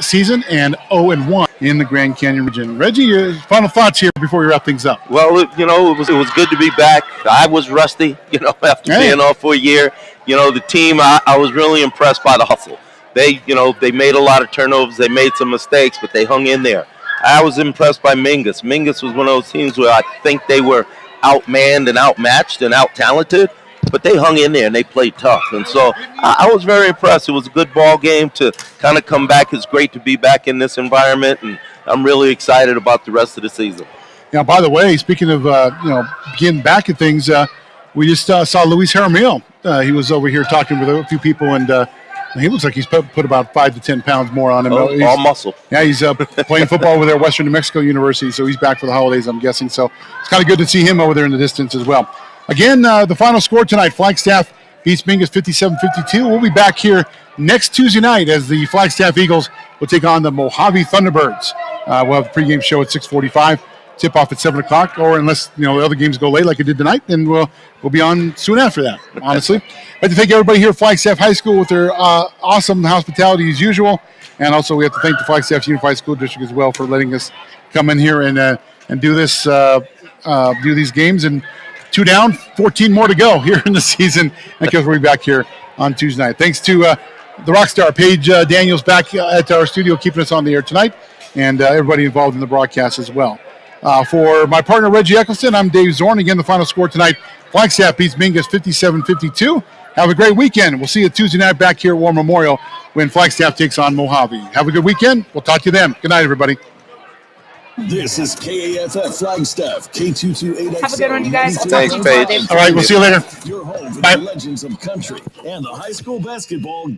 season and 0-1 in the Grand Canyon region. Reggie, your final thoughts here before we wrap things up. Well, it was good to be back. I was rusty, after being off for a year. The team, I was really impressed by the hustle. They made a lot of turnovers. They made some mistakes, but they hung in there. I was impressed by Mingus. Mingus was one of those teams where I think they were outmanned and outmatched and out-talented, but they hung in there and they played tough. And so I was very impressed. It was a good ball game to kind of come back. It's great to be back in this environment, and I'm really excited about the rest of the season. Now, by the way, speaking of getting back at things, we just saw Luis Jaramillo. He was over here talking with a few people, and he looks like he's put about 5 to 10 pounds more on him. All muscle. Yeah, he's playing football over there at Western New Mexico University, so he's back for the holidays, I'm guessing. So it's kind of good to see him over there in the distance as well. Again, the final score tonight, Flagstaff beats Mingus 57-52. We'll be back here next Tuesday night as the Flagstaff Eagles will take on the Mojave Thunderbirds. We'll have the pregame show at 6:45, tip-off at 7 o'clock, or unless the other games go late like it did tonight, then we'll be on soon after that, honestly. I'd like to thank everybody here at Flagstaff High School with their awesome hospitality as usual, and also we have to thank the Flagstaff Unified School District as well for letting us come in here and do this, do these games. And 2 down, 14 more to go here in the season. And we'll be back here on Tuesday night. Thanks to the rock star, Paige Daniels, back at our studio, keeping us on the air tonight, and everybody involved in the broadcast as well. For my partner, Reggie Eccleston, I'm Dave Zorn. Again, the final score tonight, Flagstaff beats Mingus 57-52. Have a great weekend. We'll see you Tuesday night back here at War Memorial when Flagstaff takes on Mojave. Have a good weekend. We'll talk to you then. Good night, everybody. This is KAFF Flagstaff, K228XL. Have a good one, you guys. I'll talk Thanks, to you tomorrow, Paige. Dave. All right, we'll see you later. Your home for Bye. the legends of country and the high school basketball